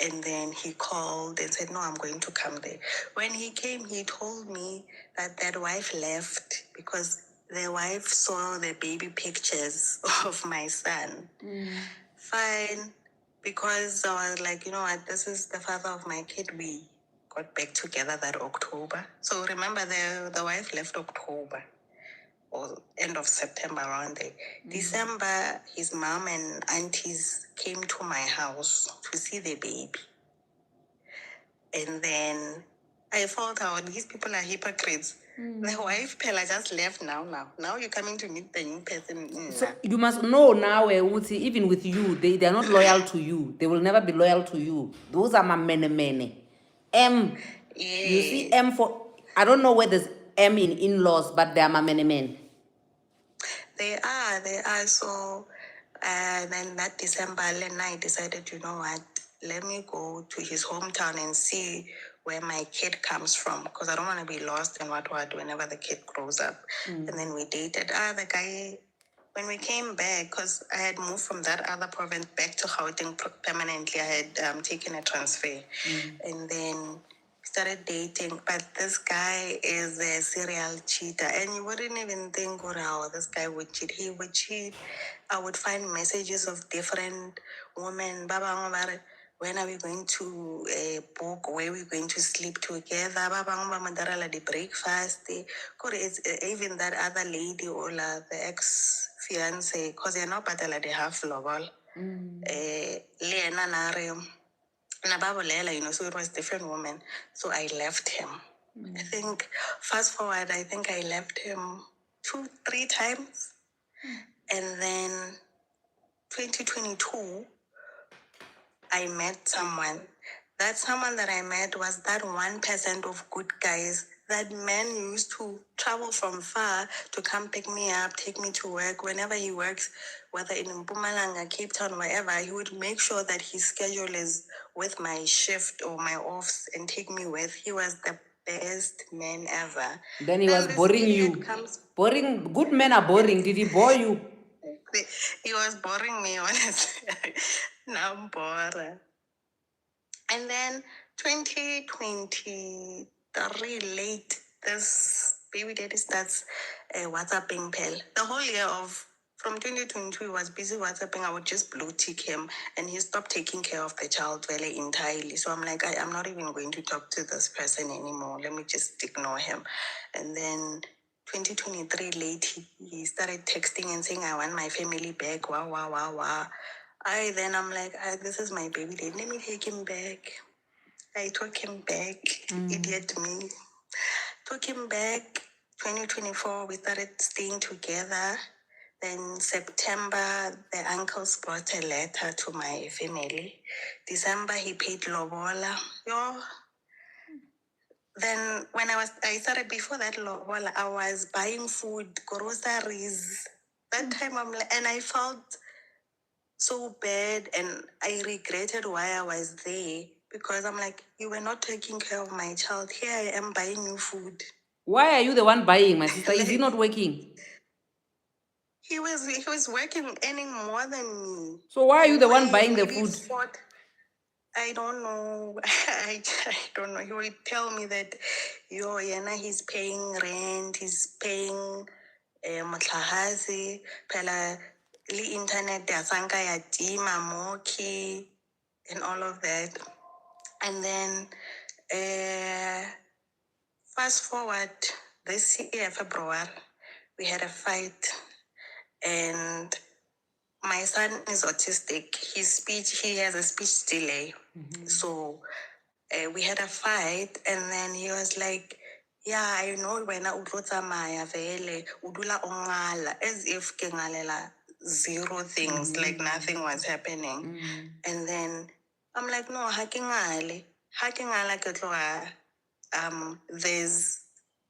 And then he called and said, no, I'm going to come there. When he came, he told me that wife left because the wife saw the baby pictures of my son. Fine, because I was like, you know what, this is the father of my kid. We got back together that October. So remember, the wife left October or end of September, around there. December, his mom and aunties came to my house to see the baby. And then I thought out, these people are hypocrites. The wife, Pella, just left now. Now you're coming to meet the new person.
So you must know now, Uti, even with you, they are not loyal to you. They will never be loyal to you. Those are my many. M, you see M for, I don't know where there's M in in-laws, but they are my many.
They are. So, then that December, then I decided, you know what, let me go to his hometown and see where my kid comes from, because I don't want to be lost and what whenever the kid grows up. And then we dated. The guy, when we came back, because I had moved from that other province back to Gauteng permanently, I had taken a transfer. And then started dating, but this guy is a serial cheater, and you wouldn't even think, oh, this guy would cheat. He would cheat. I would find messages of different women. Baba, when are we going to book? Where are we going to sleep together? Baba, the breakfast. It's even that other lady, or the ex-fiance, because they're not battle the half level. So it was different women. So I left him. I think, fast forward, I think I left him 2-3 times. And then 2022, I met someone. That someone that I met was that 1% of good guys. That man used to travel from far to come pick me up, take me to work. Whenever he works, whether in Mpumalanga, Cape Town, wherever, he would make sure that his schedule is with my shift or my offs and take me with. He was the best man ever.
Then he was boring you. Boring. Good men are boring. Did he bore you?
He was boring me, honestly. Now I'm bored. And then 2023 late, this baby daddy starts WhatsApping Pell. The whole year of from 2022, he was busy WhatsApping. I would just blue tick him, and he stopped taking care of the child really entirely. So I'm like, I'm not even going to talk to this person anymore. Let me just ignore him. And then 2023 late, he started texting and saying, I want my family back. Wow, wow, wow, wow. Then I'm like, this is my baby daddy. Let me take him back. I took him back. Idiot me. Took him back. 2024, we started staying together. Then September, the uncles brought a letter to my family. December, he paid lobola. Yo. Then when I started before that lobola, I was buying food, groceries. That time and I felt so bad, and I regretted why I was there, because I'm like, you were not taking care of my child. Here I am buying you food.
Why are you the one buying, my sister? Is he not working?
He was working, earning more than me.
So why are you the one
Way,
buying the
maybe
food?
I don't know. I don't know. He would tell me that, he's paying rent, he's paying motlahase, pela le internet ya sanka ya tima moki, and all of that. And then fast forward this year, February, we had a fight, and my son is autistic. He has a speech delay. So we had a fight, and then he was like, yeah, I know when I maya vele, udula ongala, as if ke ngalela zero things, like nothing was happening. And then I'm like, no, hakingale ke tloga, there's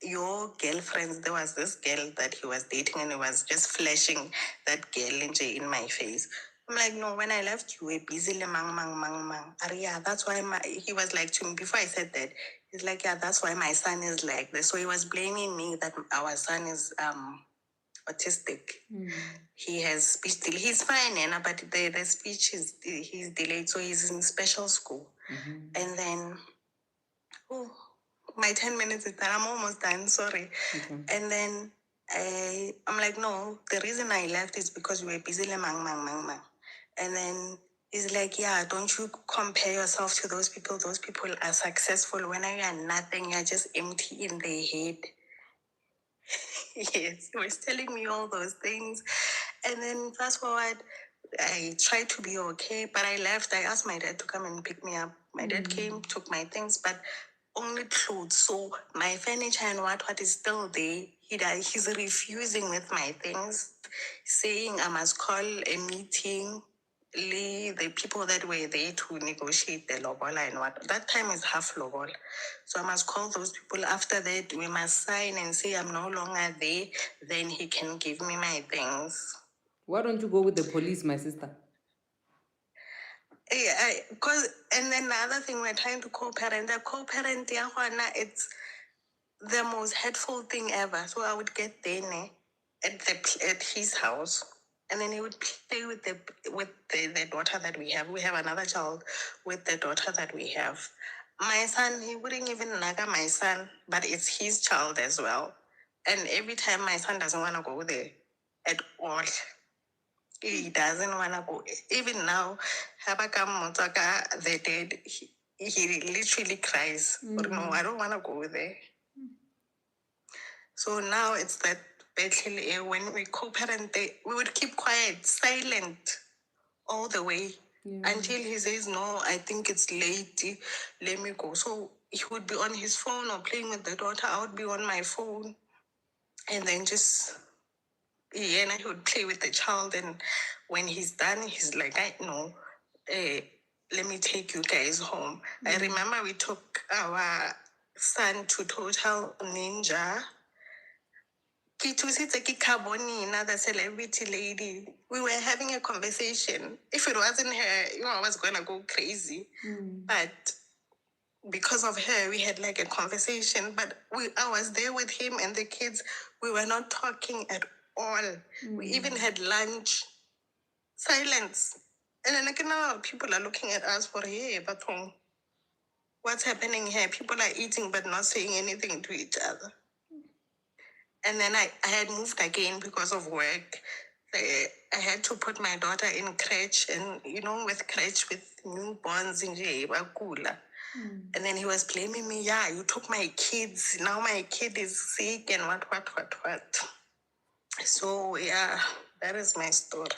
your girlfriends. There was this girl that he was dating, and he was just flashing that girl in my face. I'm like, no, when I left, you were busy le mang. Yeah, that's why he was like to me before I said that. He's like, yeah, that's why my son is like this. So he was blaming me that our son is autistic. He has speech delay. He's fine, but the speech he's delayed, so he's in special school. And then, my 10 minutes is done. I'm almost done. Sorry. Okay. And then I'm like, no, the reason I left is because we were busy. Mang. And then he's like, yeah, don't you compare yourself to those people. Those people are successful. When you are nothing, you're just empty in their head. Yes, he was telling me all those things. And then fast forward, I tried to be okay, but I left. I asked my dad to come and pick me up. My dad came, took my things, but only clothes. So my furniture and what is still there. He's refusing with my things, saying I must call a meeting. The people that were there to negotiate the lobola and what. That time is half lobola. So I must call those people. After that, we must sign and say I'm no longer there. Then he can give me my things.
Why don't you go with the police, my sister?
And then the other thing, we're trying to co-parent. The co-parent, it's the most hurtful thing ever. So I would get there at his house, and then he would play with the daughter that we have. We have another child with the daughter that we have. My son, he wouldn't even naga my son, but it's his child as well. And every time my son doesn't want to go there at all. He doesn't want to go. Even now, the dad, he literally cries. But no, I don't want to go there. So now it's that battle. When we co-parent, we would keep quiet, silent all the way until he says, no, I think it's late. Let me go. So he would be on his phone or playing with the daughter. I would be on my phone. And then just... and I would play with the child, and when he's done, he's like, I know, let me take you guys home. I remember we took our son to Total Ninja. The celebrity lady. We were having a conversation. If it wasn't her, I was gonna go crazy. But because of her, we had like a conversation. But I was there with him and the kids. We were not talking at all. We even had lunch. Silence. And then now people are looking at us for, hey, but what's happening here? People are eating but not saying anything to each other. And then I had moved again because of work. I had to put my daughter in crèche, and with crèche with newborns in Bakula. And then he was blaming me, yeah, you took my kids, now my kid is sick and what. So yeah, that is my story.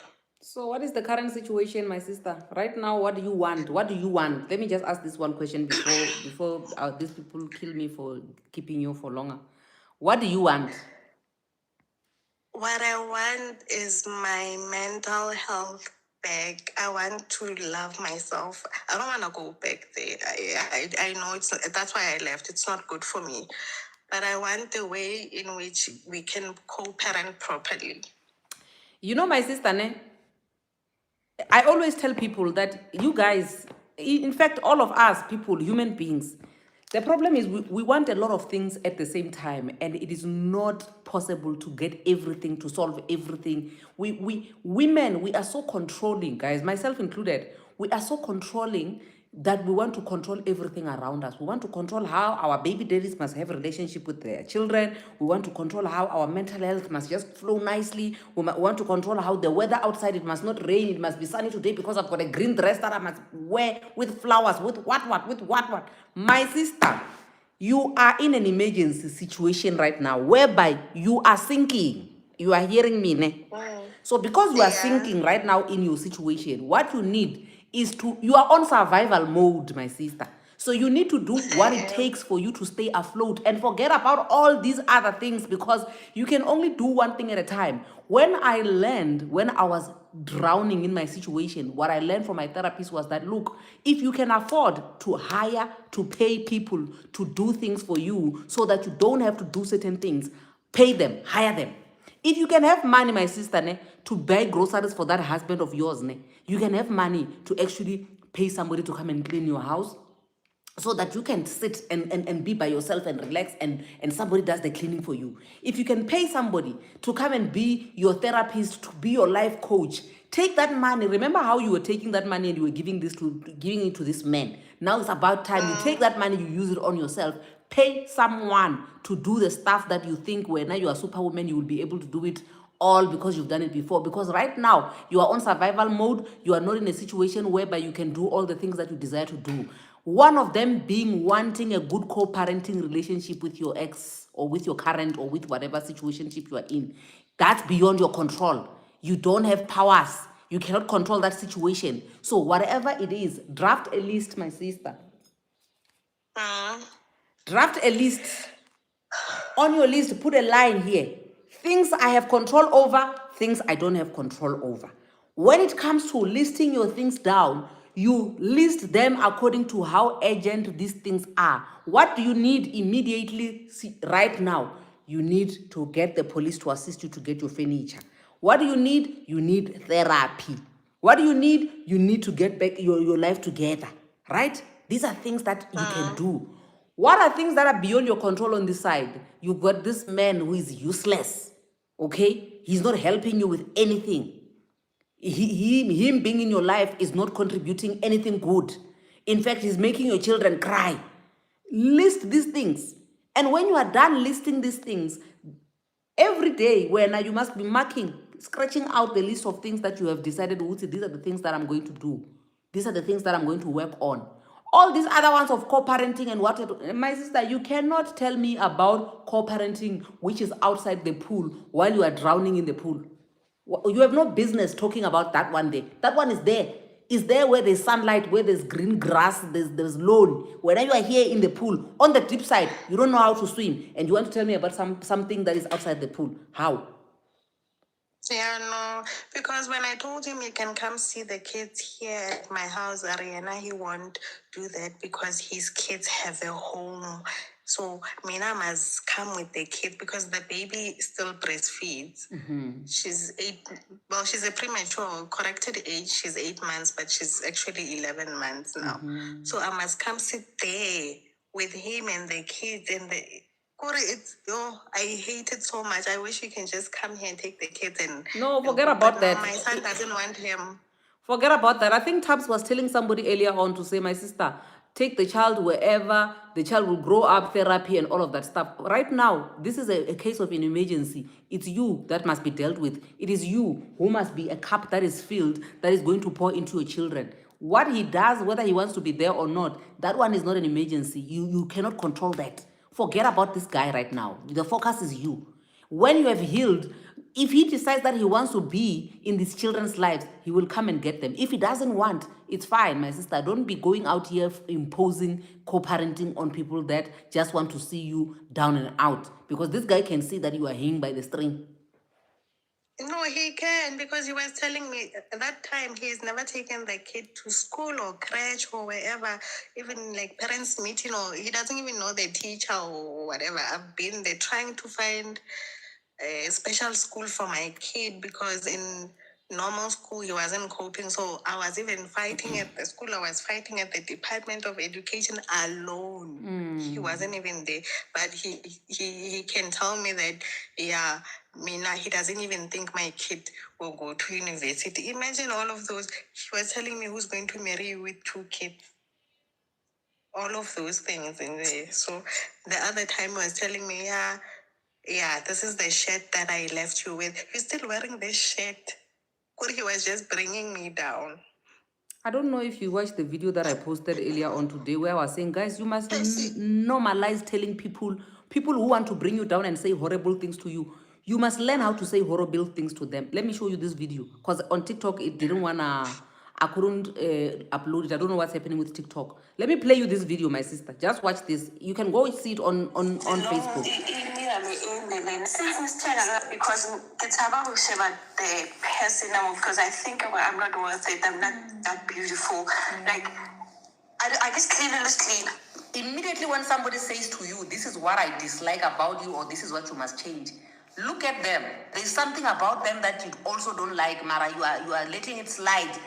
So what is the current situation, my sister? Right now, what do you want? What do you want? Let me just ask this one question before these people kill me for keeping you for longer. What do you want?
What I want is my mental health back. I want to love myself. I don't want to go back there. I know that's why I left. It's not good for me. But I want the way in which we can co-parent properly.
You know, my sister, I always tell people that you guys, in fact, all of us people, human beings, the problem is we want a lot of things at the same time, and it is not possible to get everything, to solve everything. Women, we are so controlling, guys, myself included. We are so controlling that we want to control everything around us. We want to control how our baby daddies must have a relationship with their children. We want to control how our mental health must just flow nicely. We want to control how the weather outside, it must not rain, it must be sunny today because I've got a green dress that I must wear with flowers, with what. My sister, you are in an emergency situation right now whereby you are sinking. You are hearing me, ne? So because you are sinking right now in your situation, what you need is you are on survival mode, my sister. So you need to do what it takes for you to stay afloat and forget about all these other things, because you can only do one thing at a time. When I was drowning in my situation, what I learned from my therapist was that, look, if you can afford to pay people to do things for you so that you don't have to do certain things, pay them, hire them. If you can have money, my sister, to buy groceries for that husband of yours, you can have money to actually pay somebody to come and clean your house so that you can sit and be by yourself and relax, and somebody does the cleaning for you. If you can pay somebody to come and be your therapist, to be your life coach, take that money. Remember how you were taking that money and you were giving it to this man. Now it's about time you take that money, you use it on yourself. Pay someone to do the stuff that you think when you are superwoman, you will be able to do it all because you've done it before. Because right now, you are on survival mode. You are not in a situation whereby you can do all the things that you desire to do. One of them being wanting a good co-parenting relationship with your ex or with your current or with whatever situationship you are in. That's beyond your control. You don't have powers. You cannot control that situation. So whatever it is, draft a list, my sister. Draft a list. On your list, put a line here. Things I have control over, things I don't have control over. When it comes to listing your things down, you list them according to how urgent these things are. What do you need immediately right now? You need to get the police to assist you to get your furniture. What do you need? You need therapy. What do you need? You need to get back your life together, right? These are things that you can do. What are things that are beyond your control on this side? You've got this man who is useless, okay? He's not helping you with anything. Him being in your life is not contributing anything good. In fact, he's making your children cry. List these things. And when you are done listing these things, every day, you must be scratching out the list of things that you have decided, these are the things that I'm going to do. These are the things that I'm going to work on. All these other ones of co-parenting and whatever. My sister, you cannot tell me about co-parenting which is outside the pool while you are drowning in the pool. You have no business talking about that one day. That one is there. Is there where there's sunlight, where there's green grass, there's lawn. When you are here in the pool, on the deep side, you don't know how to swim, and you want to tell me about something that is outside the pool. How?
Yeah, no, because when I told him he can come see the kids here at my house, Ariana, he won't do that because his kids have a home. So Mina must come with the kid because the baby still breastfeeds. She's she's a premature, corrected age, she's 8 months, but she's actually 11 months now. So I must come sit there with him and the kids and I hate it so much. I wish you can just come here and take the kids and...
No, forget about that.
My son doesn't want him.
Forget about that. I think Tabs was telling somebody earlier on to say, my sister, take the child wherever, the child will grow up, therapy and all of that stuff. Right now, this is a case of an emergency. It's you that must be dealt with. It is you who must be a cup that is filled, that is going to pour into your children. What he does, whether he wants to be there or not, that one is not an emergency. You cannot control that. Forget about this guy right now. The focus is you. When you have healed, if he decides that he wants to be in these children's lives, he will come and get them. If he doesn't want, it's fine, my sister. Don't be going out here imposing co-parenting on people that just want to see you down and out. Because this guy can see that you are hanging by the string.
No, he can, because he was telling me at that time he's never taken the kid to school or crèche or wherever, even like parents meeting, or he doesn't even know the teacher or whatever. I've been there trying to find a special school for my kid because in normal school he wasn't coping. So I was even fighting at the school. I was fighting at the Department of Education alone. He wasn't even there, but he can tell me that, yeah, Mina, he doesn't even think my kid will go to university. Imagine all of those. He was telling me who's going to marry you with 2 kids. All of those things in there. So the other time he was telling me, yeah, this is the shirt that I left you with. You're still wearing this shirt. He was just bringing me down.
I don't know if you watched the video that I posted earlier on today where I was saying, guys, you must normalize telling people who want to bring you down and say horrible things to you. You must learn how to say horrible things to them. Let me show you this video because on TikTok, it didn't want to, I couldn't upload it. I don't know what's happening with TikTok. Let me play you this video, my sister. Just watch this. You can go see it on Facebook.
Because it's about the person now, because I think I'm not worth it. I'm not that beautiful. Like, I guess clearly, immediately when somebody says to you, this is what I dislike about you, or this is what you must change, look at them. There's something about them that you also don't like, Mara. You are letting it slide.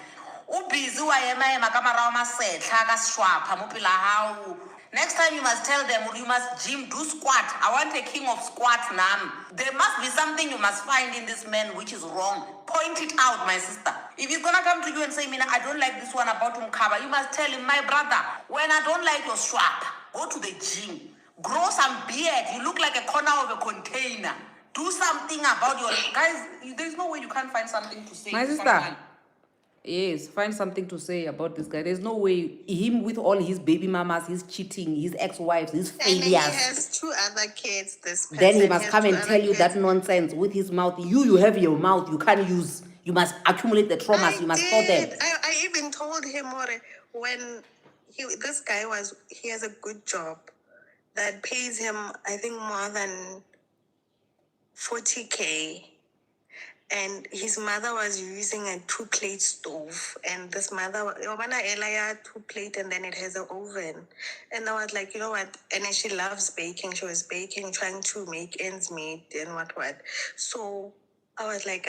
Next time you must tell them, you must gym, do squat. I want a king of squat, Nam. There must be something you must find in this man which is wrong. Point it out, my sister. If he's gonna come to you and say, Mina, I don't like this one about Umkaba, you must tell him, my brother, when I don't like your strap, go to the gym. Grow some beard. You look like a corner of a container. Do something about your... Guys, there's no way you can't find something to say.
My sister. Someone. Yes, find something to say about this guy. There's no way him with all his baby mamas, his cheating, his ex-wives, his failures.
And he has 2 other kids. This person,
then he must come and tell you that nonsense with his mouth. You have your mouth. You can't use. You must accumulate the traumas. You must store them.
I even told him when this guy he has a good job that pays him, I think, more than 40K. And his mother was using a 2-plate stove. And this mother, 2-plate, and then it has an oven. And I was like, you know what? And then she loves baking. She was baking, trying to make ends meet and what. So I was like,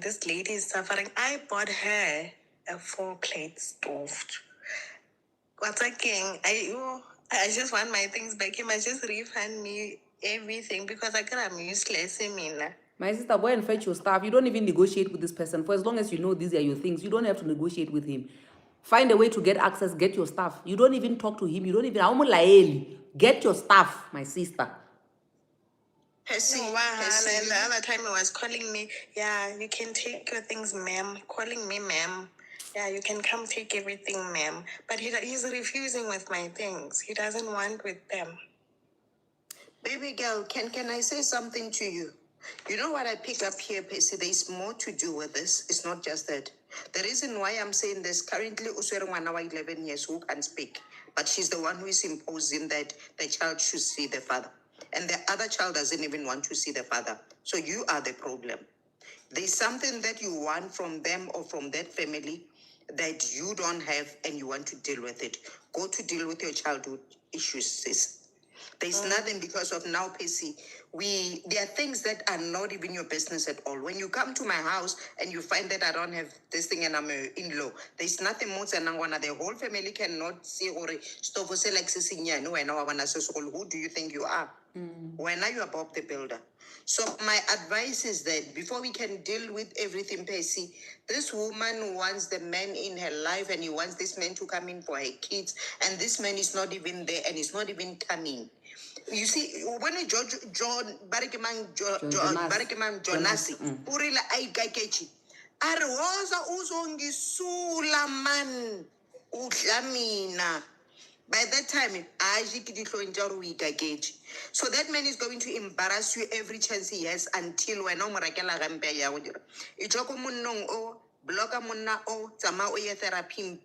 this lady is suffering. I bought her a 4-plate stove. What's a king? I just want my things back. He must just refund me everything because I'm useless.
My sister, go and fetch your stuff. You don't even negotiate with this person. For as long as you know these are your things, you don't have to negotiate with him. Find a way to get access, get your stuff. You don't even talk to him. You don't even... Get your stuff, my sister.
And the other time he was calling me, yeah, you can take your things, ma'am. Calling me, ma'am. Yeah, you can come take everything, ma'am. But he's refusing with my things. He doesn't want with them.
Baby girl, can I say something to you? You know what I pick up here, Pacey? There's more to do with this. It's not just that. The reason why I'm saying this, currently, Uswere 11 years who can speak, but she's the one who is imposing that the child should see the father. And the other child doesn't even want to see the father. So you are the problem. There's something that you want from them or from that family that you don't have and you want to deal with it. Go to deal with your childhood issues, sis. There's nothing because of now, Pacey. There are things that are not even your business at all. When you come to my house and you find that I don't have this thing and I'm an in-law, there's nothing more than the whole family cannot see or who do you think you are? When you are Bob the Builder. So my advice is that before we can deal with everything, Pacey, this woman wants the man in her life and he wants this man to come in for her kids, and this man is not even there and he's not even coming. You see, when John Jonasi, Urila Aikakechi, Arwaza Uzongisula man Udlamina. By that time, so that man is going to embarrass you every chance he has until when block therapy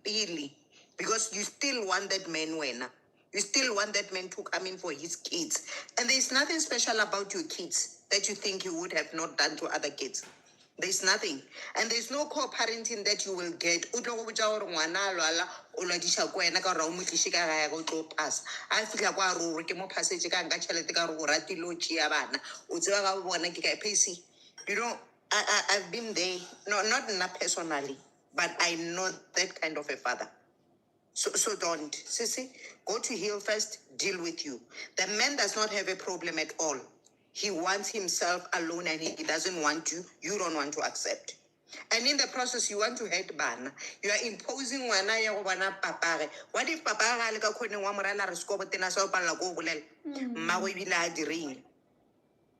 because you still want that man when you still want that man to come in for his kids. And there's nothing special about your kids that you think you would have not done to other kids. There's nothing. And there's no co-parenting that you will get. I you know, I've been there, no, not personally, but I know that kind of a father. So don't, Sissy, go to heal first, deal with you. The man does not have a problem at all. He wants himself alone and he doesn't want you. You don't want to accept. And in the process, you want to hate Bana. You are imposing wana ya wana papare. What if papara le ka khone wa morala re skobo tena sa opalla go bolela? Mmago ibile a direng.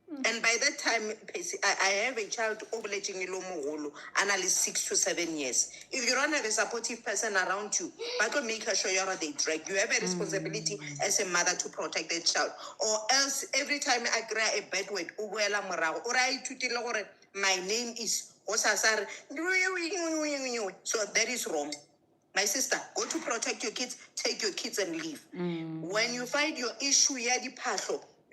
And by that time, I have a child ovulating and at least 6 to 7 years. If you don't have a supportive person around you, but to make sure they drag, you have a responsibility as a mother to protect that child. Or else, every time I cry a bad word, my name is Osasar. So that is wrong. My sister, go to protect your kids, take your kids and leave. When you find your issue,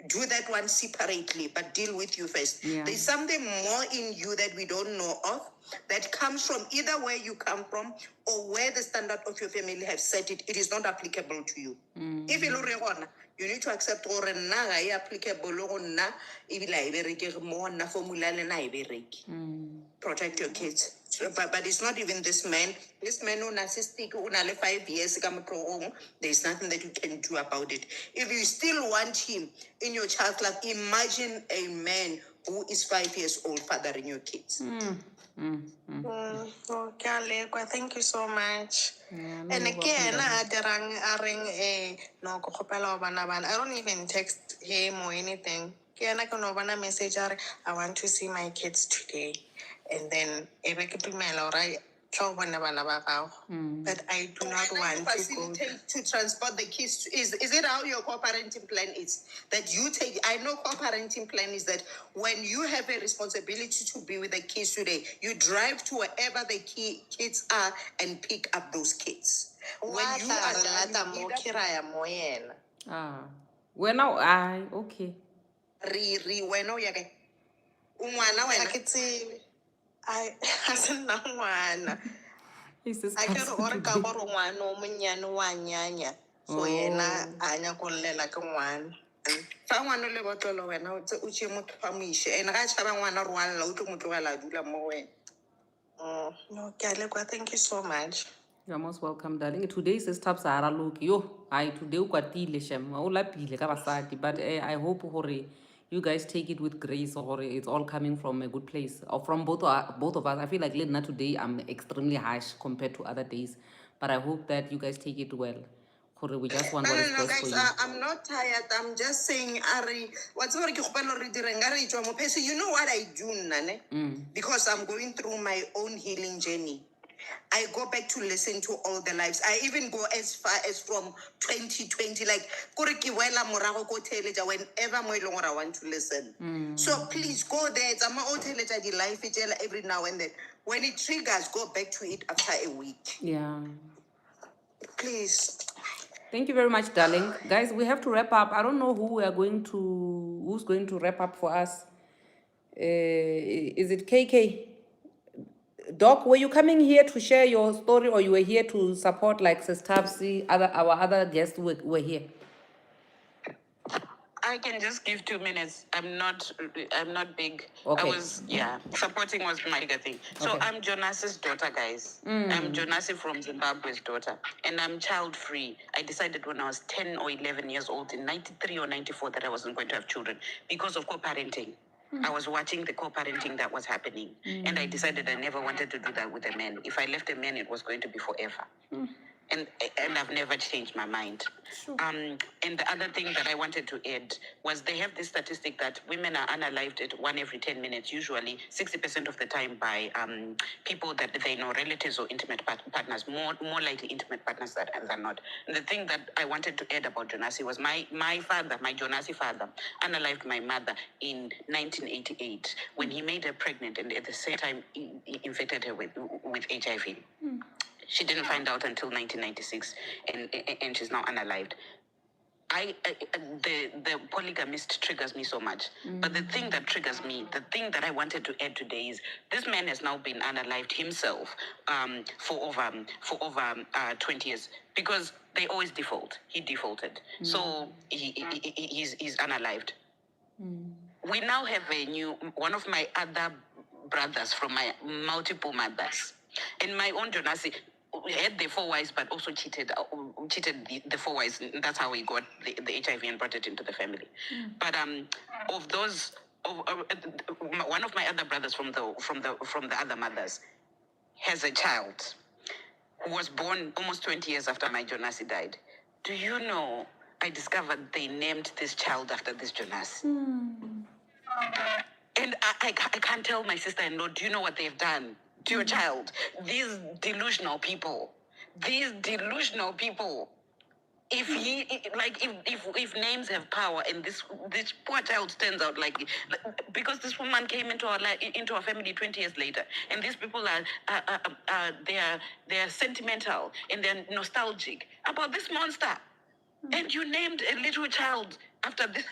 do that one separately, but deal with you first. Yeah. There's something more in you that we don't know of that comes from either where you come from or where the standard of your family have set it. It is not applicable to you. If you need to accept or applicable protect your kids. But it's not even this man. This man who narcissistic, who 5 years, there's nothing that you can do about it. If you still want him in your child's life, imagine a man who is 5 years old fathering your kids.
Okay, thank you so much. And again, I don't even text him or anything. I can message her, I want to see my kids today. And then but I do not want to go
to transport the kids. Is it how your co-parenting plan is? That you take, I know co-parenting plan is that when you have a responsibility to be with the kids today, you drive to wherever the kids are and pick up those kids. When you are
well now okay.
I hasn't known one. I can order one or Munyano one yanya. So yena anya kolle like one.
Fa ngwana le botlolo wena o tse o tshie motho fa moishe ene ga tshaba ngwana re wa lla o tlo motho ga la dula mo wena.
No, thank you so much.
You're most welcome, darling. Today is Stab Sahara look. Yo, I today kwatile shem. O lapile ka basadi, but I hope hore you guys take it with grace, or it's all coming from a good place, or from both of us. I feel like Lena today I'm extremely harsh compared to other days, but I hope that you guys take it well. We just want what is best
guys,
for you.
I'm not tired. I'm just saying, Ari, whatever you know what I do, Nane? Because I'm going through my own healing journey. I go back to listen to all the lives. I even go as far as from 2020, like whenever I want to listen. So please go there. It's the life every now and then. When it triggers, go back to it after a week.
Yeah.
Please.
Thank you very much, darling. Guys, we have to wrap up. I don't know who's going to wrap up for us. Is it KK? Doc, were you coming here to share your story, or you were here to support like Sis Tabsi, our other guests were here?
I can just give 2 minutes. I'm not big.
Okay.
Supporting was my bigger thing. So
Okay.
I'm Jonasi's daughter, guys. I'm Jonasi from Zimbabwe's daughter. And I'm child free. I decided when I was 10 or 11 years old in 93 or 94 that I wasn't going to have children because of co-parenting. I was watching the co-parenting that was happening. And I decided I never wanted to do that with a man. If I left a man, it was going to be forever. And I've never changed my mind. And the other thing that I wanted to add was they have this statistic that women are unalived at 1 every 10 minutes, usually 60% of the time by people that they know, relatives or intimate partners, more likely intimate partners than not. And the thing that I wanted to add about Jonasi was my father, my Jonasi father, unalived my mother in 1988 when he made her pregnant and at the same time he infected her with HIV. She didn't find out until 1996, and she's now unalived. The polygamist triggers me so much. But the thing that triggers me, the thing that I wanted to add today is this man has now been unalived himself for over 20 years because they always default. He defaulted, so he's unalived. We now have one of my other brothers from my multiple mothers, and my own Jonasi had the 4 wives, but also cheated the 4 wives. That's how he got the HIV and brought it into the family. But of those, one of my other brothers from the other mothers has a child who was born almost 20 years after my Jonasi died. Do you know? I discovered they named this child after this Jonasi. And I can't tell my sister-in-law, do you know what they've done to your child? These delusional people. If names have power and this poor child turns out like because this woman came into our family 20 years later, and these people they are sentimental and they're nostalgic about this monster, and you named a little child after this.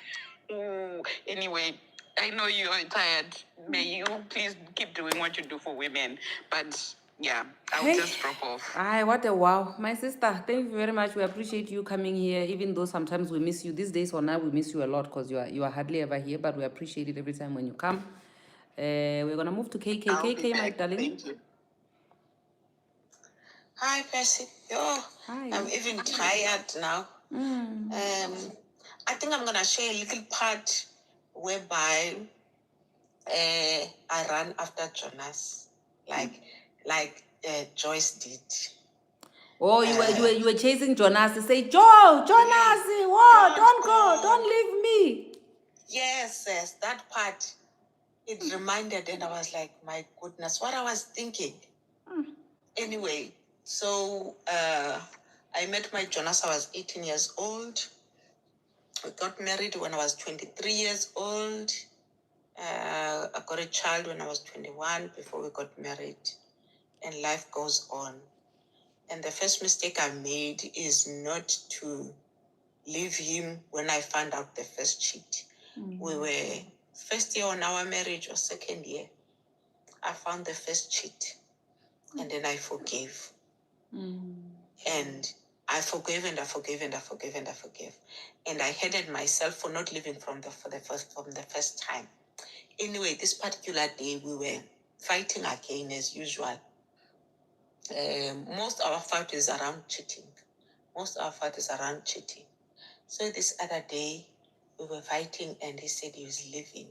Anyway, I know you are tired. May you please keep doing what you do for women. But yeah, I'll just drop off.
Aye, what a wow. My sister, thank you very much. We appreciate you coming here, even though sometimes we miss you. These days or now, we miss you a lot because you are hardly ever here, but we appreciate it every time when you come. We're going to move to KK. KK, my darling.
Thank you. Hi, Percy.
Hi.
I'm even tired now. I think I'm gonna share a little part whereby I ran after Jonas, like Joyce did.
Oh, you were chasing Jonasi. Say, Jonasi, whoa, don't go, don't leave me.
Yes, that part. It reminded, and I was like, my goodness, what I was thinking. Anyway, so I met my Jonas. I was 18 years old. We got married when I was 23 years old. I got a child when I was 21 before we got married. And life goes on. And the first mistake I made is not to leave him when I found out the first cheat. We were first year on our marriage or second year. I found the first cheat. And then I forgave. And I forgave and I forgave and I forgave and I forgave. And I hated myself for not living from the first time. Anyway, this particular day we were fighting again as usual. Most of our fight is around cheating. So this other day we were fighting and he said he was leaving.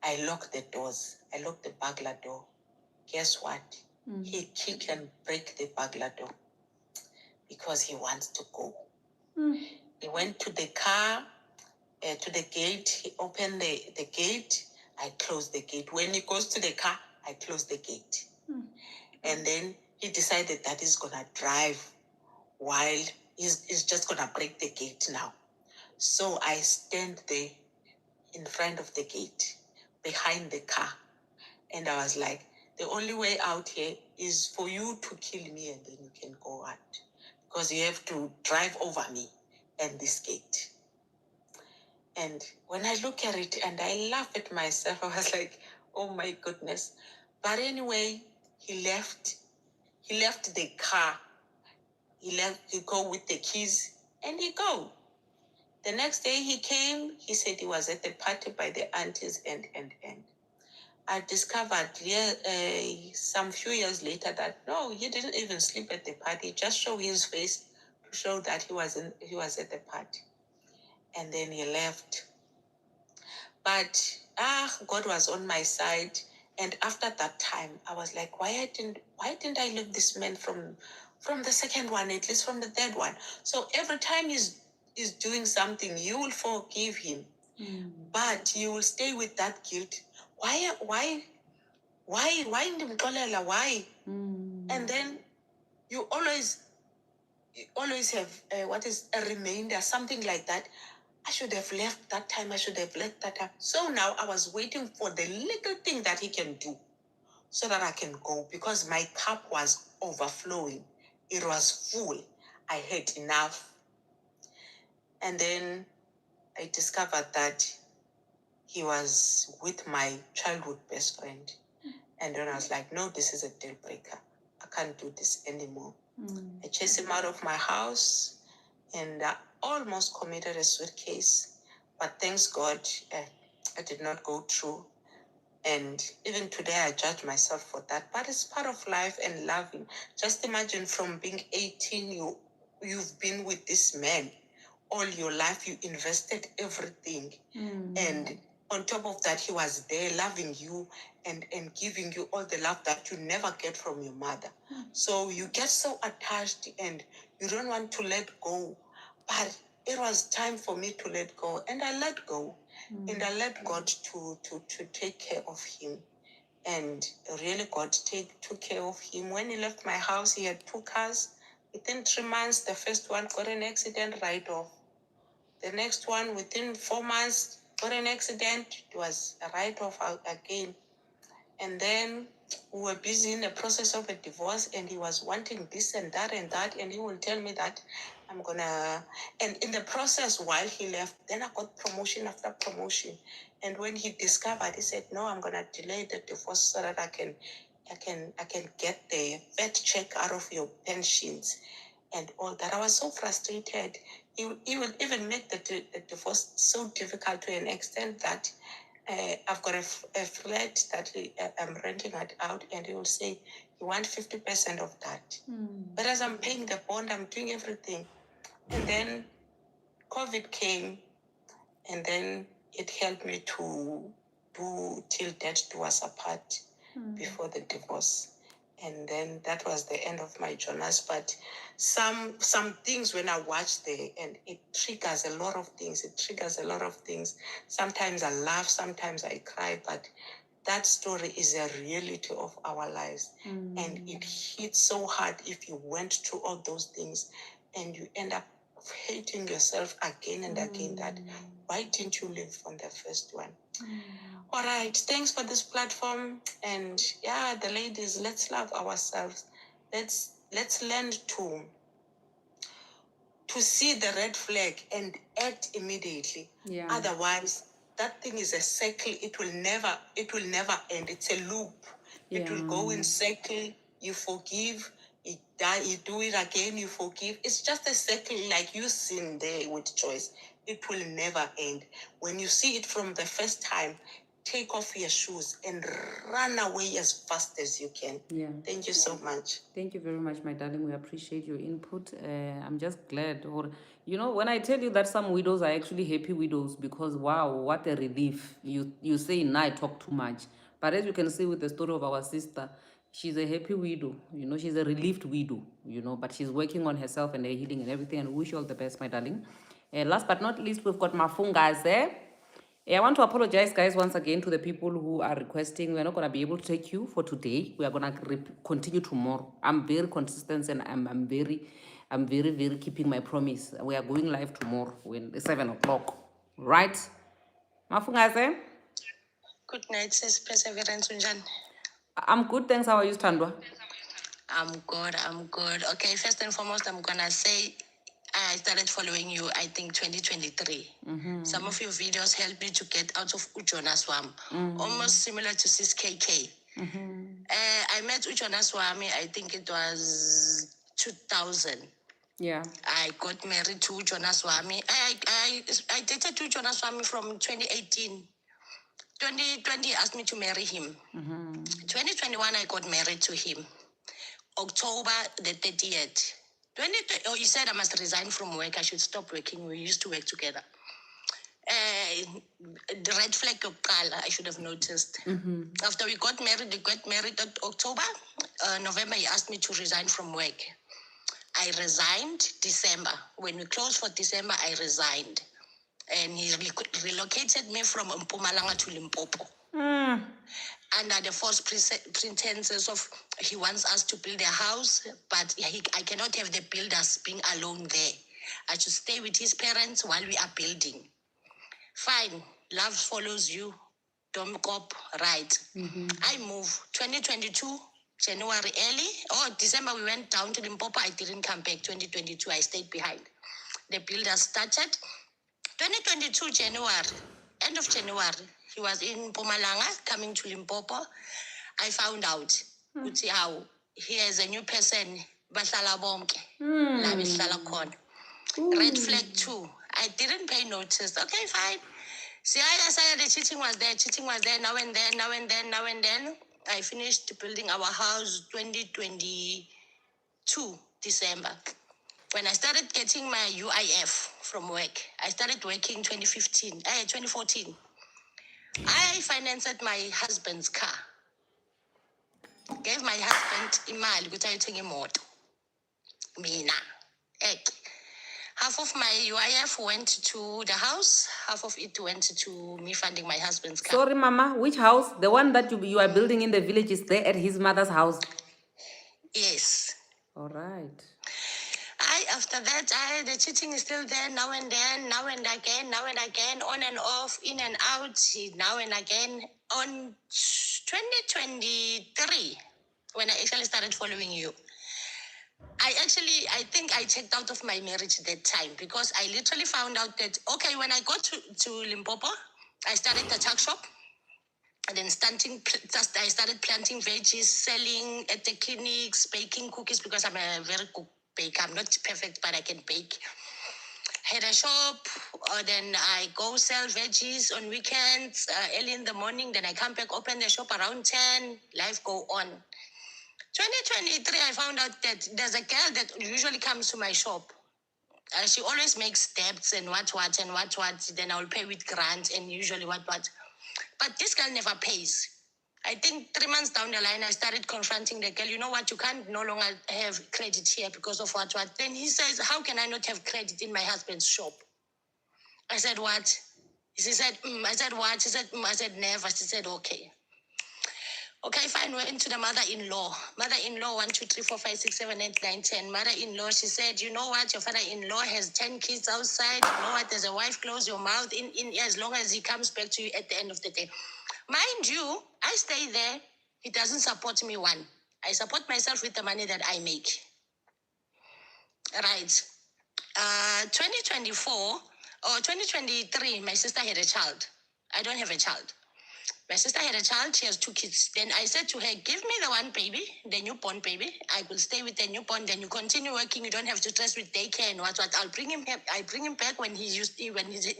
I locked the doors. I locked the burglar door. Guess what? He kick and break the burglar door because he wants to go. He went to the car, to the gate. He opened the gate. I closed the gate. When he goes to the car, I close the gate. And then he decided that he's going to drive while he's just going to break the gate now. So I stand there in front of the gate, behind the car. And I was like, the only way out here is for you to kill me and then you can go out. Because you have to drive over me and this gate. And when I look at it and I laugh at myself, I was like, oh my goodness. But anyway, he left the car. He go with the keys and he go.
The next day he came, he said he was at the party by the aunties and. I discovered some few years later that no, he didn't even sleep at the party. Just show his face to show that he was at the party, and then he left. But God was on my side, and after that time, I was like, why didn't I leave this man from the second one, at least from the third one? So every time he's doing something, you will forgive him, but you will stay with that guilt. Why ndimxolela, why? And then you always have what is a remainder, something like that. I should have left that time. So now I was waiting for the little thing that he can do so that I can go, because my cup was overflowing. It was full. I had enough. And then I discovered that he was with my childhood best friend. And then I was like, no, this is a deal breaker. I can't do this anymore. I chased him out of my house, and I almost committed a suitcase. But thanks God, I did not go through. And even today, I judge myself for that. But it's part of life and loving. Just imagine, from being 18, you've been with this man all your life. You invested everything. And on top of that, he was there loving you and giving you all the love that you never get from your mother. So you get so attached and you don't want to let go. But it was time for me to let go. And I let go. And I let God to take care of him. And really, God took care of him. When he left my house, he had 2 cars. Within 3 months, the first one got an accident right off. The next one, within 4 months, got an accident. It was a write-off again. And then we were busy in the process of a divorce, and he was wanting this and that and that. And he will tell me that and in the process, while he left, then I got promotion after promotion. And when he discovered, he said, no, I'm going to delay the divorce so that I can get the vet check out of your pensions and all that. I was so frustrated. He will even make the divorce so difficult to an extent that I've got a flat that I'm renting it out, and he will say, you want 50% of that. But as I'm paying the bond, I'm doing everything. And then COVID came, and then it helped me to do till death do us apart before the divorce. And then that was the end of my JONASI. But some things, when I watch there, and it triggers a lot of things. Sometimes I laugh, sometimes I cry, but that story is a reality of our lives. And it hits so hard if you went through all those things and you end up hating yourself again and again, that why didn't you live on the first one? All right, thanks for this platform. And yeah, the ladies, let's love ourselves. Let's learn to see the red flag and act immediately.
Yeah.
Otherwise, that thing is a cycle. It will never end. It's a loop. It will go in cycle. You forgive, you die, you do it again, you forgive. It's just a cycle, like you sin there with choice. It will never end. When you see it from the first time, take off your shoes and run away as fast as you can.
Yeah.
Thank you so much.
Thank you very much, my darling. We appreciate your input. I'm just glad. Or, when I tell you that some widows are actually happy widows, because wow, what a relief. You say, nah, I talk too much. But as you can see with the story of our sister, she's a happy widow. She's a relieved widow, but she's working on herself and her healing and everything. And we wish you all the best, my darling. Last but not least, we've got Mafungas there. I want to apologize, guys, once again to the people who are requesting. We're not going to be able to take you for today. We are going to continue tomorrow. I'm very consistent, and I'm very, very keeping my promise. We are going live tomorrow when 7 o'clock. Right? Mafungaze?
Good night, sis. Perseverance, Unjan.
I'm good, thanks. How are you, Tandwa?
I'm good. Okay, first and foremost, I'm gonna say I started following you, I think 2023. Some of your videos helped me to get out of JONASI. Almost similar to Sis KK. I met JONASI, I think it was 2000.
Yeah.
I got married to JONASI. I dated to JONASI from 2018. 2020 he asked me to marry him. 2021 I got married to him. October the 30th. He said I must resign from work. I should stop working. We used to work together. The red flag of color, I should have noticed. After we got married in October. November, he asked me to resign from work. I resigned December. When we closed for December, I resigned. And he relocated me from Mpumalanga to Limpopo. Under the false pretenses of he wants us to build a house, but I cannot have the builders being alone there. I should stay with his parents while we are building. Fine, love follows you. Don't cop, right. I moved 2022, January early. December we went down to Limpopo. I didn't come back. 2022, I stayed behind. The builders started. 2022, January, end of January, he was in Mpumalanga, coming to Limpopo. I found out how he has a new person, bahlala bonke, la behlala khona. Red flag 2. I didn't pay notice. Okay, fine. See, I decided the cheating was there, now and then. I finished building our house 2022, December. When I started getting my UIF from work, I started working 2014. I financed my husband's car. Gave my husband imali ukuthi ayothenga imoto. Mina. Half of my UIF went to the house, half of it went to me funding my husband's car.
Sorry, Mama, which house? The one that you are building in the village is there at his mother's house?
Yes.
All right.
After that, the cheating is still there now and then, now and again, on and off, in and out, now and again. On 2023, when I actually started following you, I think I checked out of my marriage that time because I literally found out that, okay, when I got to Limpopo, I started the tuck shop. And then I started planting veggies, selling at the clinics, baking cookies because I'm a very good baker. I'm not perfect, but I can bake. Had a shop, then I go sell veggies on weekends, early in the morning. Then I come back, open the shop around 10, life go on. 2023, I found out that there's a girl that usually comes to my shop. She always makes debts and what. Then I'll pay with grants and usually what. But this girl never pays. I think 3 months down the line, I started confronting the girl. You know what? You can't no longer have credit here because of what. Then he says, how can I not have credit in my husband's shop? I said, what? She said, I said, what? She said, I said, never. She said, okay. Okay, fine. Went to the mother-in-law. Mother-in-law, 1, 2, 3, 4, 5, 6, 7, 8, 9, 10. Mother-in-law, she said, you know what? Your father-in-law has 10 kids outside. You know what? There's a wife. Close your mouth in as long as he comes back to you at the end of the day. Mind you, I stay there. He doesn't support me one. I support myself with the money that I make. Right. 2024 or 2023, my sister had a child. I don't have a child. My sister had a child. She has 2 kids. Then I said to her, give me the one baby, the newborn baby. I will stay with the newborn. Then you continue working. You don't have to stress with daycare and what. I'll bring him back. I bring him back when he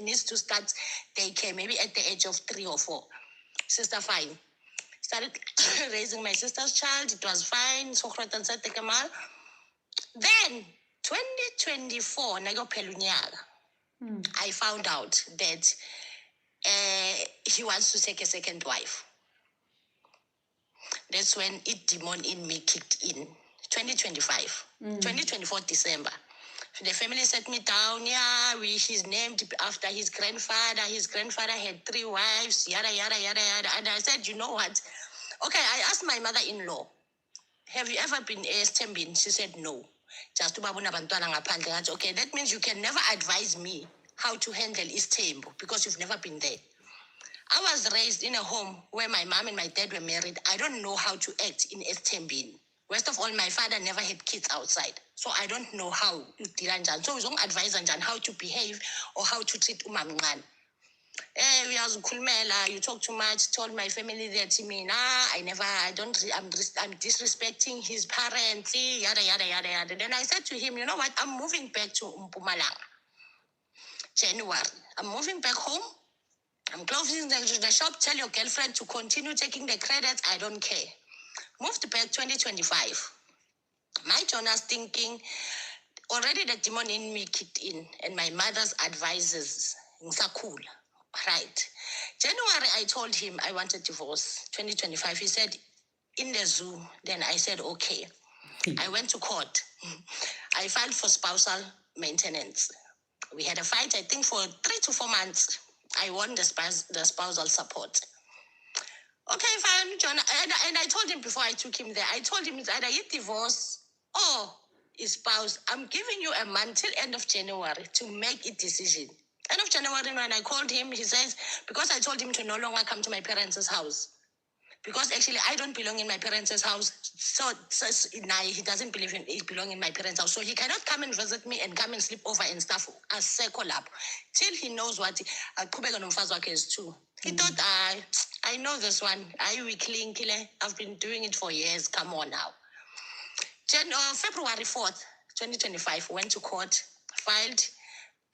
needs to start daycare, maybe at the age of 3 or 4. Sister, fine. Started raising my sister's child. It was fine. Then 2024, I found out that he wants to take a second wife. That's when it demon in me kicked in. 2025, 2024 December. The family set me down. Yeah, he's named after his grandfather. His grandfather had 3 wives, yada. And I said, you know what? Okay, I asked my mother-in-law, have you ever been Estembin? She said, no. Just to babuna bantwana ngaphandle. Okay, that means you can never advise me how to handle Istembu because you've never been there. I was raised in a home where my mom and my dad were married. I don't know how to act in Estembin. Worst of all, my father never had kids outside. So I don't know how to deal. So we don't advise on how to behave or how to treat umamngane. you talk too much, told my family that I'm disrespecting his parents, yada, yada, yada, yada. Then I said to him, you know what, I'm moving back to Mpumalanga. January, I'm moving back home. I'm closing the shop. Tell your girlfriend to continue taking the credits. I don't care. Moved back 2025. My Jonas thinking, already the demon in me kicked in, and my mother's advices. Right. January, I told him I wanted divorce. 2025, he said, in the zoo. Then I said, okay. I went to court. I filed for spousal maintenance. We had a fight, I think, for 3 to 4 months. I won the spousal support. Okay, fine, John. And I told him before I took him there, I told him it's either you divorce or his spouse. I'm giving you a month till end of January to make a decision. End of January, when I called him, he says, because I told him to no longer come to my parents' house. Because actually, I don't belong in my parents' house. So he doesn't believe he belong in my parents' house. So he cannot come and visit me and come and sleep over and stuff as circle up till he knows what is too. He thought, I know this one. I've been doing it for years. Come on now. February 4th, 2025, went to court, filed.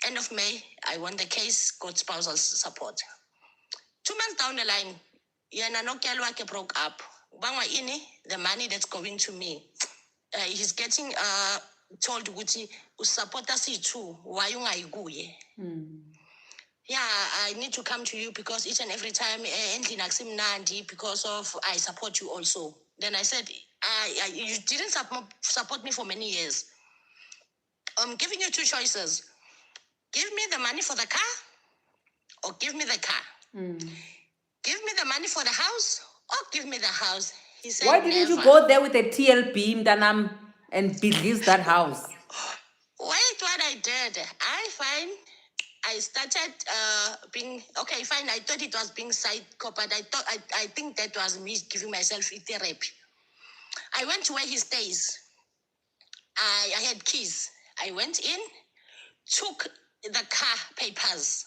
End of May, I won the case, got spousal support. 2 months down the line, broke up. The money that's going to me, he's getting told Gucci, support us too. Why you Yeah, I need to come to you because each and every time because of I support you also. Then I said, you didn't support me for many years. I'm giving you 2 choices. Give me the money for the car or give me the car. Give me the money for the house or give me the house. He said,
Why didn't you
never.
go there with a TLP, Mdanam, and release that house?
Wait, what I did. I started being, okay, fine. I thought it was being psycho, but I think that was me giving myself a therapy. I went to where he stays. I had keys. I went in, took the car papers.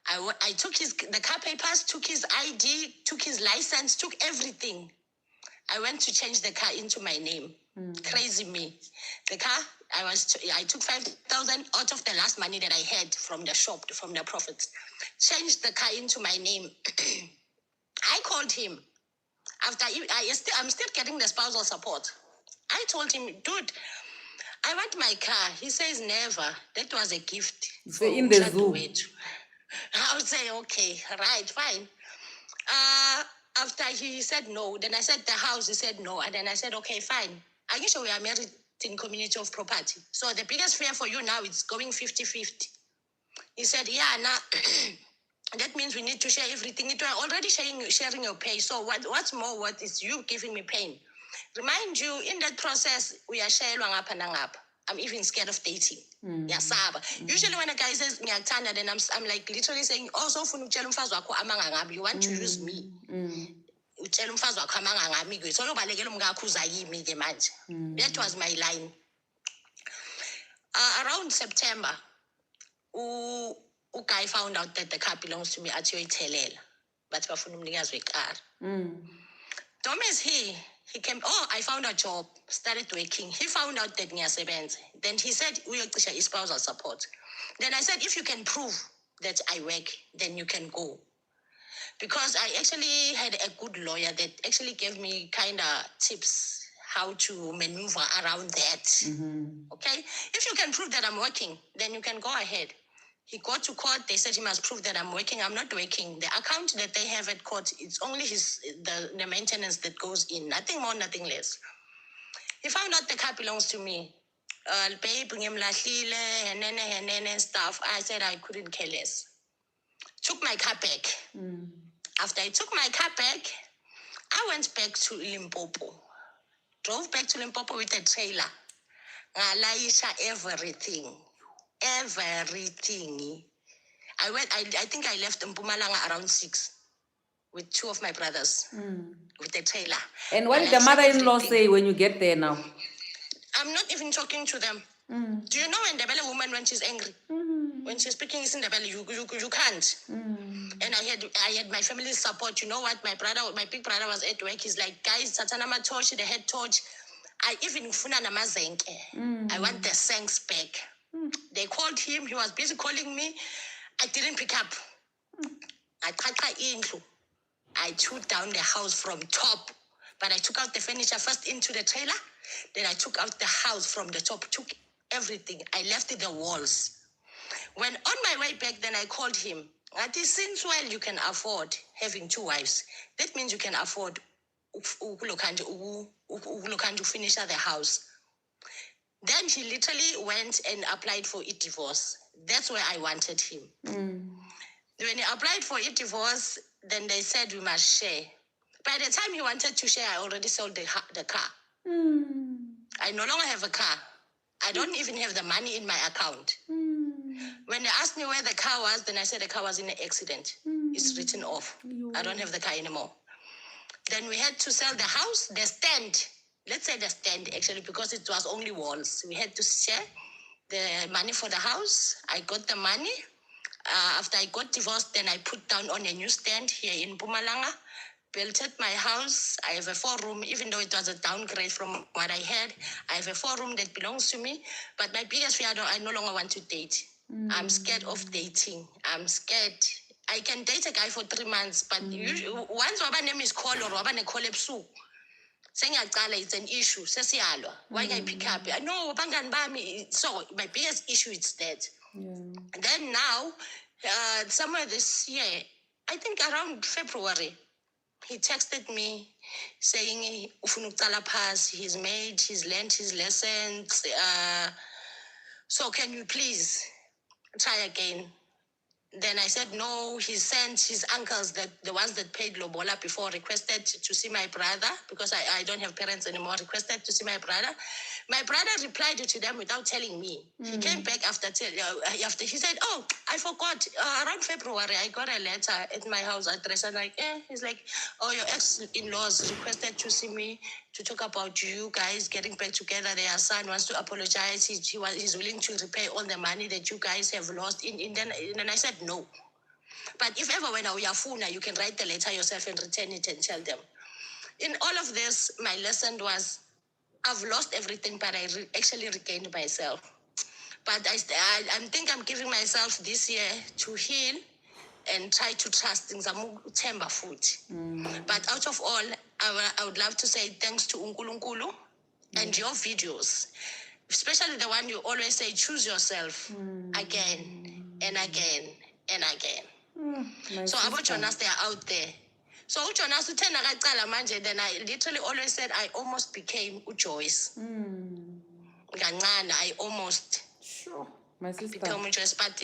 I took the car papers, took his ID, took his license, took everything. I went to change the car into my name. Crazy me. The car, I took 5,000 out of the last money that I had from the shop, from the profits. Changed the car into my name. I called him. After I'm still getting the spousal support. I told him, dude, I want my car. He says, never. That was a gift.
So in the zoo.
I would say, okay, right, fine. After he said no, then I said the house, he said no. And then I said, okay, fine. Are you sure we are married in community of property? So the biggest fear for you now is going 50-50. He said, yeah, now that means we need to share everything. It was already sharing your pay. So what's more, what is you giving me pain? Remind you, in that process, we are sharing up and up. I'm even scared of dating. Usually when a guy says, then I'm like literally saying, oh, so you want to use me. That was my line. Around September, guy found out that the car belongs to me at Yoitelela. But Tom is he came, I found a job, started working. He found out that Nyasebenz. Then he said, we are spousal support. Then I said, if you can prove that I work, then you can go. Because I actually had a good lawyer that actually gave me kind of tips how to maneuver around that. Okay? If you can prove that I'm working, then you can go ahead. He got to court. They said he must prove that I'm working. I'm not working. The account that they have at court, it's only the maintenance that goes in. Nothing more, nothing less. He found out the car belongs to me. Stuff. I said I couldn't care less. Took my car back. After I took my car back, I went back to Limpopo. Drove back to Limpopo with a trailer. Ngalaisha everything. Everything. I think I left Mpumalanga around 6 with 2 of my brothers with the trailer.
And what did the mother-in-law say when you get there now?
I'm not even talking to them. Do you know when the belly woman, when she's angry? When she's speaking Isindebele, you can't. And I had my family's support. You know what? My big brother was at work. He's like, guys, Satanama torch, the head torch. I even funa namazenke. I want the sanks back. They called him. He was busy calling me. I didn't pick up. I took down the house from top, but I took out the furniture first into the trailer. Then I took out the house from the top, took everything. I left the walls. When on my way back, then I called him. Since well you can afford having 2 wives, that means you can afford to finish the house. Then he literally went and applied for a divorce. That's where I wanted him. When he applied for a divorce, then they said we must share. By the time he wanted to share, I already sold the car. I no longer have a car. I don't even have the money in my account. When they asked me where the car was, then I said the car was in an accident. It's written off. I don't have the car anymore. Then we had to sell the house, the stand. Let's say the stand, actually, because it was only walls. We had to share the money for the house. I got the money. After I got divorced, then I put down on a new stand here in Mpumalanga, built my house. I have a 4-room, even though it was a downgrade from what I had. I have a 4-room that belongs to me. But my biggest fear, I no longer want to date. I'm scared of dating. I'm scared. I can date a guy for 3 months, but usually, once our name is call or our name call ebusuku, it's an issue. Why can I pick up? No, so my biggest issue is that. Then now, somewhere this year, I think around February, he texted me saying he's made, he's learned his lessons. So can you please try again? Then I said no. He sent his uncles, the ones that paid Lobola before, requested to see my brother, because I don't have parents anymore, requested to see my brother. My brother replied to them without telling me. He came back after he said, oh, I forgot. Around February, I got a letter at my house address. And he's like, oh, your ex-in-laws requested to see me to talk about you guys getting back together. Their son wants to apologize. He's willing to repay all the money that you guys have lost. And then I said, no. But if ever when we are full, you can write the letter yourself and return it and tell them. In all of this, my lesson was, I've lost everything, but I actually regained myself. But I think I'm giving myself this year to heal and try to trust things. I'm temba food. But out of all, I would love to say thanks to Unkulunkulu and your videos, especially the one you always say, choose yourself again and again and again. So about Jonas, they are out there. So Jonas, then I literally always said I almost became Joyce. I almost
My sister.
become Joyce. But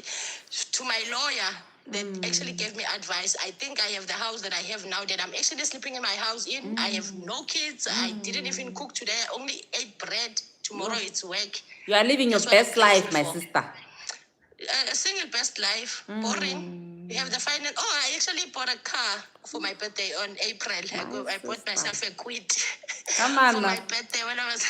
to my lawyer, that actually gave me advice. I think I have the house that I have now, that I'm actually sleeping in my house in. I have no kids. I didn't even cook today. I only ate bread. Tomorrow it's work.
You are living your
That's what I'm
best life,
grateful
my
for.
sister.
A single best life, boring. You have the finance. Oh, I actually bought a car for my birthday on April. I bought myself a quid
Come on
for
now.
my birthday when I was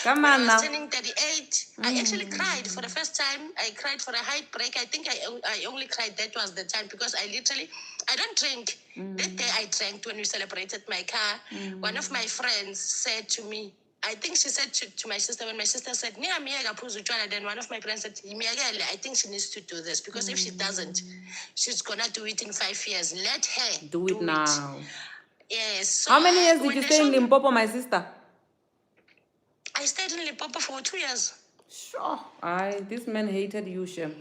Come on now.
turning 38. I actually cried for the first time. I cried for a heartbreak. I think I only cried, that was the time, because I don't drink. That day I drank when we celebrated my car. One of my friends said to me, I think she said to my sister, when my sister said, then one of my friends said, I think she needs to do this, because if she doesn't, she's going to do it in 5 years. Let her
Do it now.
Yes. So
How many years did
when
you
they
stay in
showed me-
Limpopo, my sister?
I stayed in Limpopo for 2 years.
Sure. This man hated you, Shem.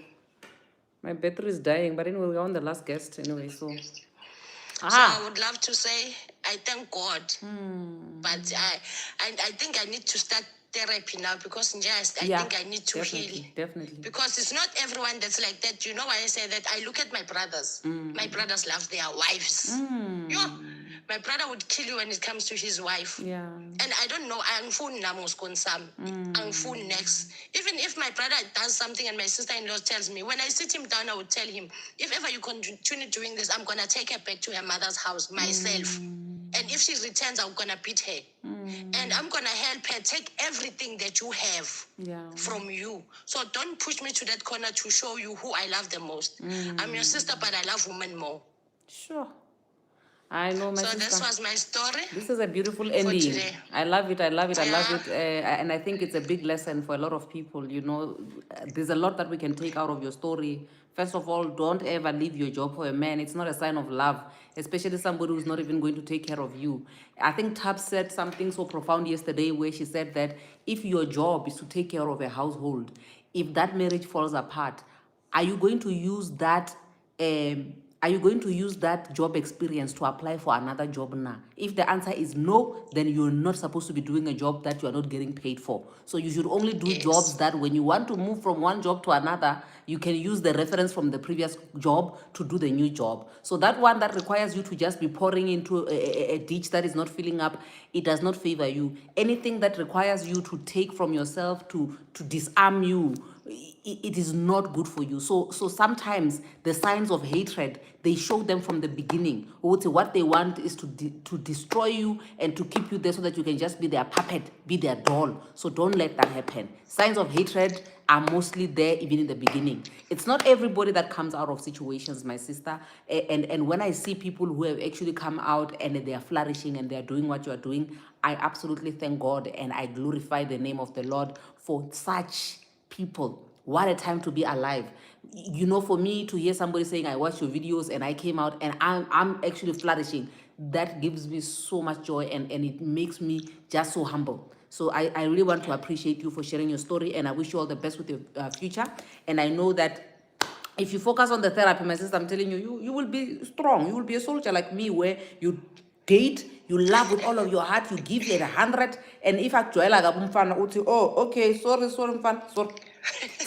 My battery is dying, but anyway, we're on the last guest anyway, so.
So I would love to say I thank God, but I think I need to start therapy now, because I think I need to heal.
Definitely.
Because it's not everyone that's like that. You know why I say that? I look at my brothers. My brothers love their wives. My brother would kill you when it comes to his wife.
Yeah.
And I don't know, I'm full namos konsam. I'm full next. Even if my brother does something and my sister-in-law tells me, when I sit him down, I would tell him, if ever you continue doing this, I'm going to take her back to her mother's house myself. And if she returns, I'm gonna beat her. And I'm gonna help her take everything that you have from you. So don't push me to that corner to show you who I love the most. I'm your sister, but I love women more.
Sure. I know, my
So
sister.
this was my story.
This is a beautiful
for
ending.
today.
I love it. I love it. I love
Yeah.
it. And I think it's a big lesson for a lot of people. You know, there's a lot that we can take out of your story. First of all, don't ever leave your job for a man. It's not a sign of love, especially somebody who's not even going to take care of you. I think Tab said something so profound yesterday where she said that if your job is to take care of a household, if that marriage falls apart, are you going to use that are you going to use that job experience to apply for another job now? If the answer is no, then you're not supposed to be doing a job that you are not getting paid for. So you should only do jobs that when you want to move from one job to another, you can use the reference from the previous job to do the new job. So that one that requires you to just be pouring into a ditch that is not filling up, it does not favor you. Anything that requires you to take from yourself to disarm you, it is not good for you. So sometimes the signs of hatred, they show them from the beginning. What they want is to destroy you and to keep you there so that you can just be their puppet, be their doll. So don't let that happen. Signs of hatred are mostly there even in the beginning. It's not everybody that comes out of situations, my sister. And when I see people who have actually come out and they are flourishing and they are doing what you are doing, I absolutely thank God and I glorify the name of the Lord for such people. What a time to be alive. You know, for me to hear somebody saying I watched your videos and I came out and I'm actually flourishing, that gives me so much joy and it makes me just so humble. So I really want to appreciate you for sharing your story and I wish you all the best with your future. And I know that if you focus on the therapy, my sister, I'm telling you, you will be strong. You will be a soldier like me where you date, you love with all of your heart, you give it 100. And if actually like oh, okay, sorry, mfana, sorry.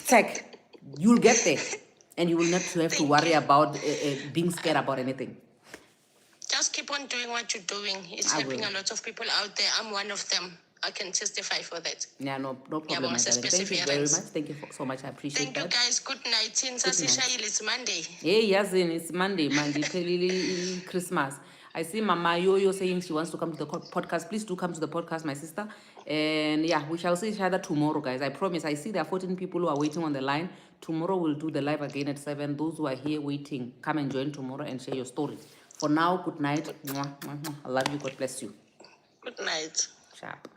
Check. You'll get there. And you will not have to worry about being scared about anything.
Just keep on doing what you're doing. It's helping a lot of people out there. I'm one of them. I can testify for that.
Yeah, no problem, my darling. Thank you very much. Thank you so much. I appreciate that.
Thank you, guys. Good night. It's Monday.
Hey, yes, it's Monday. Christmas. I see Mama Yo saying she wants to come to the podcast. Please do come to the podcast, my sister. And yeah, we shall see each other tomorrow, guys. I promise. I see there are 14 people who are waiting on the line. Tomorrow we'll do the live again at 7. Those who are here waiting, come and join tomorrow and share your stories. For now, good night. I love you. God bless you.
Good night.
Sharp.